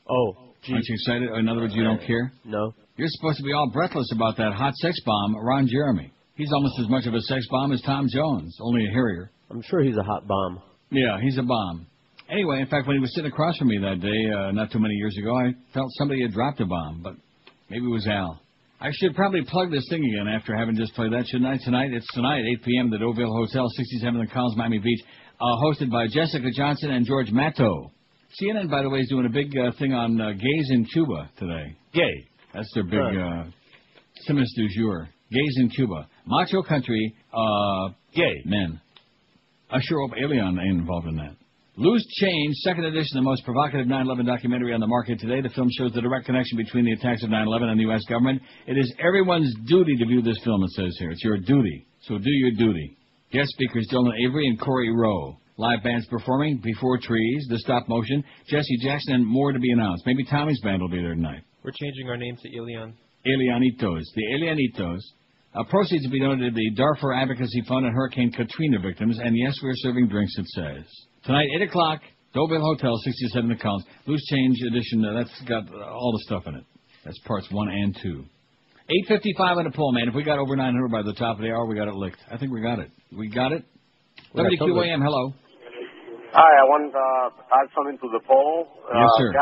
Oh, geez. Aren't you excited? In other words, you don't care? No. You're supposed to be all breathless about that hot sex bomb, Ron Jeremy. He's almost as much of a sex bomb as Tom Jones, only a hairier. I'm sure he's a hot bomb. Yeah, he's a bomb. Anyway, in fact, when he was sitting across from me that day, not too many years ago, I felt somebody had dropped a bomb, but maybe it was Al. I should probably plug this thing again after having just played that, shouldn't I? It's tonight, 8 p.m., the Deauville Hotel, 67 in Collins, Miami Beach, hosted by Jessica Johnson and George Matto. CNN, by the way, is doing a big thing on gays in Cuba today. Gay. That's their big simus du jour. Gays in Cuba. Macho country, gay men. I sure hope Alien ain't involved in that. Loose Change, second edition, the most provocative 9/11 documentary on the market today. The film shows the direct connection between the attacks of 9/11 and the U.S. government. It is everyone's duty to view this film, it says here. It's your duty. So do your duty. Guest speakers Dylan Avery and Corey Rowe. Live bands performing, Before Trees, The Stop Motion, Jesse Jackson, and more to be announced. Maybe Tommy's band will be there tonight. We're changing our name to Ilion. Alianitos. The Alianitos. Proceeds will be donated to the Darfur Advocacy Fund and Hurricane Katrina victims. And yes, we're serving drinks, it says. Tonight, 8 o'clock, Deauville Hotel, 67 accounts. Loose Change edition, that's got all the stuff in it. That's parts 1 and 2. 8:55 on the poll, man. If we got over 900 by the top of the hour, we got it licked. I think we got it. We got it? WQAM, hello. Hi, I want to add something to the poll. Yes, sir.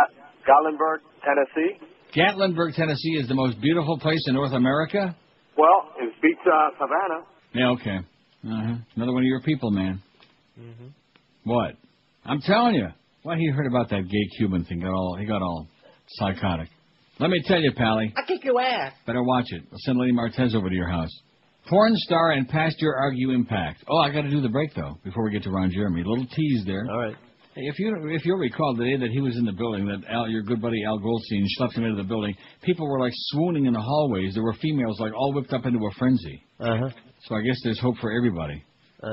Gatlinburg, Tennessee. Gatlinburg, Tennessee is the most beautiful place in North America? Well, it beats Savannah. Yeah, okay. Another one of your people, man. Mm-hmm. What? I'm telling you. What he heard about that gay Cuban thing? He got all psychotic. Let me tell you, Pally. I'll kick your ass. Better watch it. I'll send Lady Martez over to your house. Porn star and pastor argue impact. Oh, I got to do the break, though, before we get to Ron Jeremy. A little tease there. All right. Hey, if you'll recall, the day that he was in the building, that your good buddy Al Goldstein schlepped him into the building, people were, like, swooning in the hallways. There were females, like, all whipped up into a frenzy. Uh-huh. So I guess there's hope for everybody.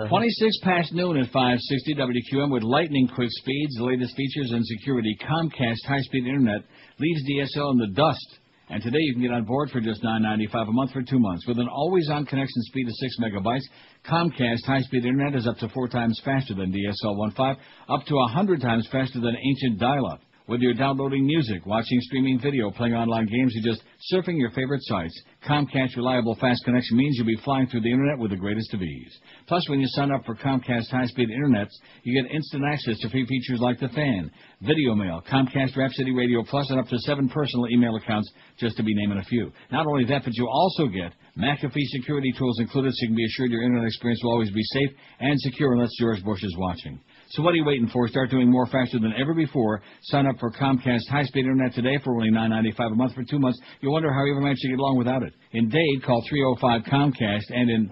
26 past noon at 560 WQM with lightning quick speeds, the latest features and security. Comcast high-speed internet leaves DSL in the dust. And today you can get on board for just $9.95 a month for 2 months. With an always-on connection speed of 6 megabytes, Comcast high-speed internet is up to 4 times faster than DSL 1.5, up to 100 times faster than ancient dial-up. Whether you're downloading music, watching streaming video, playing online games, or just surfing your favorite sites, Comcast reliable fast connection means you'll be flying through the internet with the greatest of ease. Plus, when you sign up for Comcast high-speed internets, you get instant access to free features like The Fan, Video Mail, Comcast Rhapsody Radio Plus, and up to 7 personal email accounts, just to be naming a few. Not only that, but you also get McAfee security tools included, so you can be assured your internet experience will always be safe and secure unless George Bush is watching. So what are you waiting for? Start doing more faster than ever before. Sign up for Comcast high-speed internet today for only $9.95 a month for 2 months. You'll wonder how you ever managed to get along without it. In Dade, call 305-COMCAST, and in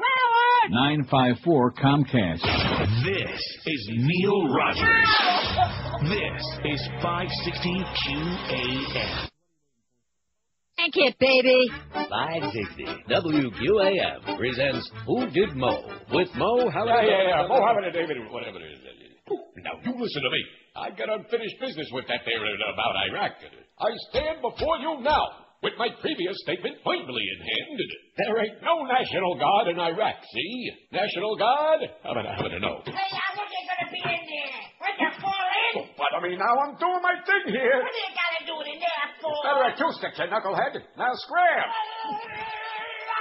954-COMCAST. This is Neil Rogers. This is 560 QAM. Thank you, baby. 560 WQAM presents Who Did Mo? With Mo Halliday. Yeah. Mo Halliday, David, whatever it is. Now, you listen to me. I got unfinished business with that there about Iraq. I stand before you now with my previous statement firmly in hand. There ain't no National Guard in Iraq, see? National Guard? How about to know? Hey, I wasn't going to be in there. What the fall in? But, now I'm doing my thing here. What do you got to do it in there for? Better at 2 sticks, you knucklehead. Now scram.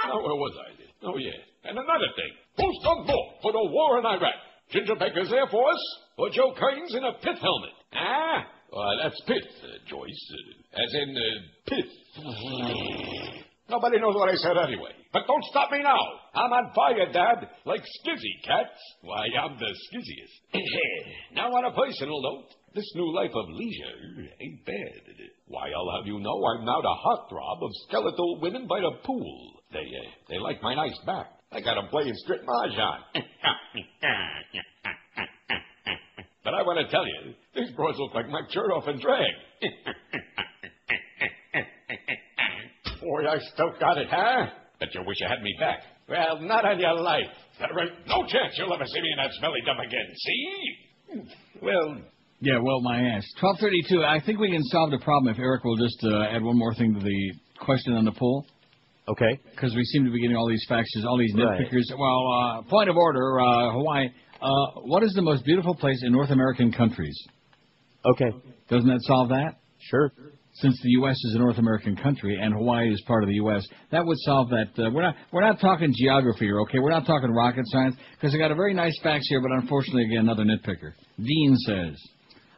Now, where was I? Oh, yeah. And another thing. Who's done more for the war in Iraq? Ginger Baker's Air Force or Joe Crane's in a pith helmet? Ah? That's pith, Joyce. As in, pith. Nobody knows what I said anyway. But don't stop me now. I'm on fire, Dad. Like Skizzy, cats. Why, I'm the skizziest. Now, on a personal note, this new life of leisure ain't bad. Why, I'll have you know I'm now the heartthrob of skeletal women by the pool. They like my nice back. I got 'em playing strip mahjong. But I want to tell you, these broads look like Mike Chertoff in drag. Boy, I still got it, huh? Bet you wish you had me back. Well, not on your life. There ain't no chance you'll ever see me in that smelly dump again, see? Well... Yeah, well, my ass. 12:32. I think we can solve the problem if Eric will just add one more thing to the question on the poll. Okay. Because we seem to be getting all these faxes, all these nitpickers. Right. Well, point of order, Hawaii. What is the most beautiful place in North American countries? Okay. Doesn't that solve that? Sure. Since the U.S. is a North American country and Hawaii is part of the U.S., that would solve that. We're not talking geography here, okay? We're not talking rocket science, because I got a very nice fax here, but unfortunately, again, another nitpicker. Dean says,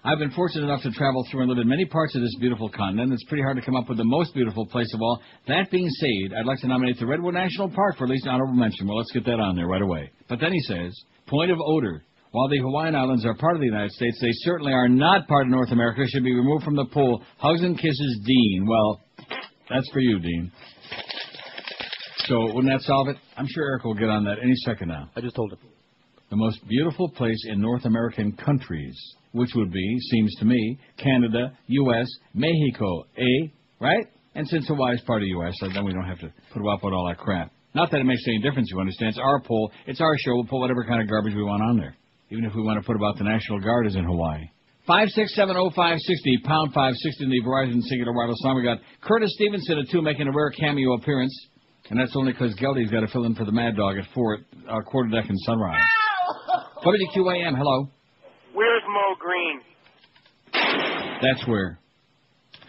I've been fortunate enough to travel through and live in many parts of this beautiful continent. It's pretty hard to come up with the most beautiful place of all. That being said, I'd like to nominate the Redwood National Park for at least honorable mention. Well, let's get that on there right away. But then he says, point of order. While the Hawaiian Islands are part of the United States, they certainly are not part of North America, should be removed from the pool. Hugs and kisses, Dean. Well, that's for you, Dean. So wouldn't that solve it? I'm sure Eric will get on that any second now. I just told him. The most beautiful place in North American countries, which would be, seems to me, Canada, U.S., Mexico, right? And since Hawaii is part of the U.S., then we don't have to put up with all that crap. Not that it makes any difference, you understand. It's our poll. It's our show. We'll put whatever kind of garbage we want on there. Even if we want to put about the National Guard is in Hawaii. 5670560, pound 560 in the Verizon Singular Wireless line. We got Curtis Stevenson at 2 making a rare cameo appearance. And that's only because Geldy's got to fill in for the Mad Dog at 4 at Quarterdeck and Sunrise. WQAM, hello. Where's Mo Green? That's where.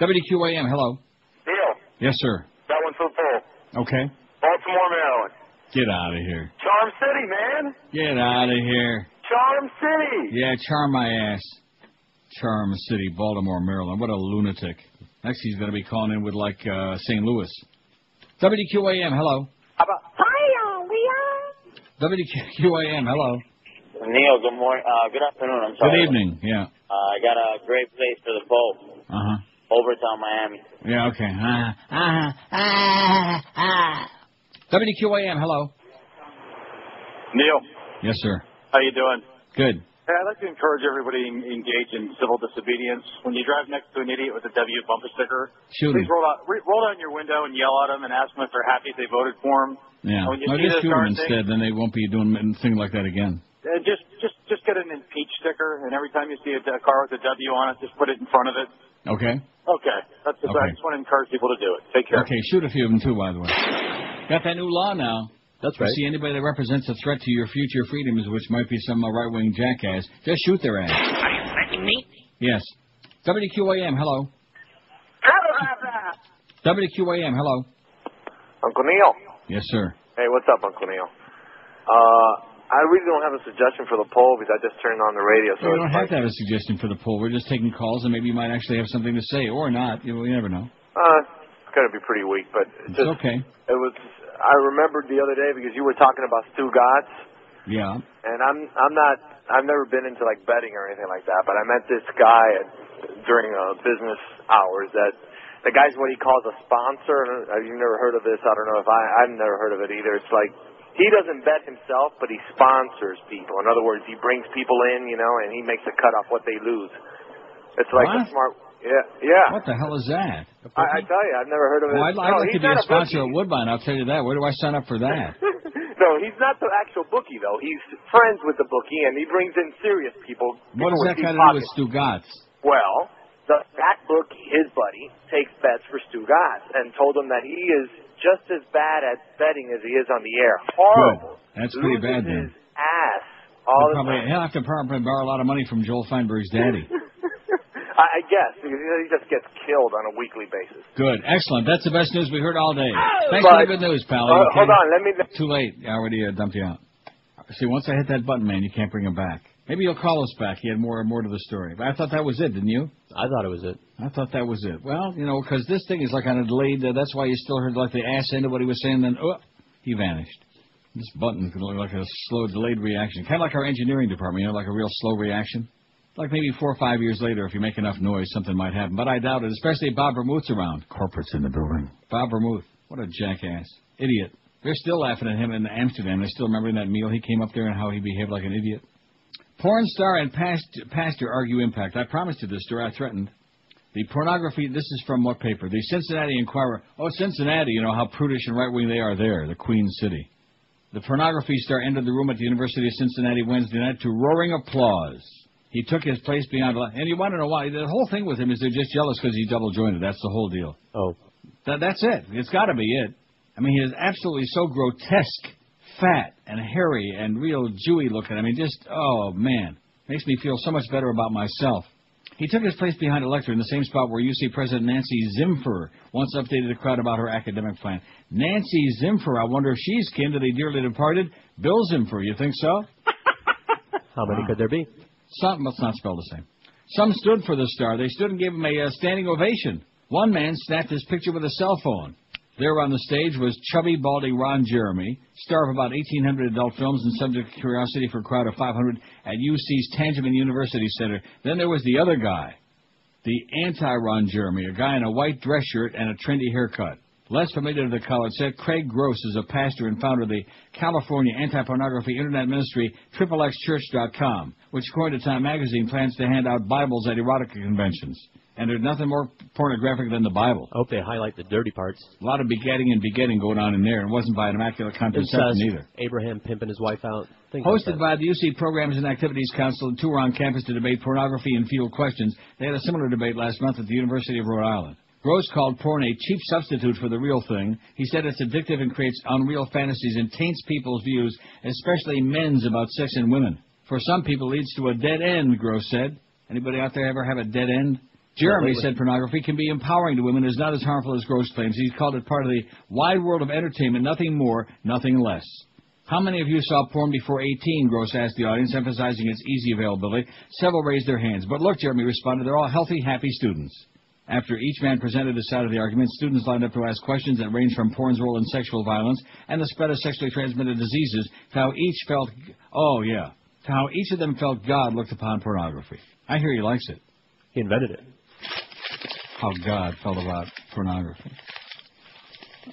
WQAM, hello. Neil. Yes, sir. That one's for the poll. Okay. Baltimore, Maryland. Get out of here. Charm City, man. Get out of here. Charm City. Yeah, charm my ass. Charm City, Baltimore, Maryland. What a lunatic. Next he's going to be calling in with, like, St. Louis. WQAM, hello. How about... Hi, Leon. WQAM, hello. Neil, good morning. Good afternoon, I'm sorry. Good evening, yeah. I got a great place for the poll. Uh-huh. Overtown, Miami. Yeah, okay. WQAM, hello. Neil. Yes, sir. How you doing? Good. Hey, I'd like to encourage everybody to engage in civil disobedience. When you drive next to an idiot with a W bumper sticker, please roll down your window and yell at them and ask them if they're happy they voted for them. Yeah. When you No, see just this shoot them darn instead, then they won't be doing anything like that again. Just get an impeach sticker, and every time you see a car with a W on it, just put it in front of it. Okay. Okay. I just want to encourage people to do it. Take care. Okay, shoot a few of them, too, by the way. Got that new law now. That's right. You see anybody that represents a threat to your future freedoms, which might be some right-wing jackass, just shoot their ass. Are you threatening me? Yes. WQAM, hello. WQAM, hello. Uncle Neil. Yes, sir. Hey, what's up, Uncle Neil? I really don't have a suggestion for the poll because I just turned on the radio. So we don't have to have a suggestion for the poll. We're just taking calls, and maybe you might actually have something to say, or not. You never know. It's going to be pretty weak, but it's okay. It was. I remembered the other day because you were talking about Stu Gotts. Yeah. And I've never been into like betting or anything like that, but I met this guy during business hours that the guy's what he calls a sponsor. You've never heard of this? I don't know if I've never heard of it either. It's like he doesn't bet himself, but he sponsors people. In other words, he brings people in, and he makes a cut off what they lose. It's like a smart. Yeah. What the hell is that? I tell you, I've never heard of it. I'd like to be a sponsor of Woodbine, I'll tell you that. Where do I sign up for that? No, he's not the actual bookie, though. He's friends with the bookie, and he brings in serious people. What does that got to do with Stu Gotts? Well, that bookie, his buddy, takes bets for Stu Gotts and told him that he is just as bad at betting as he is on the air. Horrible. Good. That's pretty bad, then. His ass all the time. He'll have to probably borrow a lot of money from Joel Feinberg's daddy. I guess, because he just gets killed on a weekly basis. Good. Excellent. That's the best news we heard all day. Thanks but, for the good news, pal. Hold on. Let me... Too late. I already dumped you out. See, once I hit that button, man, you can't bring him back. Maybe you'll call us back. He had more to the story. But I thought that was it, didn't you? I thought it was it. I thought that was it. Well, because this thing is like on a delayed... that's why you still heard like the ass end of what he was saying. Then, he vanished. This button could look like a slow, delayed reaction. Kind of like our engineering department, like a real slow reaction. Like maybe 4 or 5 years later, if you make enough noise, something might happen. But I doubt it, especially if Bob Vermouth's around. Corporate's in the building. Bob Vermouth. What a jackass. Idiot. They're still laughing at him in Amsterdam. They still remember that meal he came up there and how he behaved like an idiot. Porn star and pastor argue impact. I promised you this story. I threatened. The pornography, this is from what paper? The Cincinnati Enquirer. Oh, Cincinnati, how prudish and right-wing they are there, the Queen City. The pornography star entered the room at the University of Cincinnati Wednesday night to roaring applause. He took his place beyond... And you want to know why? The whole thing with him is they're just jealous because he's double-jointed. That's the whole deal. Oh. That's it. It's got to be it. I mean, he is absolutely so grotesque, fat and hairy and real Jewy looking. I mean, just, oh, man. Makes me feel so much better about myself. He took his place behind a lectern in the same spot where UC President Nancy Zimfer once updated the crowd about her academic plan. Nancy Zimfer, I wonder if she's kin to the dearly departed Bill Zimfer. You think so? How many could there be? Some, let's not spell the same. Some stood for the star. They stood and gave him a standing ovation. One man snapped his picture with a cell phone. There on the stage was chubby, baldy Ron Jeremy, star of about 1,800 adult films and subject of curiosity for a crowd of 500 at UC's Tangeman University Center. Then there was the other guy, the anti-Ron Jeremy, a guy in a white dress shirt and a trendy haircut. Less familiar to the college set, Craig Gross is a pastor and founder of the California anti-pornography internet ministry XXXchurch.com, which, according to Time magazine, plans to hand out Bibles at erotica conventions. And there's nothing more pornographic than the Bible. I hope they highlight the dirty parts. A lot of begetting and begetting going on in there. And it wasn't by an immaculate contraception either. Abraham pimping his wife out. Hosted by the UC Programs and Activities Council and two were on campus to debate pornography and field questions. They had a similar debate last month at the University of Rhode Island. Gross called porn a cheap substitute for the real thing. He said it's addictive and creates unreal fantasies and taints people's views, especially men's, about sex and women. For some people, it leads to a dead end, Gross said. Anybody out there ever have a dead end? Jeremy said pornography can be empowering to women. It's not as harmful as Gross claims. He's called it part of the wide world of entertainment, nothing more, nothing less. How many of you saw porn before 18, Gross asked the audience, emphasizing its easy availability. Several raised their hands. But look, Jeremy responded, they're all healthy, happy students. After each man presented his side of the argument, students lined up to ask questions that ranged from porn's role in sexual violence and the spread of sexually transmitted diseases to how each of them felt God looked upon pornography. I hear he likes it. He invented it. How God felt about pornography.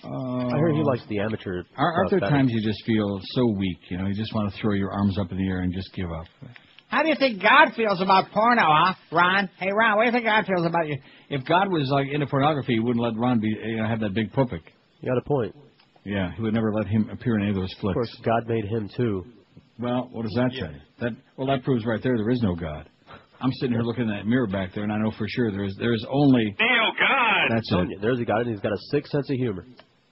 I hear he likes the amateur. Aren't there times you just feel so weak, you know, you just want to throw your arms up in the air and just give up? How do you think God feels about porno, huh, Ron? Hey, Ron, what do you think God feels about you? If God was like into pornography, he wouldn't let Ron have that big pupik. You got a point. Yeah, he would never let him appear in any of those flicks. Of course, God made him too. Well, what does that say? That proves right there is no God. I'm sitting here looking in that mirror back there, and I know for sure there is only... Neil, God! That's it. There's a God, and he's got a sick sense of humor.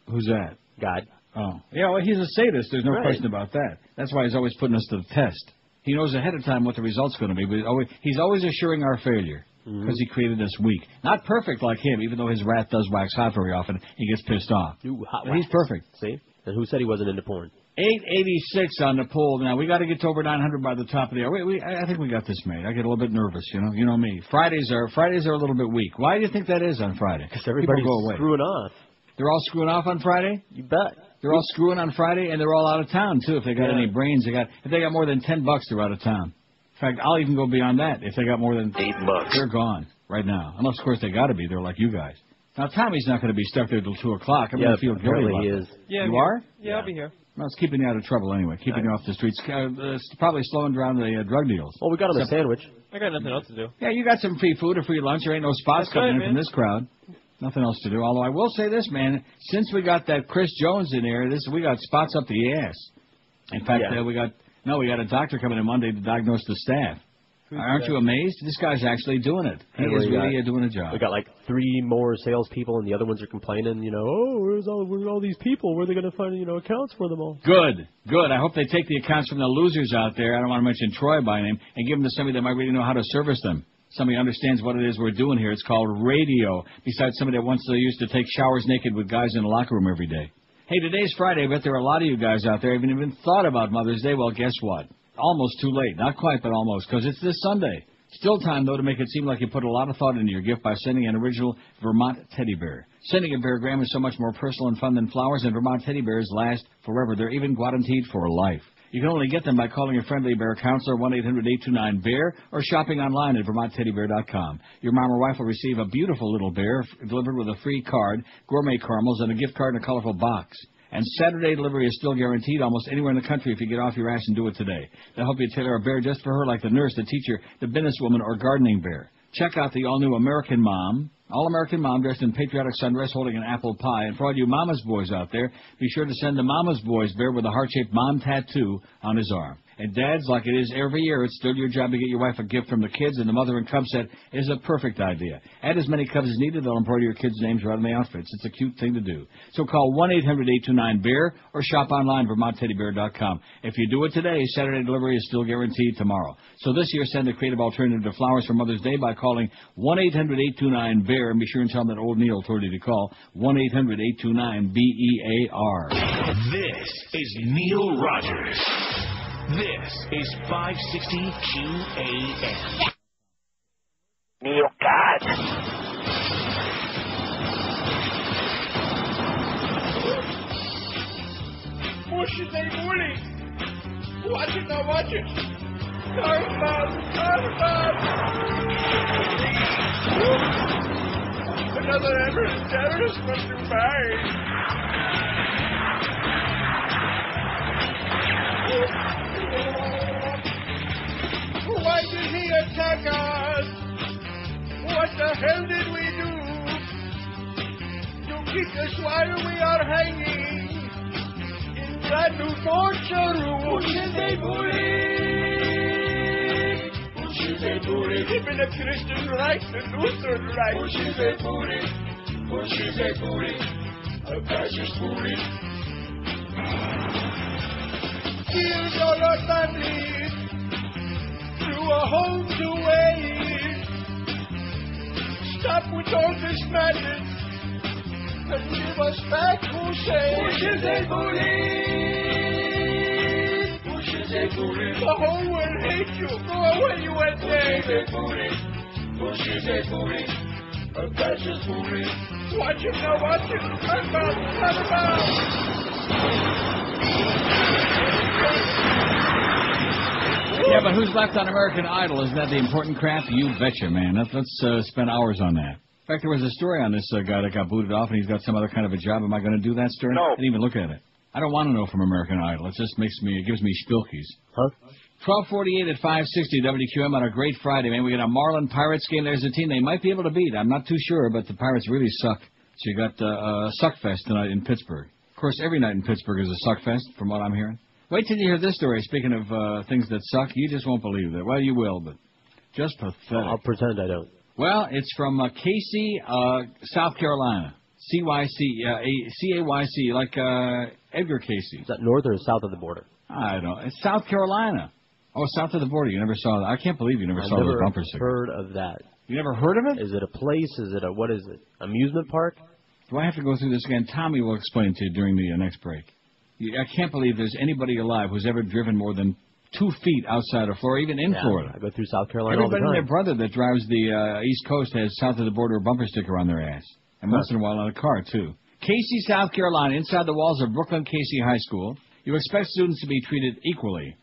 Who's that? God. Oh. Yeah, well, he's a sadist. There's no question about that. That's why he's always putting us to the test. He knows ahead of time what the result's going to be, but he's always assuring our failure because he created us weak. Not perfect like him, even though his wrath does wax hot very often. He gets pissed off. But he's perfect. See? And who said he wasn't into porn? 886 on the poll. Now, we got to get to over 900 by the top of the hour. I think we got this made. I get a little bit nervous, you know. You know me. Fridays are a little bit weak. Why do you think that is on Friday? Because everybody's screwing off. They're all screwing off on Friday? You bet. They're all screwing on Friday, and they're all out of town, too. If they got any brains, if they got more than $10, they're out of town. In fact, I'll even go beyond that. If they got more than $8, they're gone right now. Unless, of course, they got to be. They're like you guys. Now, Tommy's not going to be stuck there till 2 o'clock. I'm going to feel guilty about he that. is. Yeah, you are? Yeah, I'll be here. Well, it's keeping you out of trouble anyway, keeping you off the streets. It's probably slowing down the drug deals. Well, we got him a sandwich. I got nothing else to do. Yeah, you got some free food or free lunch. There ain't no spots coming in from this crowd. Nothing else to do. Although I will say this, man, since we got that Chris Jones in there, we got spots up the ass. In fact, we got a doctor coming in Monday to diagnose the staff. Aren't you amazed? This guy's actually doing it. He is really doing a job. We got like 3 more salespeople, and the other ones are complaining. You know, where's all these people? Where are they going to find accounts for them all? Good. I hope they take the accounts from the losers out there. I don't want to mention Troy by name, and give them to somebody that might really know how to service them. Somebody understands what it is we're doing here. It's called radio. Besides somebody that once used to take showers naked with guys in the locker room every day. Hey, today's Friday. I bet there are a lot of you guys out there who haven't even thought about Mother's Day. Well, guess what? Almost too late. Not quite, but almost, because it's this Sunday. Still time, though, to make it seem like you put a lot of thought into your gift by sending an original Vermont teddy bear. Sending a beargram is so much more personal and fun than flowers, and Vermont teddy bears last forever. They're even guaranteed for life. You can only get them by calling your friendly bear counselor, 1-800-829-BEAR, or shopping online at VermontTeddyBear.com. Your mom or wife will receive a beautiful little bear delivered with a free card, gourmet caramels, and a gift card in a colorful box. And Saturday delivery is still guaranteed almost anywhere in the country if you get off your ass and do it today. They'll help you tailor a bear just for her, like the nurse, the teacher, the businesswoman, or gardening bear. Check out the all-new American Mom. All-American Mom dressed in patriotic sundress holding an apple pie. And for all you mama's boys out there, be sure to send the mama's boys bear with a heart-shaped mom tattoo on his arm. And dads, like it is every year, it's still your job to get your wife a gift from the kids, and the Mother and Cub set is a perfect idea. Add as many Cubs as needed. They'll embroider your kids' names right on the outfits. It's a cute thing to do. So call 1-800-829-BEAR or shop online, VermontTeddyBear.com. If you do it today, Saturday delivery is still guaranteed tomorrow. So this year, send a creative alternative to flowers for Mother's Day by calling 1-800-829-BEAR, and be sure and tell them that old Neil told you to call 1-800-829-BEAR. This is Neil Rogers. This is 560 QAM. Neil, God. Push it, they bully. Watch it now, watch it. Carlsbad. Another Everest terrorist went through by. Why did he attack us? What the hell did we do? To keep us while we are hanging in brand new torture rooms. Even the Christian right, the Lutheran right. A fascist booty. Killed all our families, threw our homes away. Stop with all this madness and give us back Hussein. The whole world hates you. Go away, USA. A fascist booty. Watch it now, watch it. Turn about. Yeah, but who's left on American Idol? Isn't that the important crap? You betcha, man. Let's spend hours on that. In fact, there was a story on this guy that got booted off, and he's got some other kind of a job. Am I going to do that story? No. I didn't even look at it. I don't want to know from American Idol. It just gives me spilkies. Huh? 12:48 at 560 WQAM on a great Friday, man. We got a Marlin Pirates game. There's a team they might be able to beat. I'm not too sure, but the Pirates really suck. So you got Suckfest tonight in Pittsburgh. Of course, every night in Pittsburgh is a Suckfest, from what I'm hearing. Wait till you hear this story. Speaking of things that suck, you just won't believe that. Well, you will, but just pathetic. I'll pretend I don't. Well, it's from Casey, South Carolina. C-A-Y-C, like Edgar Casey. Is that north or south of the border? I don't know. It's South Carolina. Oh, south of the border. You never saw that. I can't believe you never saw those bumper stickers. I've never heard of that. You never heard of it? Is it a place? Is it what is it? Amusement park? Do I have to go through this again? Tommy will explain to you during the next break. I can't believe there's anybody alive who's ever driven more than 2 feet outside of Florida, even in Florida. I go through South Carolina Everybody all the time. and their brother that drives the East Coast has south of the border a bumper sticker on their ass. And once in a while on a car, too. Casey, South Carolina, inside the walls of Brooklyn Casey High School. You expect students to be treated equally.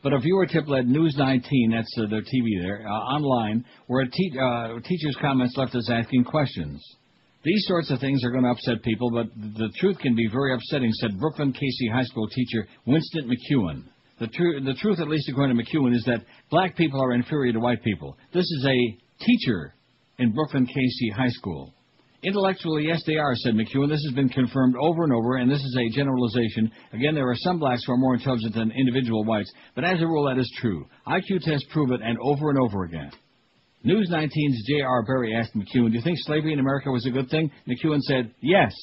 But a viewer tip led News 19, that's their TV there, online, where a teacher's comments left us asking questions. These sorts of things are going to upset people, but the truth can be very upsetting, said Brooklyn Casey High School teacher Winston McEwen. The truth, at least according to McEwen, is that black people are inferior to white people. This is a teacher in Brooklyn Casey High School. Intellectually, yes, they are, said McEwen. This has been confirmed over and over, and this is a generalization. Again, there are some blacks who are more intelligent than individual whites, but as a rule, that is true. IQ tests prove it, and over again. News 19's J.R. Berry asked McEwen, do you think slavery in America was a good thing? McEwen said, yes.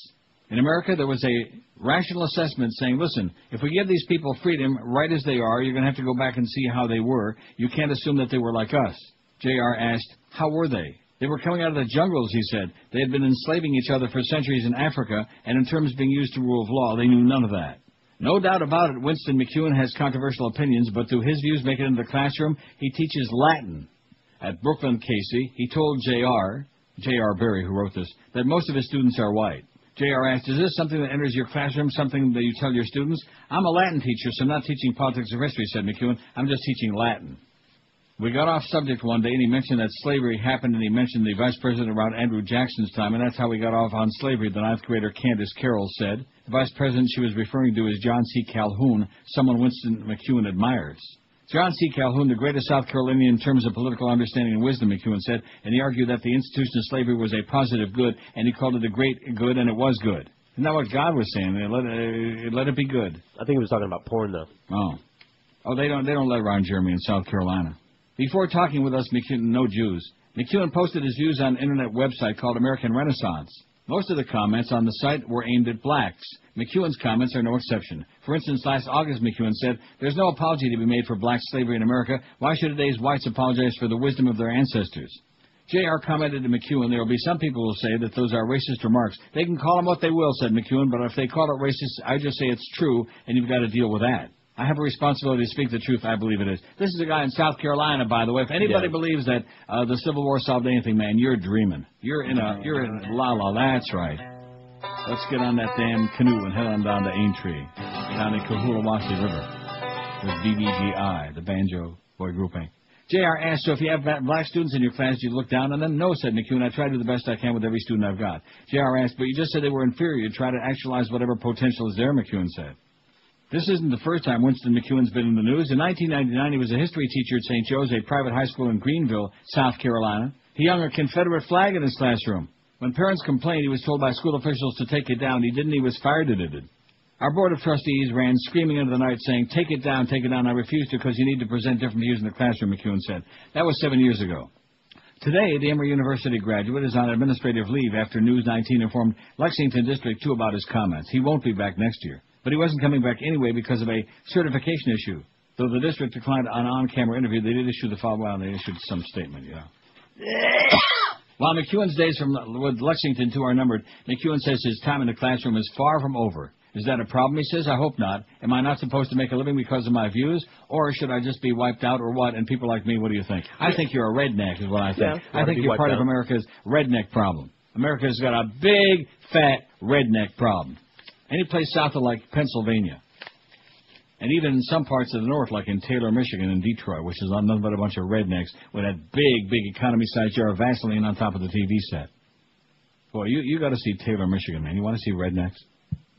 In America, there was a rational assessment saying, listen, if we give these people freedom right as they are, you're going to have to go back and see how they were. You can't assume that they were like us. J.R. asked, how were they? They were coming out of the jungles, he said. They had been enslaving each other for centuries in Africa, and in terms of being used to rule of law, they knew none of that. No doubt about it, Winston McEwen has controversial opinions, but do his views make it into the classroom? He teaches Latin at Brooklyn Casey. He told J.R. Berry, who wrote this, that most of his students are white. J.R. asked, is this something that enters your classroom, something that you tell your students? I'm a Latin teacher, so I'm not teaching politics or history, said McEwen. I'm just teaching Latin. We got off subject one day, and he mentioned that slavery happened, and he mentioned the vice president around Andrew Jackson's time, and that's how we got off on slavery, the ninth grader Candace Carroll said. The vice president she was referring to is John C. Calhoun, someone Winston McEwen admires. John C. Calhoun, the greatest South Carolinian in terms of political understanding and wisdom, McEwen said, and he argued that the institution of slavery was a positive good, and he called it a great good, and it was good. Isn't that what God was saying? Let it be good. I think he was talking about porn, though. Oh. Oh, they don't let Ron Jeremy in South Carolina. Before talking with us, McEwen, no Jews. McEwen posted his views on an internet website called American Renaissance. Most of the comments on the site were aimed at blacks. McEwen's comments are no exception. For instance, last August, McEwen said, "There's no apology to be made for black slavery in America. Why should today's whites apologize for the wisdom of their ancestors?" J.R. commented to McEwen, "There will be some people who will say that those are racist remarks. They can call them what they will," said McEwen, "but if they call it racist, I just say it's true, and you've got to deal with that. I have a responsibility to speak the truth. I believe it is." This is a guy in South Carolina, by the way. If anybody believes that the Civil War solved anything, man, you're dreaming. You're in la. That's right. Let's get on that damn canoe and head on down to Aintree, down the Cohawassee River, with BBGI, the Banjo Boy Grouping. J.R. asked, "So if you have black students in your class, do you look down on them?" "No," said McEwen. "I try to do the best I can with every student I've got." J.R. asked, "But you just said they were inferior. You try to actualize whatever potential is there," McEwen said. This isn't the first time Winston McEwen's been in the news. In 1999, he was a history teacher at St. Joe's, a private high school in Greenville, South Carolina. He hung a Confederate flag in his classroom. When parents complained, he was told by school officials to take it down. He didn't. He was fired. Our board of trustees ran screaming into the night saying, take it down. I refuse to because you need to present different views in the classroom," McEwen said. That was 7 years ago. Today, the Emory University graduate is on administrative leave after News 19 informed Lexington District 2 about his comments. He won't be back next year. But he wasn't coming back anyway because of a certification issue. Though the district declined an on-camera interview, they did issue the follow. Well, they issued some statement, While McEwen's days with Lexington 2 are numbered, McEwen says his time in the classroom is far from over. Is that a problem, he says? I hope not. Am I not supposed to make a living because of my views? Or should I just be wiped out or what? And people like me, what do you think? I think you're a redneck is what I think. I think you're part of America's redneck problem. America's got a big, fat redneck problem. Any place south of, like, Pennsylvania. And even in some parts of the north, like in Taylor, Michigan, and Detroit, which is nothing but a bunch of rednecks with that big economy-sized jar of Vaseline on top of the TV set. Boy, you got to see Taylor, Michigan, man. You want to see rednecks?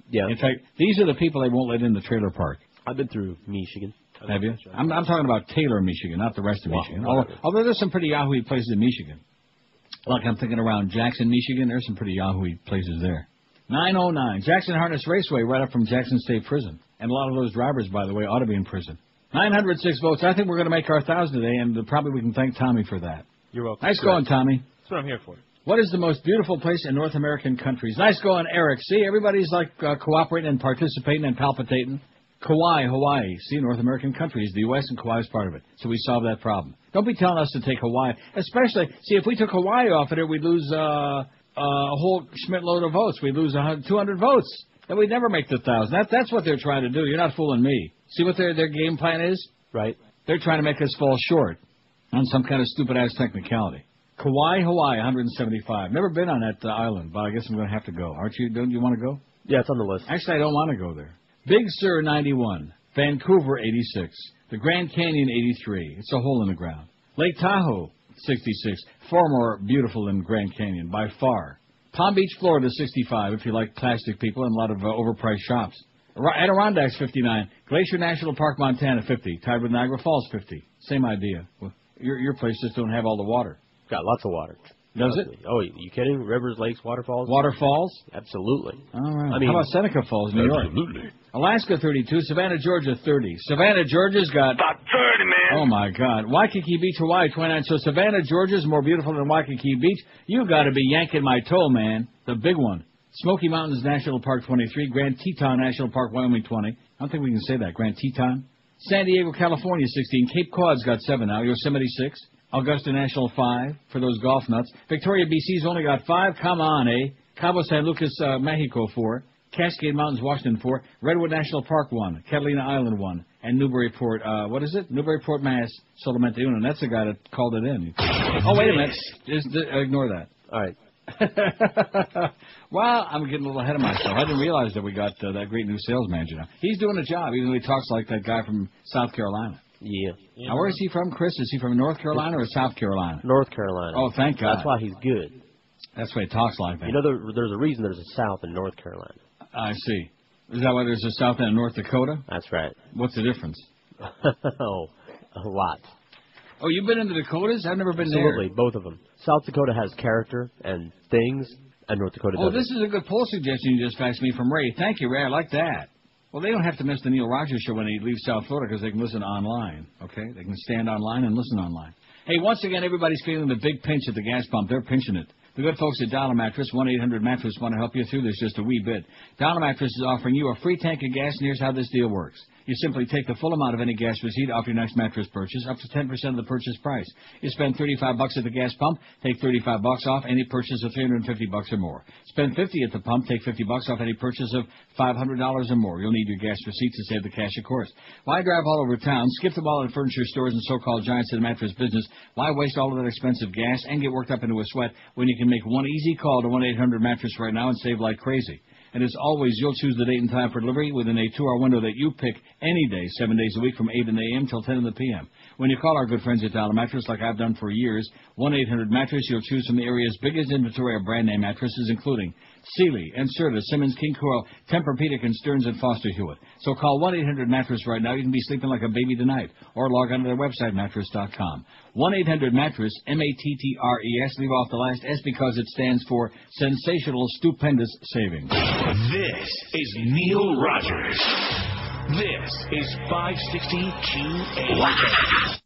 Yeah. In fact, these are the people they won't let in the trailer park. I've been through Michigan. Have you? I'm talking about Taylor, Michigan, not the rest of Michigan. Although there's some pretty yahoo places in Michigan. Like I'm thinking around Jackson, Michigan, there's some pretty yahoo places there. 909, Jackson Harness Raceway, right up from Jackson State Prison. And a lot of those drivers, by the way, ought to be in prison. 906 votes. I think we're going to make our 1,000 today, and probably we can thank Tommy for that. You're welcome. Nice going, Tommy. That's what I'm here for. What is the most beautiful place in North American countries? Nice going, Eric. See, everybody's like cooperating and participating and palpitating. Kauai, Hawaii. See, North American countries. The U.S. and Kauai is part of it. So we solved that problem. Don't be telling us to take Hawaii. Especially, see, if we took Hawaii off of it, we'd lose a whole Schmidt load of votes. We'd lose 200 votes. Then we'd never make the 1,000. That's what they're trying to do. You're not fooling me. See what their game plan is? Right. They're trying to make us fall short on some kind of stupid-ass technicality. Kauai, Hawaii, 175. Never been on that island, but I guess I'm going to have to go. Aren't you? Don't you want to go? Yeah, it's on the list. Actually, I don't want to go there. Big Sur, 91. Vancouver, 86. The Grand Canyon, 83. It's a hole in the ground. Lake Tahoe, 66. Far more beautiful than Grand Canyon, by far. Palm Beach, Florida, 65, if you like plastic people and a lot of overpriced shops. Adirondacks, 59. Glacier National Park, Montana, 50. Tied with Niagara Falls, 50. Same idea. Well, your place just don't have all the water. Got lots of water. Does it? Oh, you kidding? Rivers, lakes, waterfalls? Waterfalls? Absolutely. All right. I mean, how about Seneca Falls, New York? Absolutely. Alaska, 32. Savannah, Georgia, 30. Savannah, Georgia's got... About 30, man. Oh, my God. Waikiki Beach, Hawaii, 29. So Savannah, Georgia's more beautiful than Waikiki Beach. You got to be yanking my toe, man. The big one. Smoky Mountains National Park, 23. Grand Teton National Park, Wyoming, 20. I don't think we can say that. Grand Teton. San Diego, California, 16. Cape Cod's got 7 now. Yosemite, 6. Augusta National, 5 for those golf nuts. Victoria, BC's only got 5. Come on, eh? Cabo San Lucas, Mexico, 4. Cascade Mountains, Washington, 4. Redwood National Park, 1. Catalina Island, 1. And Newburyport, what is it? Newburyport, Mass. Solamente Uno. That's the guy that called it in. Oh, wait a minute. Just ignore that. All right. Well, I'm getting a little ahead of myself. I didn't realize that we got that great new sales manager now. He's doing a job, even though he talks like that guy from South Carolina. Yeah. Now, where is he from, Chris? Is he from North Carolina or South Carolina? North Carolina. Oh, thank God. That's why he's good. That's why he talks like that. You know, there's a reason there's a South in North Carolina. I see. Is that why there's a South and a North Dakota? That's right. What's the difference? Oh, a lot. Oh, you've been in the Dakotas? I've never been there. Absolutely, both of them. South Dakota has character and things, and North Dakota doesn't. Oh, this is a good poll suggestion you just faxed me from Ray. Thank you, Ray. I like that. Well, they don't have to miss the Neil Rogers Show when they leave South Florida because they can listen online, okay? They can stand online and listen online. Hey, once again, everybody's feeling the big pinch at the gas pump. They're pinching it. The good folks at Dollar Mattress, 1-800-Mattress, want to help you through this just a wee bit. Dollar Mattress is offering you a free tank of gas, and here's how this deal works. You simply take the full amount of any gas receipt off your next mattress purchase, up to 10% of the purchase price. You spend $35 at the gas pump, take $35 off any purchase of $350 or more. Spend $50 at the pump, take $50 off any purchase of $500 or more. You'll need your gas receipt to save the cash, of course. Why drive all over town, skip the mall and furniture stores and so-called giants in the mattress business? Why waste all of that expensive gas and get worked up into a sweat when you can make one easy call to 1-800-Mattress right now and save like crazy? And as always, you'll choose the date and time for delivery within a 2-hour window that you pick any day, 7 days a week from 8 in the a.m. till 10 in the p.m. When you call our good friends at Dollar Mattress, like I've done for years, 1-800-Mattress, you'll choose from the area's biggest inventory of brand-name mattresses, including Sealy, Enserta, Simmons, King Coil, Tempur-Pedic, and Stearns & Foster Hewitt. So call 1-800-Mattress right now. You can be sleeping like a baby tonight. Or log on to their website, mattress.com. 1-800-Mattress, M-A-T-T-R-E-S. Leave off the last S because it stands for sensational, stupendous savings. This is Neil Rogers. This is 560 QAM.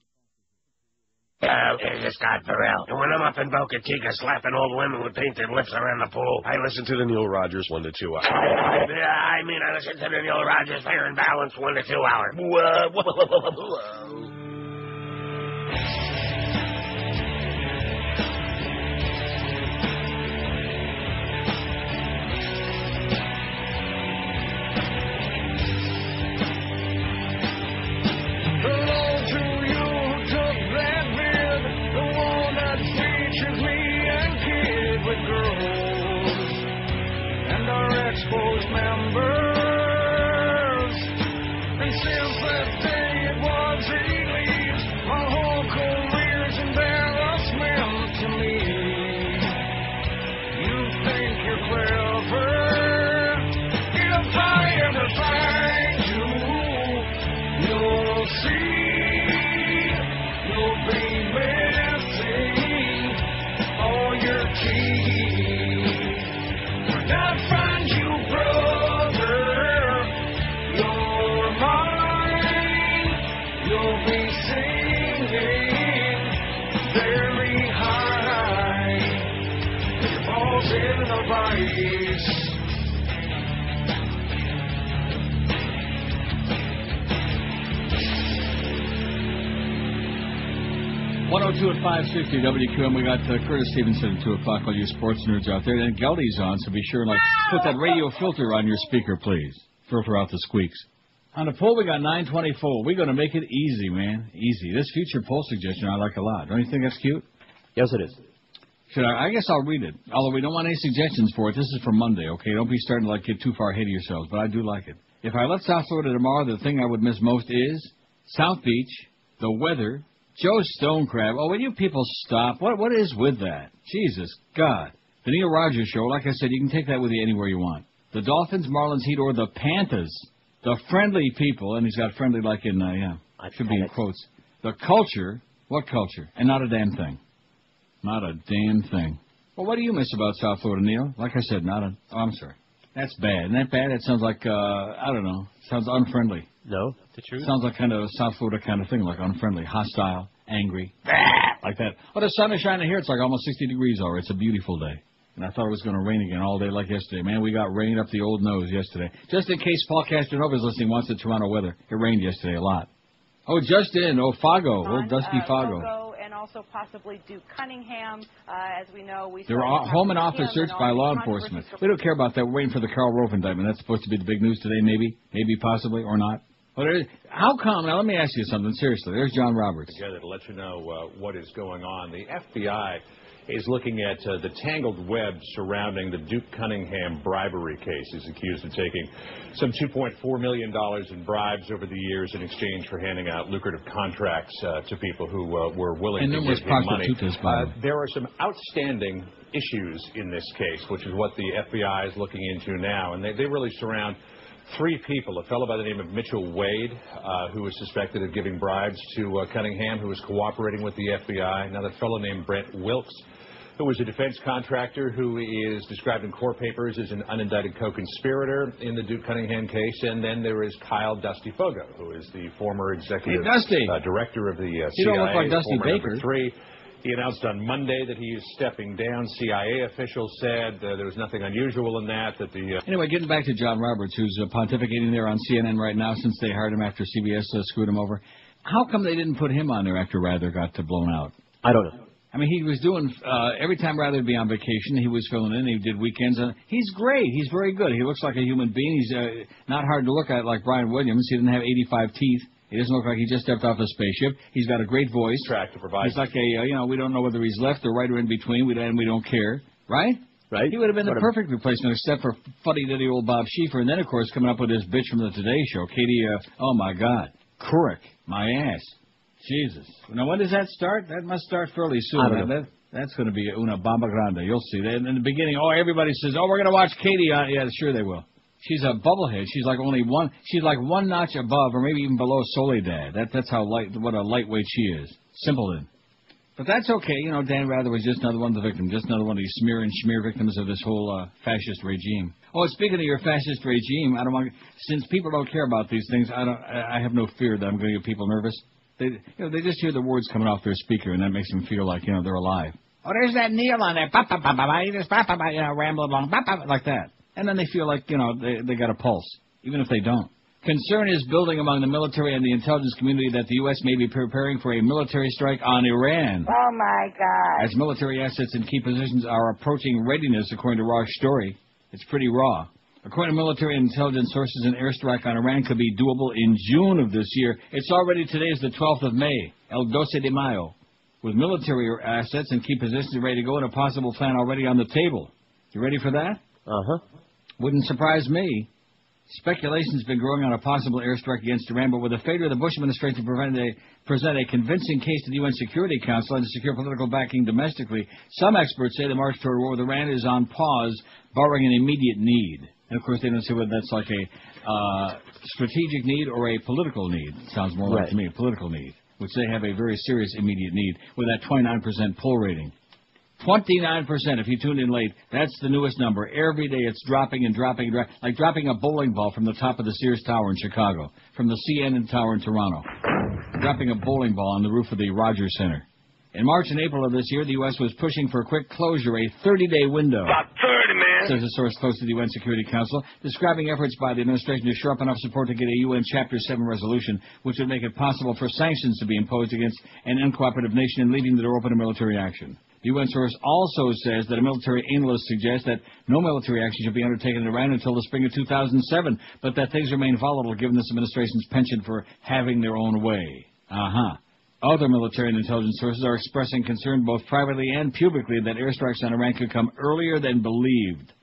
It's Scott Farrell. And when I'm up in Boca Chica slapping old women with painted lips around the pool, I listen to the Neil Rogers 1 to 2 hour. I listen to the Neil Rogers Fair and Balanced 1 to 2 hour. Whoa. 102 at 560 WQAM. We got Curtis Stevenson at 2 o'clock, all you sports nerds out there. And Geldy's on, so be sure and put that radio filter on your speaker, please. Filter out the squeaks. On the poll, we got 924. We're going to make it easy, man. Easy. This future poll suggestion I like a lot. Don't you think that's cute? Yes, it is. Should I guess I'll read it. Although we don't want any suggestions for it. This is for Monday, okay? Don't be starting to get too far ahead of yourselves, but I do like it. If I left South Florida tomorrow, the thing I would miss most is South Beach, the weather, Joe Stonecrab. Oh, will you people stop? What is with that? Jesus, God. The Neil Rogers Show, like I said, you can take that with you anywhere you want. The Dolphins, Marlins, Heat, or the Panthers. The friendly people, and he's got friendly like in, should be in quotes. The culture, what culture? And not a damn thing. Not a damn thing. Well, what do you miss about South Florida, Neil? Like I said, oh, I'm sorry. That's bad. Isn't that bad? It sounds like, I don't know. Sounds unfriendly. No, the truth. Sounds like kind of a South Florida kind of thing, like unfriendly, hostile, angry, like that. Oh, the sun is shining here. It's like almost 60 degrees over. It's a beautiful day. And I thought it was going to rain again all day like yesterday. Man, we got rain up the old nose yesterday. Just in case Paul Castanova's listening wants the Toronto weather. It rained yesterday a lot. Oh, just in. Oh, Fargo. Old Dusty Fargo. And also possibly Duke Cunningham. As we know, there are home and office search by law enforcement. We don't care about that. We're waiting for the Karl Rove indictment. That's supposed to be the big news today, maybe. Maybe, possibly, or not. But how come? Now, let me ask you something. Seriously. There's John Roberts. Together to let you know what is going on. The FBI is looking at the tangled web surrounding the Duke Cunningham bribery case. He's accused of taking some $2.4 million in bribes over the years in exchange for handing out lucrative contracts to people who were willing to give him money. There are some outstanding issues in this case, which is what the FBI is looking into now, and they really surround three people. A fellow by the name of Mitchell Wade, who was suspected of giving bribes to Cunningham, who was cooperating with the FBI. Another fellow named Brent Wilkes, who was a defense contractor who is described in court papers as an unindicted co-conspirator in the Duke Cunningham case. And then there is Kyle Dusty Fogo, who is the former executive director of the CIA. You don't look like Dusty Baker. #3. He announced on Monday that he is stepping down. CIA officials said there was nothing unusual in that. Anyway, getting back to John Roberts, who's pontificating there on CNN right now since they hired him after CBS screwed him over. How come they didn't put him on there after Rather got blown out? I don't know. I mean, he was doing, every time Rather would be on vacation, he was filling in. He did weekends. He's great. He's very good. He looks like a human being. He's not hard to look at like Brian Williams. He doesn't have 85 teeth. He doesn't look like he just stepped off a spaceship. He's got a great voice. Track to provide. He's like we don't know whether he's left or right or in between. We don't care. Right? Right. He would have been the perfect replacement except for fuddy-duddy old Bob Schieffer. And then, of course, coming up with this bitch from the Today Show, Katie, oh, my God. Couric, my ass. Jesus. Now, when does that start? That must start fairly soon. I don't know. That's going to be una bomba grande. You'll see. In the beginning, everybody says, we're going to watch Katie. Yeah, sure they will. She's a bubblehead. She's like she's like one notch above or maybe even below Soledad. That's how what a lightweight she is. Simpleton. But that's okay. Dan Rather was just another one of the victims, just another one of these smear and schmear victims of this whole fascist regime. Oh, speaking of your fascist regime, since people don't care about these things, I have no fear that I'm going to get people nervous. They just hear the words coming off their speaker, and that makes them feel like, they're alive. Oh, there's that Neil on there. He just rambling along, like that. And then they feel like, they got a pulse, even if they don't. Concern is building among the military and the intelligence community that the U.S. may be preparing for a military strike on Iran. Oh, my God. As military assets in key positions are approaching readiness, according to Raw's story. It's pretty raw. According to military and intelligence sources, an airstrike on Iran could be doable in June of this year. It's already today is the 12th of May, El 12 de Mayo, with military assets and key positions ready to go and a possible plan already on the table. You ready for that? Uh-huh. Wouldn't surprise me. Speculation's been growing on a possible airstrike against Iran, but with the failure of the Bush administration to present a convincing case to the UN Security Council and to secure political backing domestically, some experts say the march toward war with Iran is on pause, barring an immediate need. And, of course, they don't say whether that's like a strategic need or a political need. It sounds more like to me a political need, which they have a very serious immediate need with that 29% poll rating. 29%, if you tuned in late, that's the newest number. Every day it's dropping and dropping and dropping, like dropping a bowling ball from the top of the Sears Tower in Chicago, from the CNN Tower in Toronto, dropping a bowling ball on the roof of the Rogers Center. In March and April of this year, the U.S. was pushing for a quick closure, a 30-day window. About 30, man. Says a source close to the UN Security Council, describing efforts by the administration to shore up enough support to get a UN Chapter 7 resolution, which would make it possible for sanctions to be imposed against an uncooperative nation and leaving the door open to military action. The UN source also says that a military analyst suggests that no military action should be undertaken in Iran until the spring of 2007, but that things remain volatile given this administration's penchant for having their own way. Other military and intelligence sources are expressing concern both privately and publicly that airstrikes on Iran could come earlier than believed.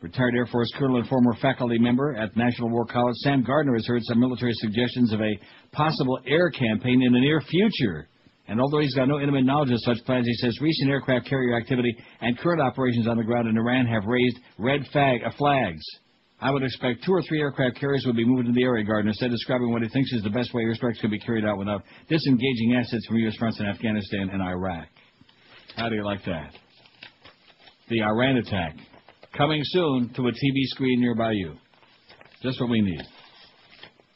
Retired Air Force colonel and former faculty member at National War College, Sam Gardner, has heard some military suggestions of a possible air campaign in the near future. And although he's got no intimate knowledge of such plans, he says recent aircraft carrier activity and current operations on the ground in Iran have raised red flags. I would expect 2 or 3 aircraft carriers would be moved into the area, Gardner said, describing what he thinks is the best way airstrikes could be carried out without disengaging assets from U.S. fronts in Afghanistan and Iraq. How do you like that? The Iran attack. Coming soon to a TV screen nearby you. Just what we need.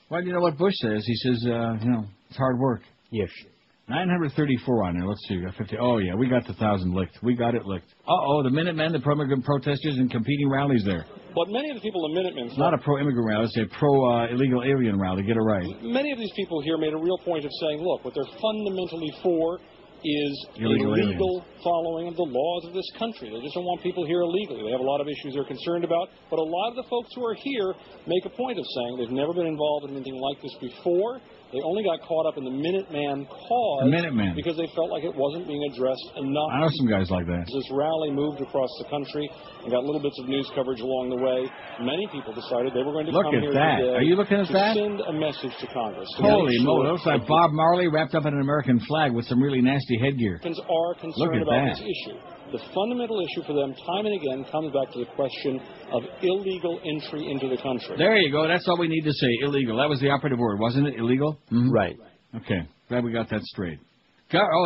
Well, you know what Bush says? He says, it's hard work. Yes. 934 on there. Let's see. We got 50. Oh, yeah, we got the 1,000 licked. We got it licked. The Minutemen, the pro-immigrant protesters, and competing rallies there. But many of the people in Minutemen... It's not a pro-immigrant rally. It's a pro-illegal alien rally. Get it right. Many of these people here made a real point of saying, look, what they're fundamentally for is illegal following of the laws of this country. They just don't want people here illegally. They have a lot of issues they're concerned about. But a lot of the folks who are here make a point of saying they've never been involved in anything like this before. They only got caught up in the Minuteman cause because they felt like it wasn't being addressed enough. I know some guys like that. This rally moved across the country and got little bits of news coverage along the way. Many people decided they were going to come here today. Are you looking at that? Send a message to Congress. Holy moly, it looks like Bob Marley wrapped up in an American flag with some really nasty headgear. Are concerned about this issue. The fundamental issue for them, time and again, comes back to the question of illegal entry into the country. There you go. That's all we need to say. Illegal. That was the operative word, wasn't it? Illegal? Mm-hmm. Right. Okay. Glad we got that straight.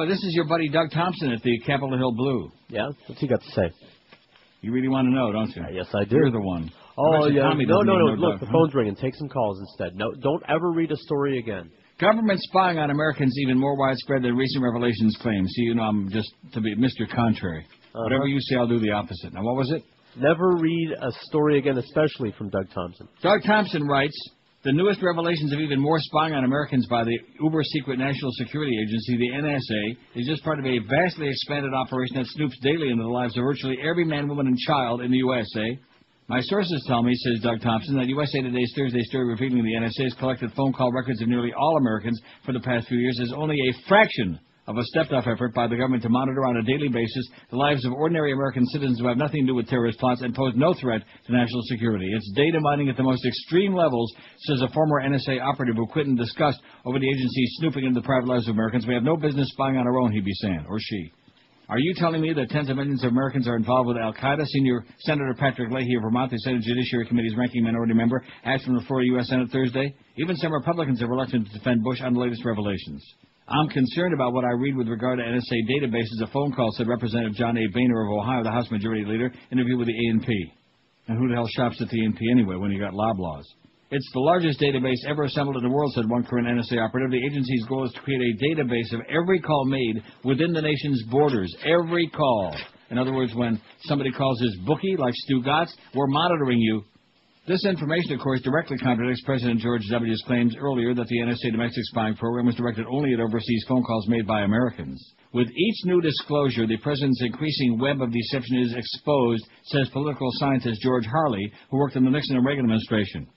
This is your buddy Doug Thompson at the Capitol Hill Blue. Yeah? What's he got to say? You really want to know, don't you? Yes, I do. You're the one. Oh, yeah. No. Look, Doug, the phone's ringing. Take some calls instead. No, don't ever read a story again. Government spying on Americans even more widespread than recent revelations claim. See, I'm just to be Mr. Contrary. Whatever you say, I'll do the opposite. Now, what was it? Never read a story again, especially from Doug Thompson. Doug Thompson writes, the newest revelations of even more spying on Americans by the uber-secret National Security Agency, the NSA, is just part of a vastly expanded operation that snoops daily into the lives of virtually every man, woman, and child in the USA. My sources tell me, says Doug Thompson, that USA Today's Thursday story revealing the NSA has collected phone call records of nearly all Americans for the past few years is only a fraction of a stepped-up effort by the government to monitor on a daily basis the lives of ordinary American citizens who have nothing to do with terrorist plots and pose no threat to national security. It's data mining at the most extreme levels, says a former NSA operative who quit in disgust over the agency snooping into the private lives of Americans. We have no business spying on our own, he'd be saying, or she. Are you telling me that tens of millions of Americans are involved with Al-Qaeda? Senior Senator Patrick Leahy of Vermont, the Senate Judiciary Committee's ranking minority member, asked from the floor of the U.S. Senate Thursday. Even some Republicans are reluctant to defend Bush on the latest revelations. I'm concerned about what I read with regard to NSA databases. A phone call, said Representative John A. Boehner of Ohio, the House Majority Leader, interview with the A&P. And who the hell shops at the A&P anyway when you got Loblaws? It's the largest database ever assembled in the world, said one current NSA operative. The agency's goal is to create a database of every call made within the nation's borders. Every call. In other words, when somebody calls his bookie, like Stu Gatz, we're monitoring you. This information, of course, directly contradicts President George W.'s claims earlier that the NSA domestic spying program was directed only at overseas phone calls made by Americans. With each new disclosure, the president's increasing web of deception is exposed, says political scientist George Harley, who worked in the Nixon and Reagan administration.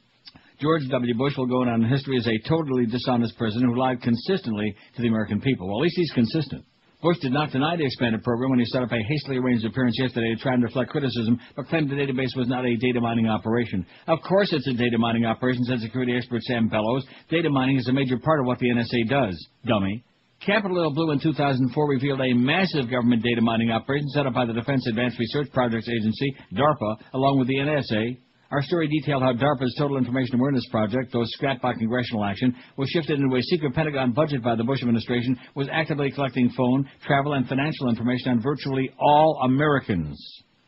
George W. Bush will go down in history as a totally dishonest president who lied consistently to the American people. Well, at least he's consistent. Bush did not deny the expanded program when he set up a hastily arranged appearance yesterday to try and deflect criticism, but claimed the database was not a data mining operation. Of course it's a data mining operation, said security expert Sam Bellows. Data mining is a major part of what the NSA does, dummy. Capitol Hill Blue in 2004 revealed a massive government data mining operation set up by the Defense Advanced Research Projects Agency, DARPA, along with the NSA. Our story detailed how DARPA's Total Information Awareness Project, though scrapped by congressional action, was shifted into a secret Pentagon budget by the Bush administration, was actively collecting phone, travel, and financial information on virtually all Americans.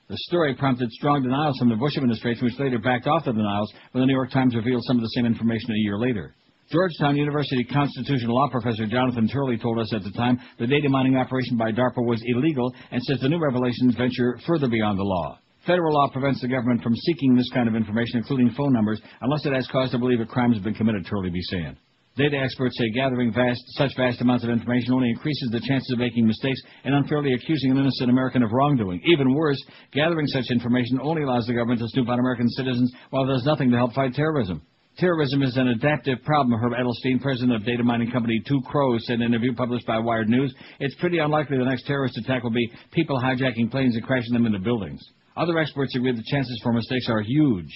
The story prompted strong denials from the Bush administration, which later backed off the denials when the New York Times revealed some of the same information a year later. Georgetown University constitutional law professor Jonathan Turley told us at the time the data mining operation by DARPA was illegal and says the new revelations venture further beyond the law. Federal law prevents the government from seeking this kind of information, including phone numbers, unless it has cause to believe a crime has been committed, Turley be saying. Data experts say gathering such vast amounts of information only increases the chances of making mistakes and unfairly accusing an innocent American of wrongdoing. Even worse, gathering such information only allows the government to snoop on American citizens while it does nothing to help fight terrorism. Terrorism is an adaptive problem, Herb Edelstein, president of data mining company Two Crows, said in an interview published by Wired News. It's pretty unlikely the next terrorist attack will be people hijacking planes and crashing them into buildings. Other experts agree the chances for mistakes are huge.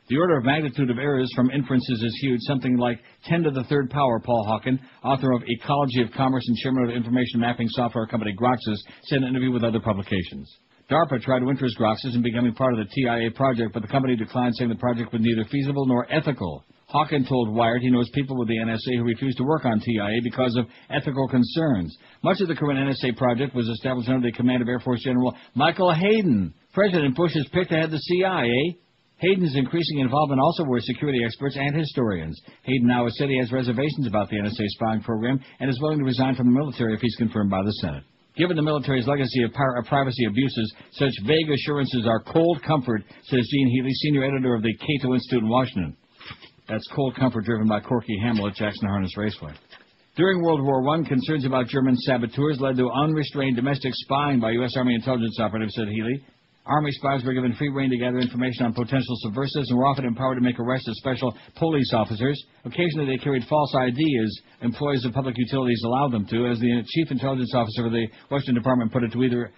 The order of magnitude of errors from inferences is huge, something like 10 to the third power, Paul Hawken, author of Ecology of Commerce and chairman of the information mapping software company Groxus, said in an interview with other publications. DARPA tried to interest Groxus in becoming part of the TIA project, but the company declined, saying the project was neither feasible nor ethical. Hawken told Wired he knows people with the NSA who refused to work on TIA because of ethical concerns. Much of the current NSA project was established under the command of Air Force General Michael Hayden. President Bush has picked to head the CIA. Hayden's increasing involvement also were security experts and historians. Hayden now has said he has reservations about the NSA spying program and is willing to resign from the military if he's confirmed by the Senate. Given the military's legacy of privacy abuses, such vague assurances are cold comfort, says Gene Healy, senior editor of the Cato Institute in Washington. That's cold comfort driven by Corky Hamill at Jackson Harness Raceway. During World War I, concerns about German saboteurs led to unrestrained domestic spying by U.S. Army intelligence operatives, said Healy. Army spies were given free rein to gather information on potential subversives and were often empowered to make arrests of special police officers. Occasionally they carried false ID as employees of public utilities allowed them to, as the chief intelligence officer of the Washington Department put it, to either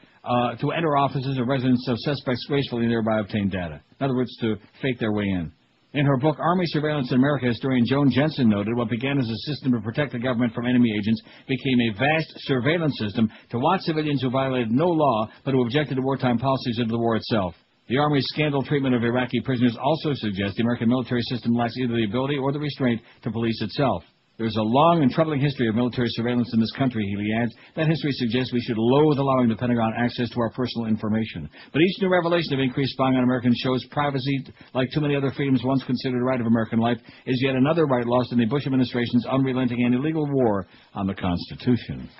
to enter offices or residences of suspects gracefully and thereby obtain data. In other words, to fake their way in. In her book, Army Surveillance in America, historian Joan Jensen noted what began as a system to protect the government from enemy agents became a vast surveillance system to watch civilians who violated no law but who objected to wartime policies of the war itself. The Army's scandal treatment of Iraqi prisoners also suggests the American military system lacks either the ability or the restraint to police itself. There's a long and troubling history of military surveillance in this country, Healy adds. That history suggests we should loathe allowing the Pentagon access to our personal information. But each new revelation of increased spying on Americans shows privacy, like too many other freedoms once considered a right of American life, is yet another right lost in the Bush administration's unrelenting and illegal war on the Constitution.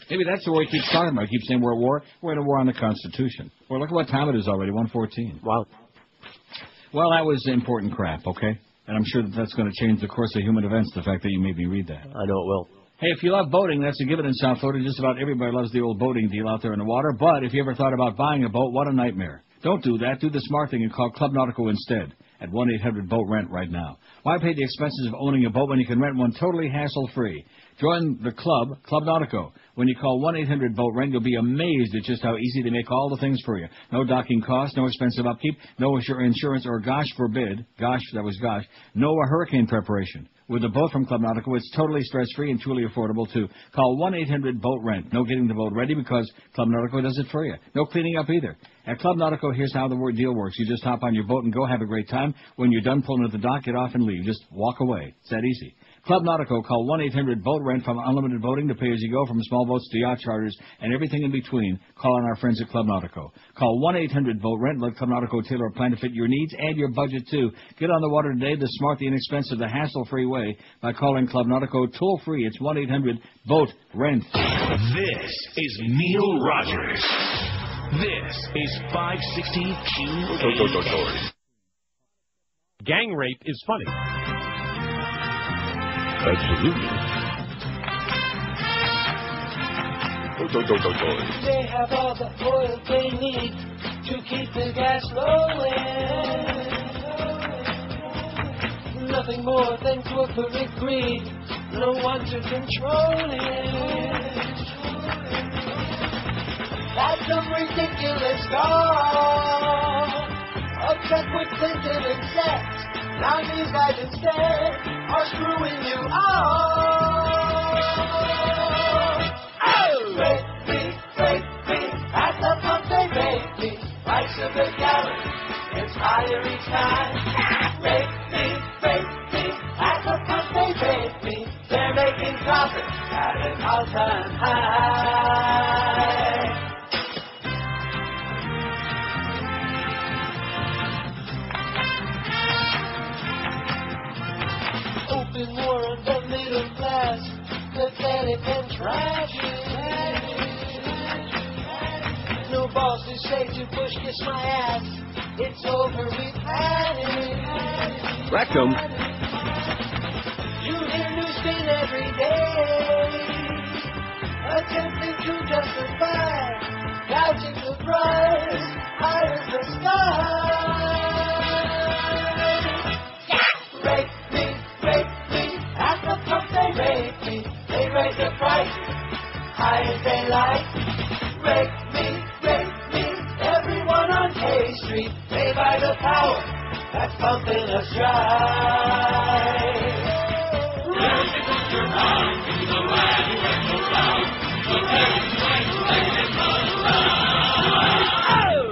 Maybe that's the war he keeps talking about. He keeps saying we're at war. We're in a war on the Constitution. Well, look at what time it is already, 1:14. Wow. Well, that was important crap, okay? And I'm sure that's going to change the course of human events, the fact that you made me read that. I know it will. Hey, if you love boating, that's a given in South Florida. Just about everybody loves the old boating deal out there in the water. But if you ever thought about buying a boat, what a nightmare. Don't do that. Do the smart thing and call Club Nautico instead at 1-800-BOAT-RENT right now. Why pay the expenses of owning a boat when you can rent one totally hassle-free? Join the club, Club Nautico. When you call 1-800-BOAT-RENT, you'll be amazed at just how easy they make all the things for you. No docking costs, no expensive upkeep, no insurance, or gosh forbid, no hurricane preparation. With a boat from Club Nautico, it's totally stress-free and truly affordable, too. Call 1-800-BOAT-RENT. No getting the boat ready because Club Nautico does it for you. No cleaning up either. At Club Nautico, here's how the deal works. You just hop on your boat and go have a great time. When you're done pulling at the dock, get off and leave. Just walk away. It's that easy. Club Nautico, call 1-800-BOAT-RENT from unlimited boating to pay-as-you-go, from small boats to yacht charters and everything in between. Call on our friends at Club Nautico. Call 1-800-BOAT-RENT. Let Club Nautico tailor a plan to fit your needs and your budget, too. Get on the water today the smart, the inexpensive, the hassle-free way by calling Club Nautico toll-free. It's 1-800-BOAT-RENT. This is Neil Rogers. This is 560 QAM. Gang rape is funny. Absolutely. They have all the oil they need to keep the gas flowing. Nothing more than corporate greed. No one to control it. That's some ridiculous goal. Upset with Clinton and sex. Now these guys instead are screwing you out. Oh! Rape me, at the pump they rape me. Price of the gallon, it's higher each time. Rape me, at the pump they rape me. They're making profit at an all-time high. Open war on the middle class, pathetic and tragic. No balls to say to Bush, kiss my ass. It's over, we've had it. Rectum. You hear new spin every day, attempting to justify gouging the price high as the sky. Rape me, at the pump they rape me. They raise the price high as they like. Rape me, everyone on K Street. They buy the power that's pumping us dry.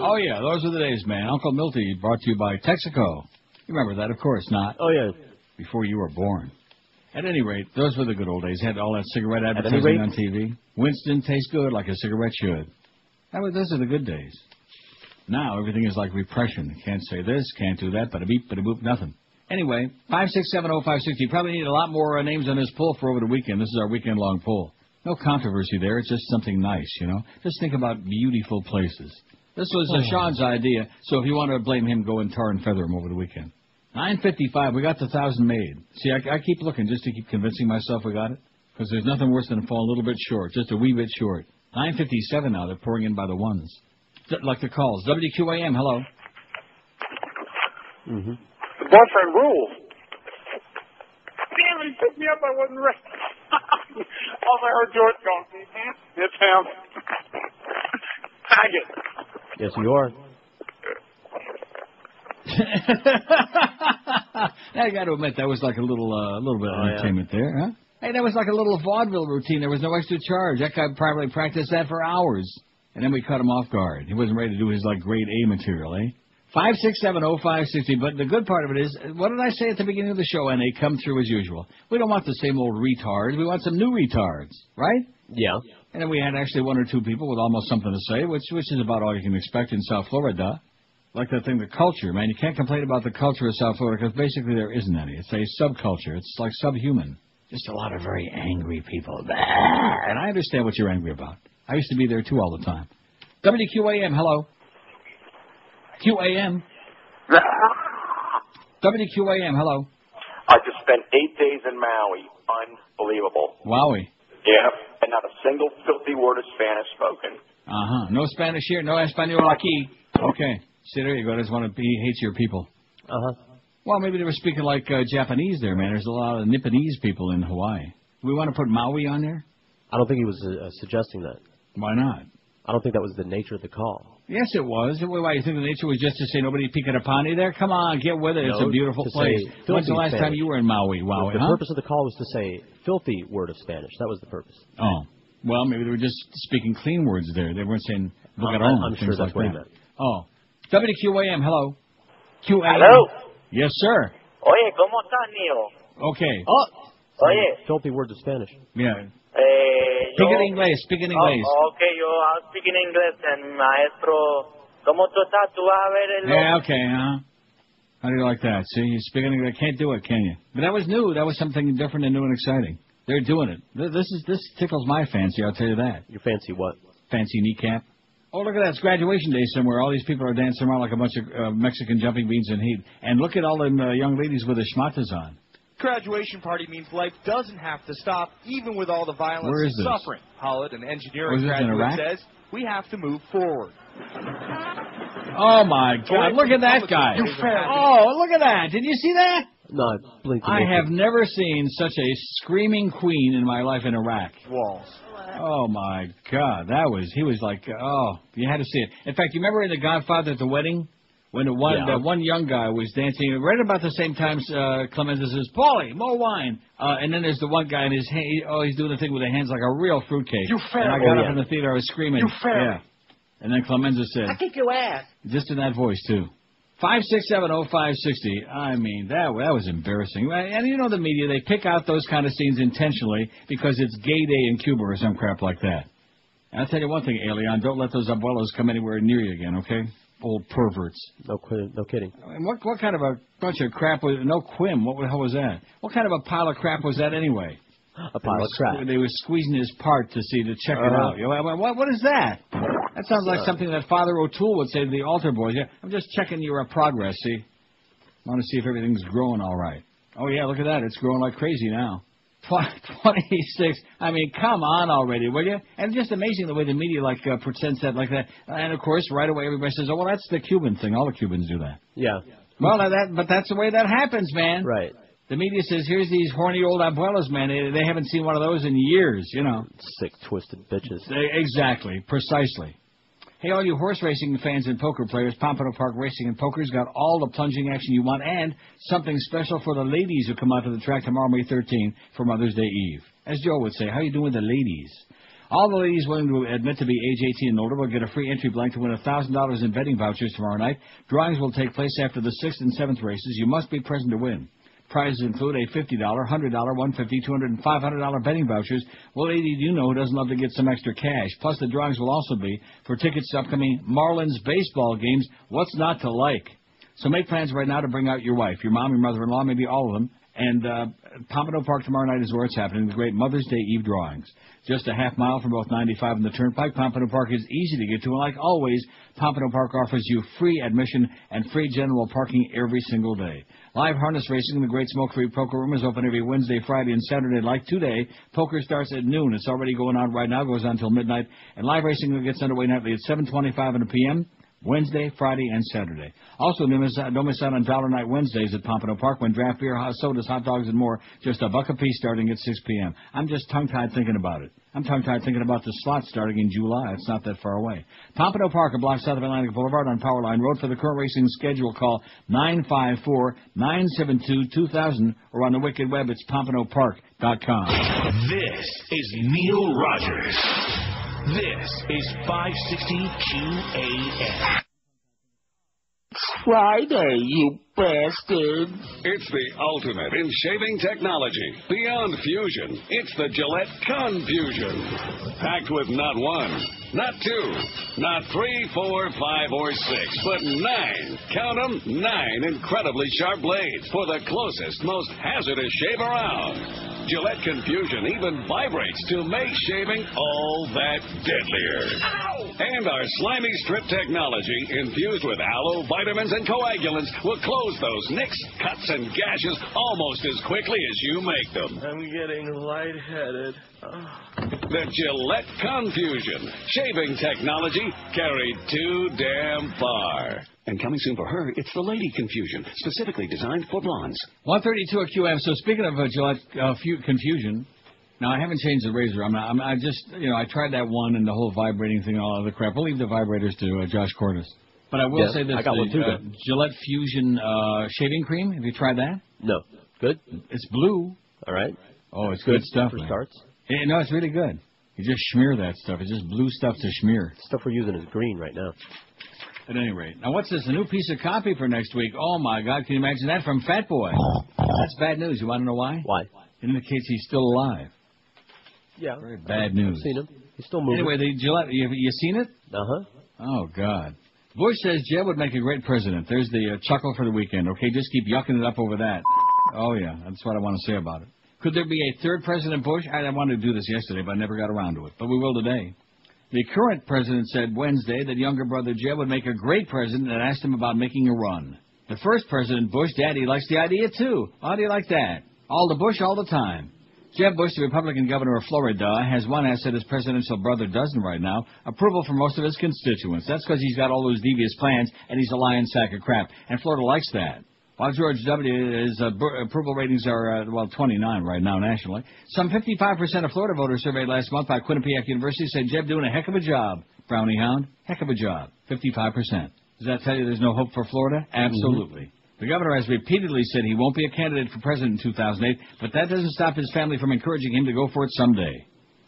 Oh, yeah, those are the days, man. Uncle Milty brought to you by Texaco. You remember that, of course not. Oh, yeah. Before you were born. At any rate, those were the good old days. Had all that cigarette advertising on TV. Winston tastes good like a cigarette should. Those are the good days. Now everything is like repression. Can't say this, can't do that, bada beep, bada boop, nothing. Anyway, 5670560. You probably need a lot more names on this poll for over the weekend. This is our weekend-long poll. No controversy there. It's just something nice, you know. Just think about beautiful places. This was Sean's idea, so if you want to blame him, go and tar and feather him over the weekend. 9:55, we got the 1,000 made. See, I keep looking just to keep convincing myself we got it, because there's nothing worse than to fall a little bit short, just a wee bit short. 9:57 now, they're pouring in by the ones. Like the calls. WQAM, hello. The boyfriend rule. Damn, he picked me up, I wasn't ready. All I heard George going, it's him. Tag it. Yes, you are. I got to admit, that was like a little bit of entertainment there, huh? Hey, that was like a little vaudeville routine. There was no extra charge. That guy probably practiced that for hours. And then we cut him off guard. He wasn't ready to do his, grade A material, eh? 5670560. But the good part of it is, what did I say at the beginning of the show? And they come through as usual. We don't want the same old retards. We want some new retards, right? Yeah. And then we had actually one or two people with almost something to say, which is about all you can expect in South Florida. Like that thing, the culture, man. You can't complain about the culture of South Florida because basically there isn't any. It's a subculture. It's like subhuman. Just a lot of very angry people. And I understand what you're angry about. I used to be there, too, all the time. WQAM, hello. QAM. WQAM, hello. I just spent 8 days in Maui. Unbelievable. Wowie. Yeah, and not a single filthy word of Spanish spoken. Uh-huh. No Spanish here, no Espanol aquí. Okay. See, there you go. He hates your people. Uh-huh. Well, maybe they were speaking like Japanese there, man. There's a lot of Nipponese people in Hawaii. We want to put Maui on there? I don't think he was suggesting that. Why not? I don't think that was the nature of the call. Yes, it was. Why, you think the nature was just to say nobody picking upon you there? Come on, get with it. It's a beautiful place. When's the last time you were in Maui? The purpose of the call was to say filthy word of Spanish. That was the purpose. Oh. Well, maybe they were just speaking clean words there. They weren't saying bugarón. I'm sure that's what he meant. Oh. WQAM, hello. QAM. Hello. Yes, sir. Oye, ¿cómo estás, Neo? Okay. Oh. Oye. Filthy words of Spanish. Yeah. Speak in English. Okay, I'm speaking English, and maestro, ¿cómo tú estás? ¿Tú vas a ver el... Yeah, okay, huh? How do you like that? See, you're speaking English. Can't do it, can you? But that was new. That was something different and new and exciting. They're doing it. This tickles my fancy, I'll tell you that. Your fancy what? Fancy kneecap. Oh, look at that. It's graduation day somewhere. All these people are dancing around like a bunch of Mexican jumping beans in heat. And look at all them young ladies with their schmatas on. Graduation party means life doesn't have to stop, even with all the violence and suffering. Holland, an engineering graduate, says we have to move forward. Oh, my God. Look at that guy. Oh, look at that. Did you see that? No, I blinked. I have never seen such a screaming queen in my life in Iraq. Walls. Oh, my God. He was like, you had to see it. In fact, you remember in The Godfather at the wedding? When that one young guy was dancing, right about the same time Clemenza says, Paulie, more wine. And then there's the one guy in his hand, he's doing the thing with the hands like a real fruitcake. You fair. And I got up in the theater, I was screaming. You fair. Yeah. And then Clemenza said, I kick your ass. Just in that voice, too. 5670560. I mean, that was embarrassing. And you know the media, they pick out those kind of scenes intentionally because it's gay day in Cuba or some crap like that. And I'll tell you one thing, Alien, don't let those abuelos come anywhere near you again, okay? Old perverts. No kidding. I mean, what kind of a bunch of crap was... No Quim, what the hell was that? What kind of a pile of crap was that anyway? A pile of crap. They were squeezing his part to check it out. You know, what is that? That sounds like something that Father O'Toole would say to the altar boys. Yeah, I'm just checking your progress, see? I want to see if everything's growing all right. Oh, yeah, look at that. It's growing like crazy now. 26. I mean, come on already, will you? And just amazing the way the media pretends that like that. And of course, right away everybody says, "Oh, well, that's the Cuban thing. All the Cubans do that." Yeah. Well, but that's the way that happens, man. Right. The media says, "Here's these horny old abuelas, man. They haven't seen one of those in years, you know." Sick, twisted bitches. Exactly, precisely. Hey, all you horse racing fans and poker players, Pompano Park Racing and Poker's got all the plunging action you want and something special for the ladies who come out to the track tomorrow, May 13th, for Mother's Day Eve. As Joe would say, how you doing with the ladies? All the ladies willing to admit to be age 18 and older will get a free entry blank to win $1,000 in betting vouchers tomorrow night. Drawings will take place after the 6th and 7th races. You must be present to win. Prizes include a $50, $100, $150, $200, and $500 betting vouchers. What lady do you know who doesn't love to get some extra cash? Plus, the drawings will also be for tickets to upcoming Marlins baseball games. What's not to like? So make plans right now to bring out your wife, your mom, your mother-in-law, maybe all of them. And Pompano Park tomorrow night is where it's happening, the great Mother's Day Eve drawings. Just a half mile from both 95 and the Turnpike. Pompano Park is easy to get to, and like always, Pompano Park offers you free admission and free general parking every single day. Live harness racing in the Great Smoke Free Poker Room is open every Wednesday, Friday, and Saturday. Like today, poker starts at noon. It's already going on right now, goes on until midnight. And live racing gets underway nightly at 7:25 p.m., Wednesday, Friday, and Saturday. Also, don't miss out on Dollar Night Wednesdays at Pompano Park when draft beer, hot sodas, hot dogs, and more, just $1 a piece starting at 6 p.m. I'm just tongue-tied thinking about it. I'm tongue-tied thinking about the slot starting in July. It's not that far away. Pompano Park, a block south of Atlantic Boulevard on Powerline Road. For the current racing schedule, call 954-972-2000 or on the wicked web, it's pompanopark.com. This is Neil Rogers. This is 560 QAM. Friday, you bastard. It's the ultimate in shaving technology. Beyond fusion, it's the Gillette Confusion. Packed with not one, not two, not 3, 4, 5, or 6, but 9. Count them, 9 incredibly sharp blades for the closest, most hazardous shave around. Gillette Confusion even vibrates to make shaving all that deadlier. Ow! And our slimy strip technology, infused with aloe, vitamins, and coagulants, will close those nicks, cuts, and gashes almost as quickly as you make them. I'm getting lightheaded. The Gillette Confusion. Shaving technology carried too damn far. And coming soon for her, it's the Lady Confusion, specifically designed for blondes. 132 at QM. So speaking of Gillette Confusion, now I haven't changed the razor. I just, I tried that one and the whole vibrating thing and all other crap. We'll leave the vibrators to Josh Cordes. But I will say this: I got one too. Gillette Fusion shaving cream. Have you tried that? No. Good. It's blue. All right. Oh, it's good stuff. For man. starts. No, it's really good. You just smear that stuff. It's just blue stuff to smear. The stuff we're using is green right now. At any rate. Now, what's this? A new piece of copy for next week. Oh, my God. Can you imagine that? From Fat Boy. That's bad news. You want to know why? Why? It indicates he's still alive. Yeah. Very bad news. I've seen him. He's still moving. Anyway, the Gillette, you seen it? Uh-huh. Oh, God. Bush says Jeb would make a great president. There's the chuckle for the weekend. Okay, just keep yucking it up over that. Oh, yeah. That's what I want to say about it. Could there be a third President Bush? I wanted to do this yesterday, but I never got around to it. But we will today. The current president said Wednesday that younger brother Jeb would make a great president and asked him about making a run. The first President Bush, Daddy, likes the idea, too. How do you like that? All the Bush, all the time. Jeb Bush, the Republican governor of Florida, has one asset his presidential brother doesn't right now, approval from most of his constituents. That's because he's got all those devious plans, and he's a lying sack of crap. And Florida likes that. While George W. his approval ratings are, 29 right now nationally. Some 55% of Florida voters surveyed last month by Quinnipiac University said Jeb doing a heck of a job. Brownie Hound, heck of a job. 55%. Does that tell you there's no hope for Florida? Absolutely. Mm-hmm. The governor has repeatedly said he won't be a candidate for president in 2008, but that doesn't stop his family from encouraging him to go for it someday.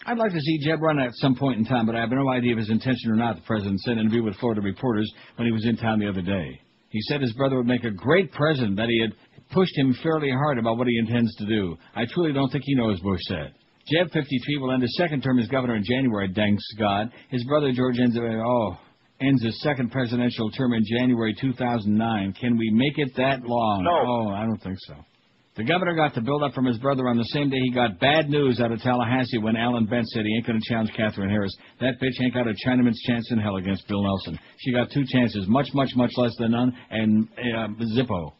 I'd like to see Jeb run at some point in time, but I have no idea of his intention or not, the president said in an interview with Florida reporters when he was in town the other day. He said his brother would make a great president, that he had pushed him fairly hard about what he intends to do. I truly don't think he knows, Bush said. Jeb, 53, will end his second term as governor in January, thanks God. His brother George ends his second presidential term in January 2009. Can we make it that long? No. Oh, I don't think so. The governor got the build-up from his brother on the same day he got bad news out of Tallahassee when Alan Bent said he ain't going to challenge Katherine Harris. That bitch ain't got a Chinaman's chance in hell against Bill Nelson. She got 2 chances, much, much, much less than none, and Zippo.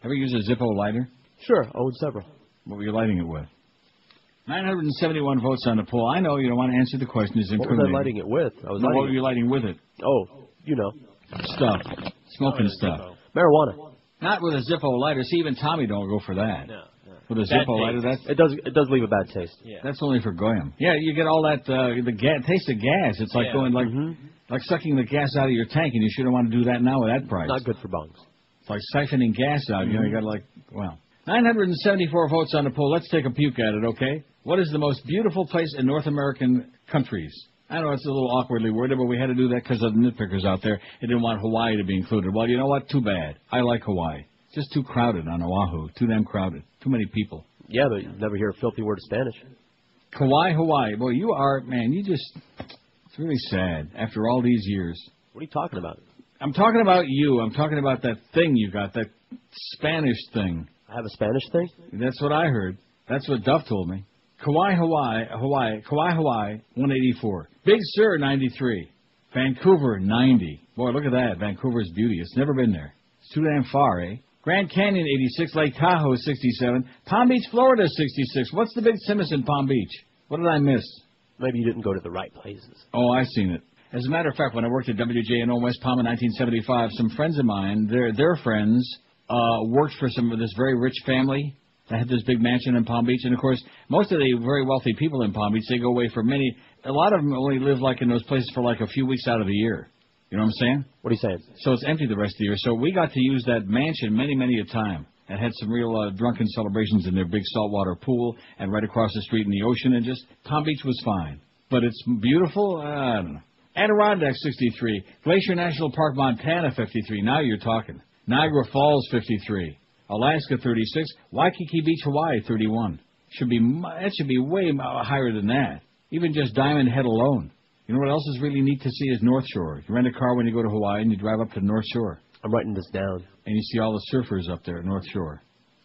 Ever use a Zippo lighter? Sure, I own several. What were you lighting it with? 971 votes on the poll. I know you don't want to answer the question. It's what was I lighting it with? What were you lighting with it? Oh, you know. Stuff. Smoking stuff. Marijuana. Not with a Zippo lighter. See, even Tommy don't go for that. No. With a Zippo lighter, it does leave a bad taste. Yeah. That's only for Goyam. Yeah, you get all that taste of gas. It's like going like sucking the gas out of your tank, and you shouldn't want to do that now at that price. Not good for bungs. It's like siphoning gas out. You know, you got to 974 votes on the poll. Let's take a puke at it, okay? What is the most beautiful place in North American countries? I know it's a little awkwardly worded, but we had to do that because of the nitpickers out there. They didn't want Hawaii to be included. Well, you know what? Too bad. I like Hawaii. Just too crowded on Oahu. Too damn crowded. Too many people. Yeah, but you never hear a filthy word of Spanish. Kauai, Hawaii. Boy, you are, man, it's really sad after all these years. What are you talking about? I'm talking about you. I'm talking about that thing you got, that Spanish thing. I have a Spanish thing? That's what I heard. That's what Duff told me. Kauai, Hawaii, 184. Big Sur, 93. Vancouver, 90. Boy, look at that. Vancouver's beauty. It's never been there. It's too damn far, eh? Grand Canyon, 86. Lake Tahoe, 67. Palm Beach, Florida, 66. What's the big Simmons in Palm Beach? What did I miss? Maybe you didn't go to the right places. Oh, I've seen it. As a matter of fact, when I worked at WJNO West Palm in 1975, some friends of mine, their friends, worked for some of this very rich family that had this big mansion in Palm Beach. And, of course, most of the very wealthy people in Palm Beach, they go away for a lot of them only live like in those places for like a few weeks out of the year. You know what I'm saying? What are you saying? So it's empty the rest of the year. So we got to use that mansion many, many a time and had some real drunken celebrations in their big saltwater pool and right across the street in the ocean. And just Palm Beach was fine. But it's beautiful? I don't know. Adirondack, 63. Glacier National Park, Montana, 53. Now you're talking. Niagara Falls, 53. Alaska, 36. Waikiki Beach, Hawaii, 31. That should be way higher than that. Even just Diamond Head alone. You know what else is really neat to see is North Shore. You rent a car when you go to Hawaii and you drive up to North Shore. I'm writing this down. And you see all the surfers up there at North Shore.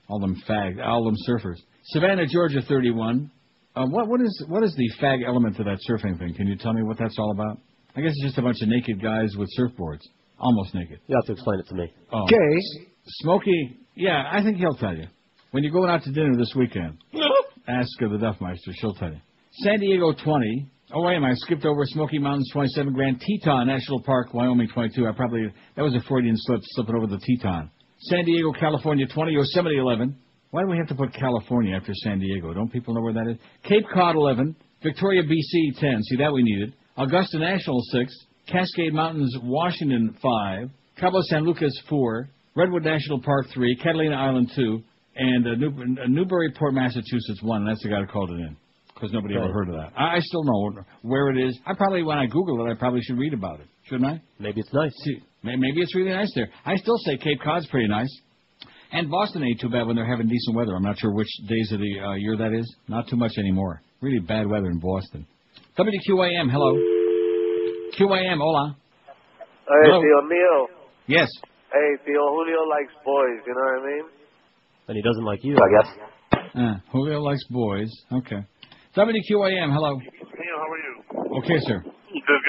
All them surfers. Savannah, Georgia, 31. What is the fag element to that surfing thing? Can you tell me what that's all about? I guess it's just a bunch of naked guys with surfboards. Almost naked. You have to explain it to me. Oh. Smokey, yeah, I think he'll tell you. When you're going out to dinner this weekend, ask the Duffmeister. She'll tell you. San Diego, 20. Oh, wait a minute. I skipped over Smoky Mountains, 27 grand. Teton National Park, Wyoming, 22. That was a Freudian slip, slipping over the Teton. San Diego, California, 20. Yosemite, 11. Why do we have to put California after San Diego? Don't people know where that is? Cape Cod, 11. Victoria, BC, 10. See, that we needed. Augusta National, 6. Cascade Mountains, Washington, 5. Cabo San Lucas, 4. Redwood National Park, 3. Catalina Island, 2. And Newburyport, Massachusetts, 1. That's the guy who called it in. Because nobody ever heard of that. I still know where it is. When I Google it, I probably should read about it. Shouldn't I? Maybe it's nice. See, maybe it's really nice there. I still say Cape Cod's pretty nice. And Boston ain't too bad when they're having decent weather. I'm not sure which days of the year that is. Not too much anymore. Really bad weather in Boston. WQAM, hello. QAM, hola. Hey, hello. Tío Neil. Yes. Hey, Tío Julio likes boys, you know what I mean? And he doesn't like you, I guess. Julio likes boys. Okay. WQAM, hello. Neil, how are you? Okay, sir. Good.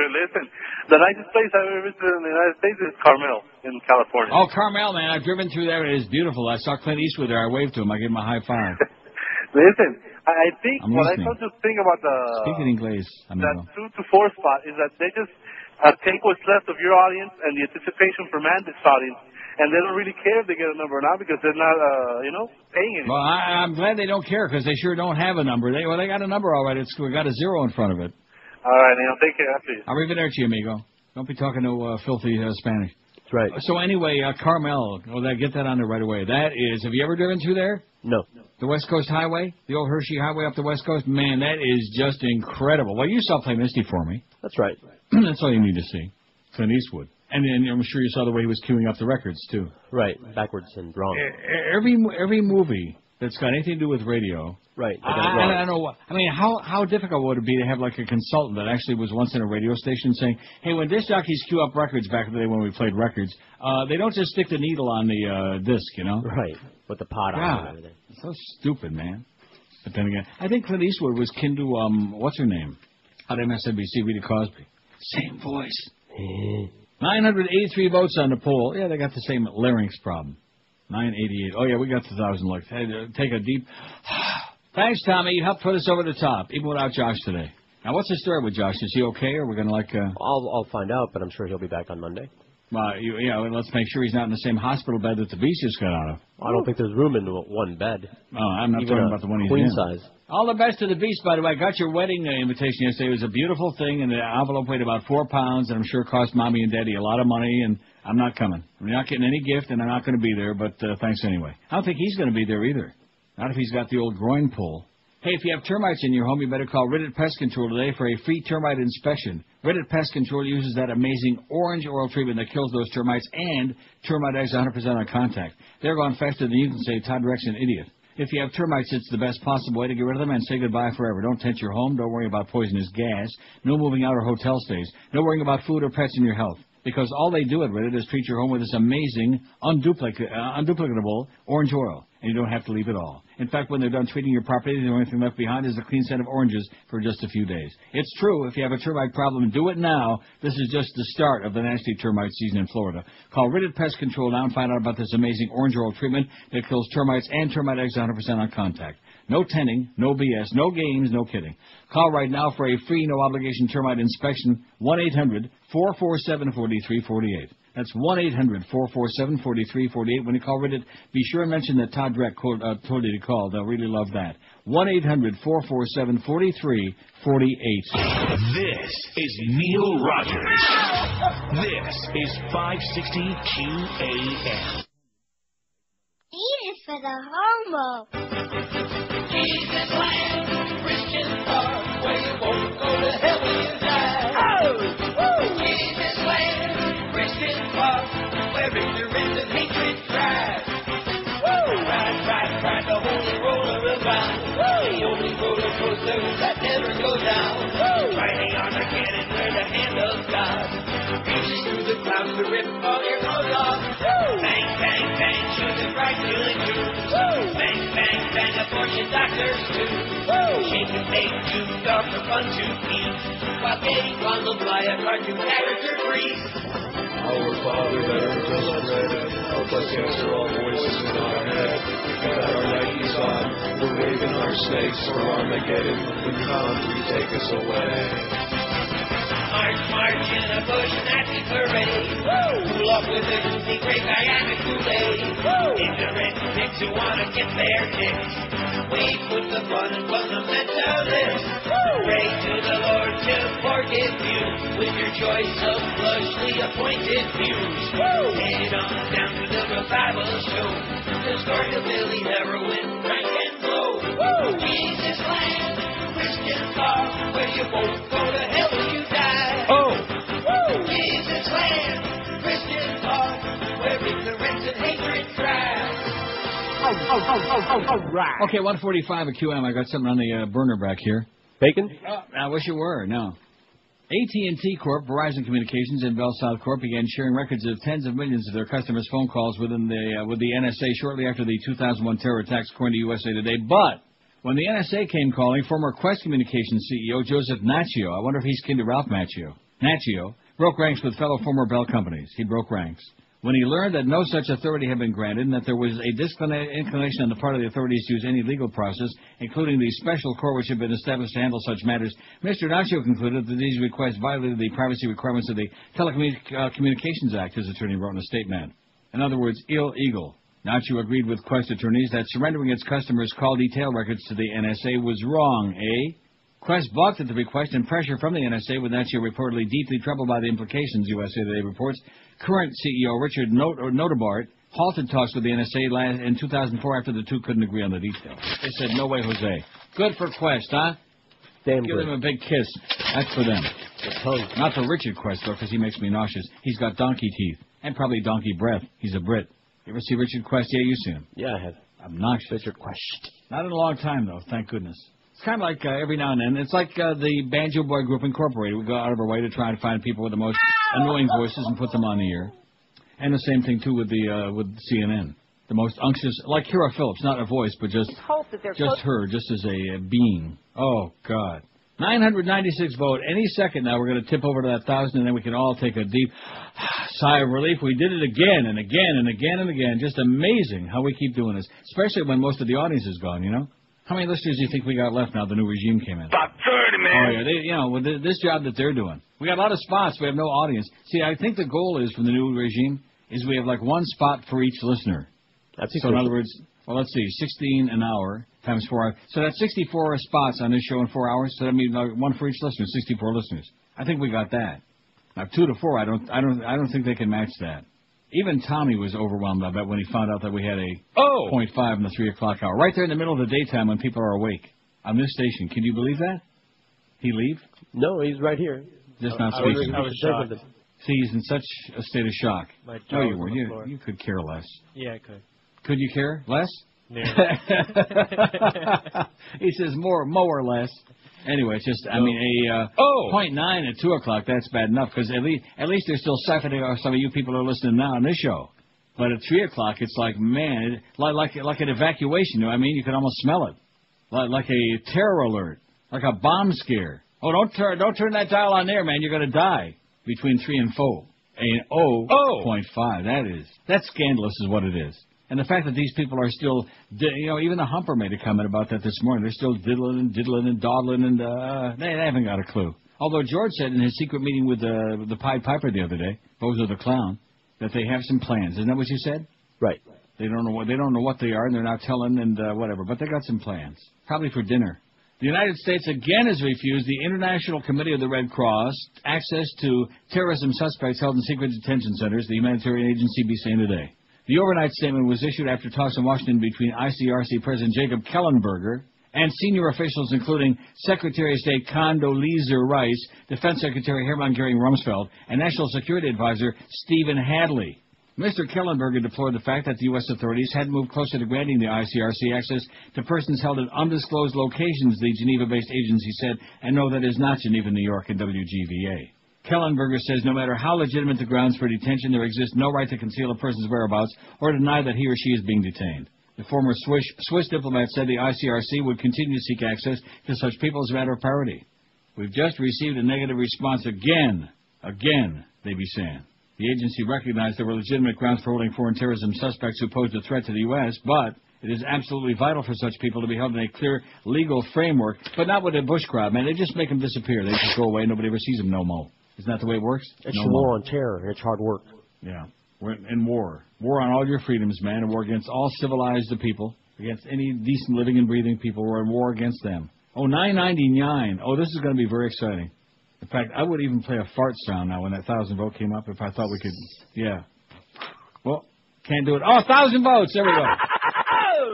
Listen, the nicest place I've ever visited in the United States is Carmel in California. Oh, Carmel, man. I've driven through there. It is beautiful. I saw Clint Eastwood there. I waved to him. I gave him a high five. Listen, I think I'm what listening. I thought to think about Speak in English, amigo. that 2 to 4 spot is that they just take what's left of your audience and the anticipation for Mandic's audience, and they don't really care if they get a number or not because they're not, paying anything. Well, I'm glad they don't care because they sure don't have a number. They got a number all right. We got a 0 in front of it. All right, Neil. Take care. After you. Arrivederci, amigo. Don't be talking to filthy Spanish. That's right. So anyway, Carmel. Get that on there right away. That is. Have you ever driven through there? No. The West Coast Highway, the old Hershey Highway up the West Coast. Man, that is just incredible. Well, you saw Play Misty for me. That's right. That's all you need to see. Clint Eastwood. And then I'm sure you saw the way he was queuing up the records, too. Right, backwards and wrong. Every movie that's got anything to do with radio. Right. I don't know. I mean, how difficult would it be to have like a consultant that actually was once in a radio station saying, hey, when disc jockeys queue up records back in the day when we played records, they don't just stick the needle on the disc, you know? Right, with the pot on and everything. So stupid, man. But then again, I think Clint Eastwood was kin to, what's her name? Out of MSNBC, Rita Cosby. Same voice. 983 votes on the poll. Yeah, they got the same larynx problem. 988. Oh, yeah, we got 2,000 likes. Hey, take a deep... Thanks, Tommy. You helped put us over the top, even without Josh today. Now, what's the story with Josh? Is he okay, or we're going to, I'll find out, but I'm sure he'll be back on Monday. Let's make sure he's not in the same hospital bed that the Beast just got out of. I don't think there's room in one bed. Oh, I'm not Even talking about the one he's queen in. size. All the best to the Beast, by the way. I got your wedding invitation yesterday. It was a beautiful thing, and the envelope weighed about 4 pounds, and I'm sure it cost Mommy and Daddy a lot of money, and I'm not coming. I'm not getting any gift, and I'm not going to be there, but thanks anyway. I don't think he's going to be there either. Not if he's got the old groin pull. Hey, if you have termites in your home, you better call Riddit Pest Control today for a free termite inspection. Riddit Pest Control uses that amazing orange oil treatment that kills those termites, and termite eggs 100% on contact. They're going faster than you can say Todd Rex an idiot. If you have termites, it's the best possible way to get rid of them and say goodbye forever. Don't tent your home. Don't worry about poisonous gas. No moving out or hotel stays. No worrying about food or pets in your health. Because all they do at Riddit is treat your home with this amazing, unduplicatable orange oil. And you don't have to leave it all. In fact, when they're done treating your property, the only thing left behind is a clean set of oranges for just a few days. It's true. If you have a termite problem, do it now. This is just the start of the nasty termite season in Florida. Call Riddit Pest Control now and find out about this amazing orange oil treatment that kills termites and termite eggs 100% on contact. No tenting, no BS, no games, no kidding. Call right now for a free, no-obligation termite inspection, 1-800-447-4348. That's 1-800-447-4348. When you call Riddit, be sure and mention that Todd Dreck told you to call. They'll really love that. 1-800-447-4348. This is Neil Rogers. This is 560 QAM. E is for the homo. Jesus land, Christian park, where you won't go to hell when you die. Oh! Woo! Jesus land, Christian park, where ignorance and hatred right doing you. Bang, bang, bang, abortion doctors too. Shake and bake, duped off for fun to eat. While getting fondled by a cartoon character priest. Our Father that art in heaven, help us answer all voices in our head. We got our Nikes on, we're waving our snakes for Armageddon. When you come, you take us away. March, march in a bush Nazi parade. Cool off with the great Diana Kool-Aid. Ignorant dicks who wanna get their kicks. Wait with the fun and fundamentalists. Pray to the Lord to forgive you with your choice of flushly appointed views. Head on down to the revival show. The story of Billy, heroin, crank and blow. Jesus land, Christian talk, where you won't go to hell when you die. Jesus land, Christian talk, where ignorance and hatred thrive. Right. Okay, 145 at QM. I got something on the burner back here. Bacon? I wish it were. No. AT&T Corp, Verizon Communications, and Bell South Corp began sharing records of tens of millions of their customers' phone calls with the NSA shortly after the 2001 terror attacks, according to USA Today. But when the NSA came calling, former Qwest Communications CEO Joseph Naccio, I wonder if he's kin to Ralph Macchio, broke ranks with fellow former Bell companies. He broke ranks when he learned that no such authority had been granted and that there was a disinclination on the part of the authorities to use any legal process, including the special court which had been established to handle such matters. Mr. Naccio concluded that these requests violated the privacy requirements of the Telecommunications Act, his attorney wrote in a statement. In other words, illegal. Naccio agreed with Qwest attorneys that surrendering its customers' call detail records to the NSA was wrong, Qwest balked at the request and pressure from the NSA, with Naccio reportedly deeply troubled by the implications, USA Today reports. Current CEO Richard Notabart halted talks with the NSA in 2004 after the two couldn't agree on the details. They said, no way, Jose. Good for Qwest, huh? Damn Give good. them a big kiss. That's for them. Not for Richard Qwest, though, because he makes me nauseous. He's got donkey teeth and probably donkey breath. He's a Brit. You ever see Richard Qwest? Yeah, you've seen him. Yeah, I have. Obnoxious. Richard Qwest. Not in a long time, though, thank goodness. It's kind of like every now and then. It's like the Banjo Boy Group Incorporated. We go out of our way to try and find people with the most annoying voices and put them on the air. And the same thing, too, with CNN. The most unctuous, like Kira Phillips, not a voice, but just her, just as a being. Oh, God. 996 vote. Any second now, we're going to tip over to that 1,000, and then we can all take a deep sigh of relief. We did it again and again and again and again. Just amazing how we keep doing this, especially when most of the audience is gone, you know? How many listeners do you think we got left now the new regime came in? About 30, man. Oh, yeah. With this job that they're doing. We got a lot of spots. We have no audience. See, I think the goal is, from the new regime, is we have like one spot for each listener. That's so in other words, well, let's see, 16 an hour times 4 hours. So that's 64 spots on this show in 4 hours. So that means one for each listener, 64 listeners. I think we got that. Now 2 to 4, I don't think they can match that. Even Tommy was overwhelmed, I bet, when he found out that we had a 0.5 in the 3 o'clock hour, right there in the middle of the daytime when people are awake on this station. Can you believe that? He leave? No, he's right here. Just not speaking. I was shocked. See, he's in such a state of shock. No, you weren't. You could care less. Yeah, I could. Could you care less? No. He says more or less. Anyway, it's just, I mean, a 0.9 at 2 o'clock, that's bad enough, because at least they're still siphoning off some of you people who are listening now on this show. But at 3 o'clock, it's like, man, like an evacuation, you know what I mean? You can almost smell it. Like a terror alert, like a bomb scare. Oh, don't turn that dial on there, man, you're going to die between 3 and 4. And 0.5, that's scandalous is what it is. And the fact that these people are still, even the Humper made a comment about that this morning. They're still diddling and dawdling, and they haven't got a clue. Although George said in his secret meeting with the Pied Piper the other day, Bozo the Clown, that they have some plans. Isn't that what you said? Right. They don't know what they are, and they're not telling, and whatever. But they got some plans, probably for dinner. The United States again has refused the International Committee of the Red Cross access to terrorism suspects held in secret detention centers, the humanitarian agency be saying today. The overnight statement was issued after talks in Washington between ICRC President Jacob Kellenberger and senior officials including Secretary of State Condoleezza Rice, Defense Secretary Hermann Goering-Rumsfeld, and National Security Advisor Stephen Hadley. Mr. Kellenberger deplored the fact that the U.S. authorities hadn't moved closer to granting the ICRC access to persons held in undisclosed locations, the Geneva-based agency said, and no, that is not Geneva, New York, and WGVA. Kellenberger says no matter how legitimate the grounds for detention, there exists no right to conceal a person's whereabouts or deny that he or she is being detained. The former Swiss diplomat said the ICRC would continue to seek access to such people as a matter of priority. We've just received a negative response again, they be saying. The agency recognized there were legitimate grounds for holding foreign terrorism suspects who posed a threat to the U.S., but it is absolutely vital for such people to be held in a clear legal framework, but not with a bush crowd, man. They just make them disappear. They just go away. Nobody ever sees them no more. Isn't that the way it works? It's a war on terror. It's hard work. Yeah. We're in war. War on all your freedoms, man. A war against all civilized people, against any decent living and breathing people. We're in war against them. Oh, 999. Oh, this is going to be very exciting. In fact, I would even play a fart sound now when that 1,000 vote came up if I thought we could. Yeah. Well, can't do it. Oh, 1,000 votes. There we go.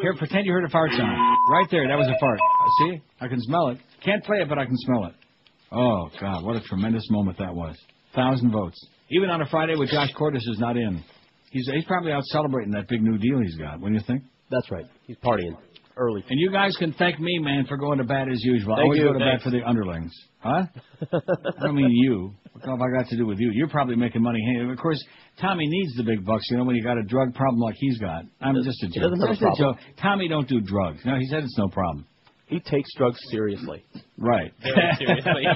Here, pretend you heard a fart sound. Right there. That was a fart. See? I can smell it. Can't play it, but I can smell it. Oh, God, what a tremendous moment that was. 1,000 votes. Even on a Friday with Josh Cordes is not in. He's probably out celebrating that big new deal he's got. Wouldn't you think? That's right. He's partying early. And you guys can thank me, man, for going to bat as usual. I always go to bat for the underlings. Huh? I don't mean you. What have I got to do with you? You're probably making money. Hey, of course, Tommy needs the big bucks, you know, when you got a drug problem like he's got. I'm just a joke. Just a joke. Tommy don't do drugs. No, he said it's no problem. He takes drugs seriously. Right. Very seriously.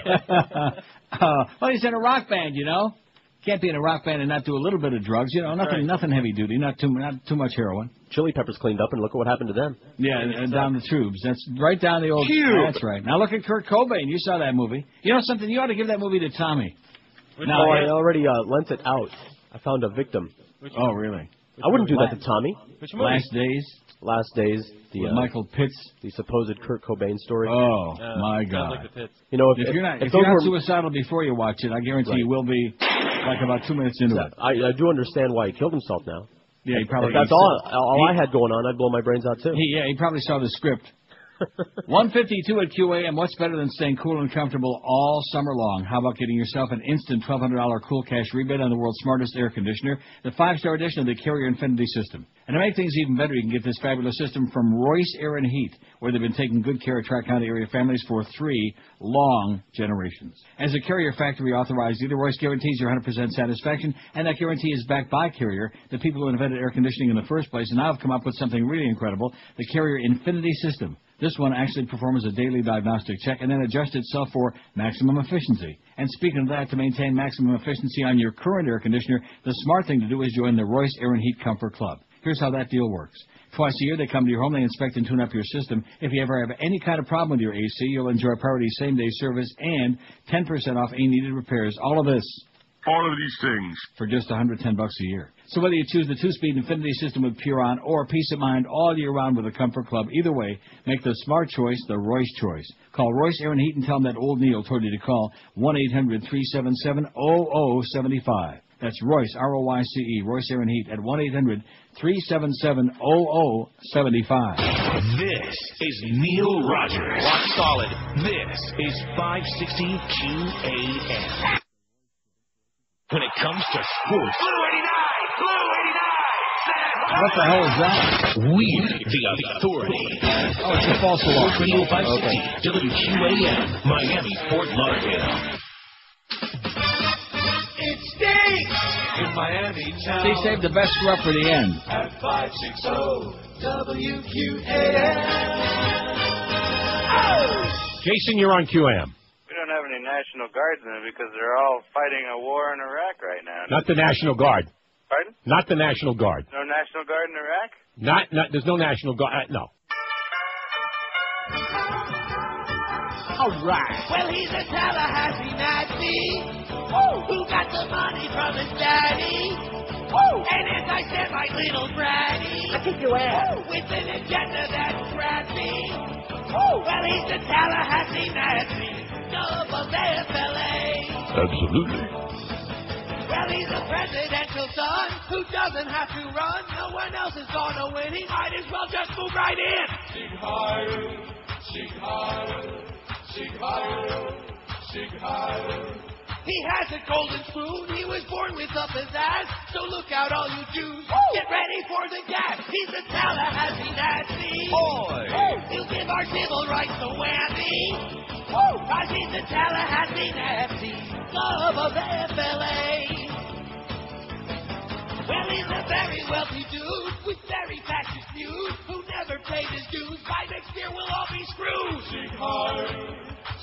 Well, he's in a rock band, you know. Can't be in a rock band and not do a little bit of drugs, you know. Nothing heavy duty, not too much heroin. Chili Peppers cleaned up, and look at what happened to them. Yeah, and down the tubes. That's right down the old. That's right. Now look at Kurt Cobain. You saw that movie. You know something? You ought to give that movie to Tommy. No, I already lent it out. I found a victim. Oh, really? I wouldn't do that to Tommy. Last Days. Last Days. With Michael Pitts. The supposed Kurt Cobain story. Oh, my God. Like the Pitts. You know, if you're not suicidal before you watch it, I guarantee you will be like about 2 minutes into it. I do understand why he killed himself now. Yeah, he probably. If that's all I had going on, I'd blow my brains out too. He probably saw the script. 152 at QAM. What's better than staying cool and comfortable all summer long? How about getting yourself an instant $1,200 cool cash rebate on the world's smartest air conditioner, the 5-star edition of the Carrier Infinity system? And to make things even better, you can get this fabulous system from Royce Air and Heat, where they've been taking good care of Tri-County area families for 3 long generations. As a Carrier factory authorized dealer, Royce guarantees your 100% satisfaction, and that guarantee is backed by Carrier, the people who invented air conditioning in the first place, and now have come up with something really incredible, the Carrier Infinity system. This one actually performs a daily diagnostic check and then adjusts itself for maximum efficiency. And speaking of that, to maintain maximum efficiency on your current air conditioner, the smart thing to do is join the Royce Air and Heat Comfort Club. Here's how that deal works. Twice a year, they come to your home, they inspect and tune up your system. If you ever have any kind of problem with your AC, you'll enjoy priority same-day service and 10% off any needed repairs. All of this. All of these things. For just $110 a year. So whether you choose the 2-speed Infinity system with Puron or peace of mind all year round with the Comfort Club, either way, make the smart choice the Royce choice. Call Royce Air and Heat and tell them that old Neil told you to call 1-800-377-0075. That's Royce, R-O-Y-C-E, Royce Air and Heat at 1-800-377-0075. This is Neil Rogers. Rock solid. This is 560 QAM. When it comes to sports, Blue 89! What the hell is that? We're the authority. Oh, it's a false alarm. Radio 560, WQAM, Miami, Fort Lauderdale. It stinks in Miami town. They saved the best screw up for the end. At 560 WQAM. Jason, you're on QAM. We don't have any National Guardsmen because they're all fighting a war in Iraq right now. Not the National Guard. Pardon? Not the National Guard. No National Guard in Iraq? Not. There's no National Guard. No. All right. Well, he's a Tallahassee Nazi. Woo! Who got the money from his daddy. Woo! And as I said, like little bratty. I kick your ass. Woo! With an agenda that's crappy. Woo! Well, he's the Tallahassee Nazi. Double FLA. Absolutely. Well, he's a presidential son who doesn't have to run. No one else is gonna win. He might as well just move right in. Sig Heil, Sig Heil, Sig Heil, Sig Heil. He has a golden spoon. He was born with up his ass, so look out all you Jews. Get ready for the gas. He's a Tallahassee Nazi. Boy. He'll give our civil rights a whammy. Cause he's a Tallahassee Nazi. Love of FLA. Well, he's a very wealthy dude with very fascist views who never paid his dues. By next year, we'll all be screwed. Sieg Heil,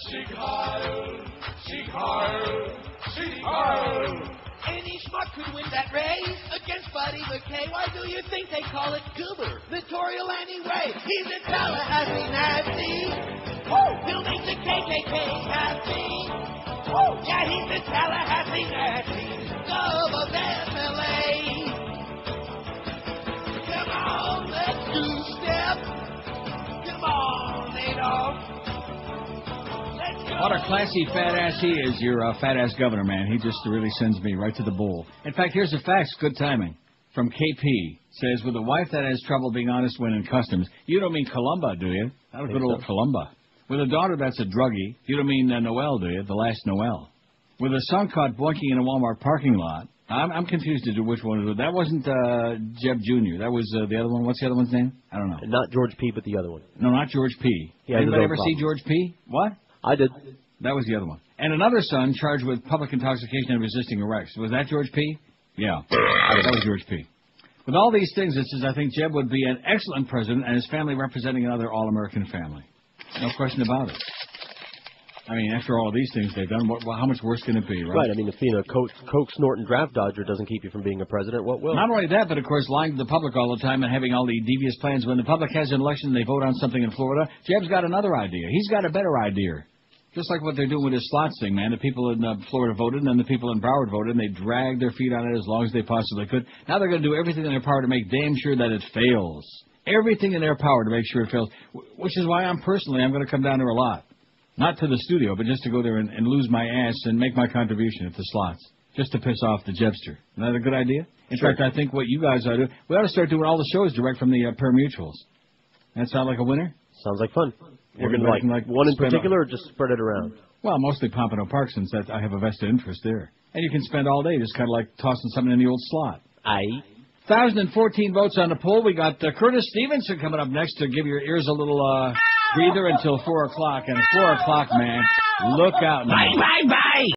Sieg Heil, Sieg Heil, Sieg Heil. Any schmuck could win that race against Buddy McKay. Why do you think they call it gubernatorial anyway? He's a Tallahassee Nazi. He'll make the KKK happy. Yeah, he's a Tallahassee Nazi. Love of FLA. Come on, let's two-step. Come on, Adolf. What a classy fat-ass he is, your fat-ass governor, man. He just really sends me right to the bull. In fact, here's the facts. Good timing. From KP. Says, with a wife that has trouble being honest when in customs. You don't mean Columba, do you? That was good old Columba. With a daughter that's a druggie. You don't mean Noel, do you? The last Noel. With a son caught boinking in a Walmart parking lot. I'm confused as to which one it was. That wasn't Jeb Jr. That was the other one. What's the other one's name? I don't know. Not George P., but the other one. No, not George P. Yeah, anybody ever see George P.? What? I did. That was the other one. And another son charged with public intoxication and resisting arrest. Was that George P.? Yeah. That was George P. With all these things, it says, I think Jeb would be an excellent president and his family representing another all-American family. No question about it. I mean, after all of these things they've done, how much worse can it be, right? Right. I mean, if being a coke snorting draft dodger doesn't keep you from being a president, what will? Not only that, but of course, lying to the public all the time and having all the devious plans. When the public has an election and they vote on something in Florida, Jeb's got another idea. He's got a better idea. Just like what they're doing with this slots thing, man. The people in Florida voted, and then the people in Broward voted, and they dragged their feet on it as long as they possibly could. Now they're going to do everything in their power to make damn sure that it fails. Everything in their power to make sure it fails, which is why I'm going to come down there a lot. Not to the studio, but just to go there and lose my ass and make my contribution at the slots, just to piss off the Jebster. Isn't that a good idea? In fact, I think what you guys ought to do, we ought to start doing all the shows direct from the pari-mutuels. That sound like a winner? Sounds like fun. We're going to like one in particular or just spread it around? Well, mostly Pompano Park, since I have a vested interest there. And you can spend all day just kind of like tossing something in the old slot. Aye. 1,014 votes on the poll. We got Curtis Stevenson coming up next to give your ears a little breather until 4 o'clock. And at 4 o'clock, man, look out now. Bye, bye, bye.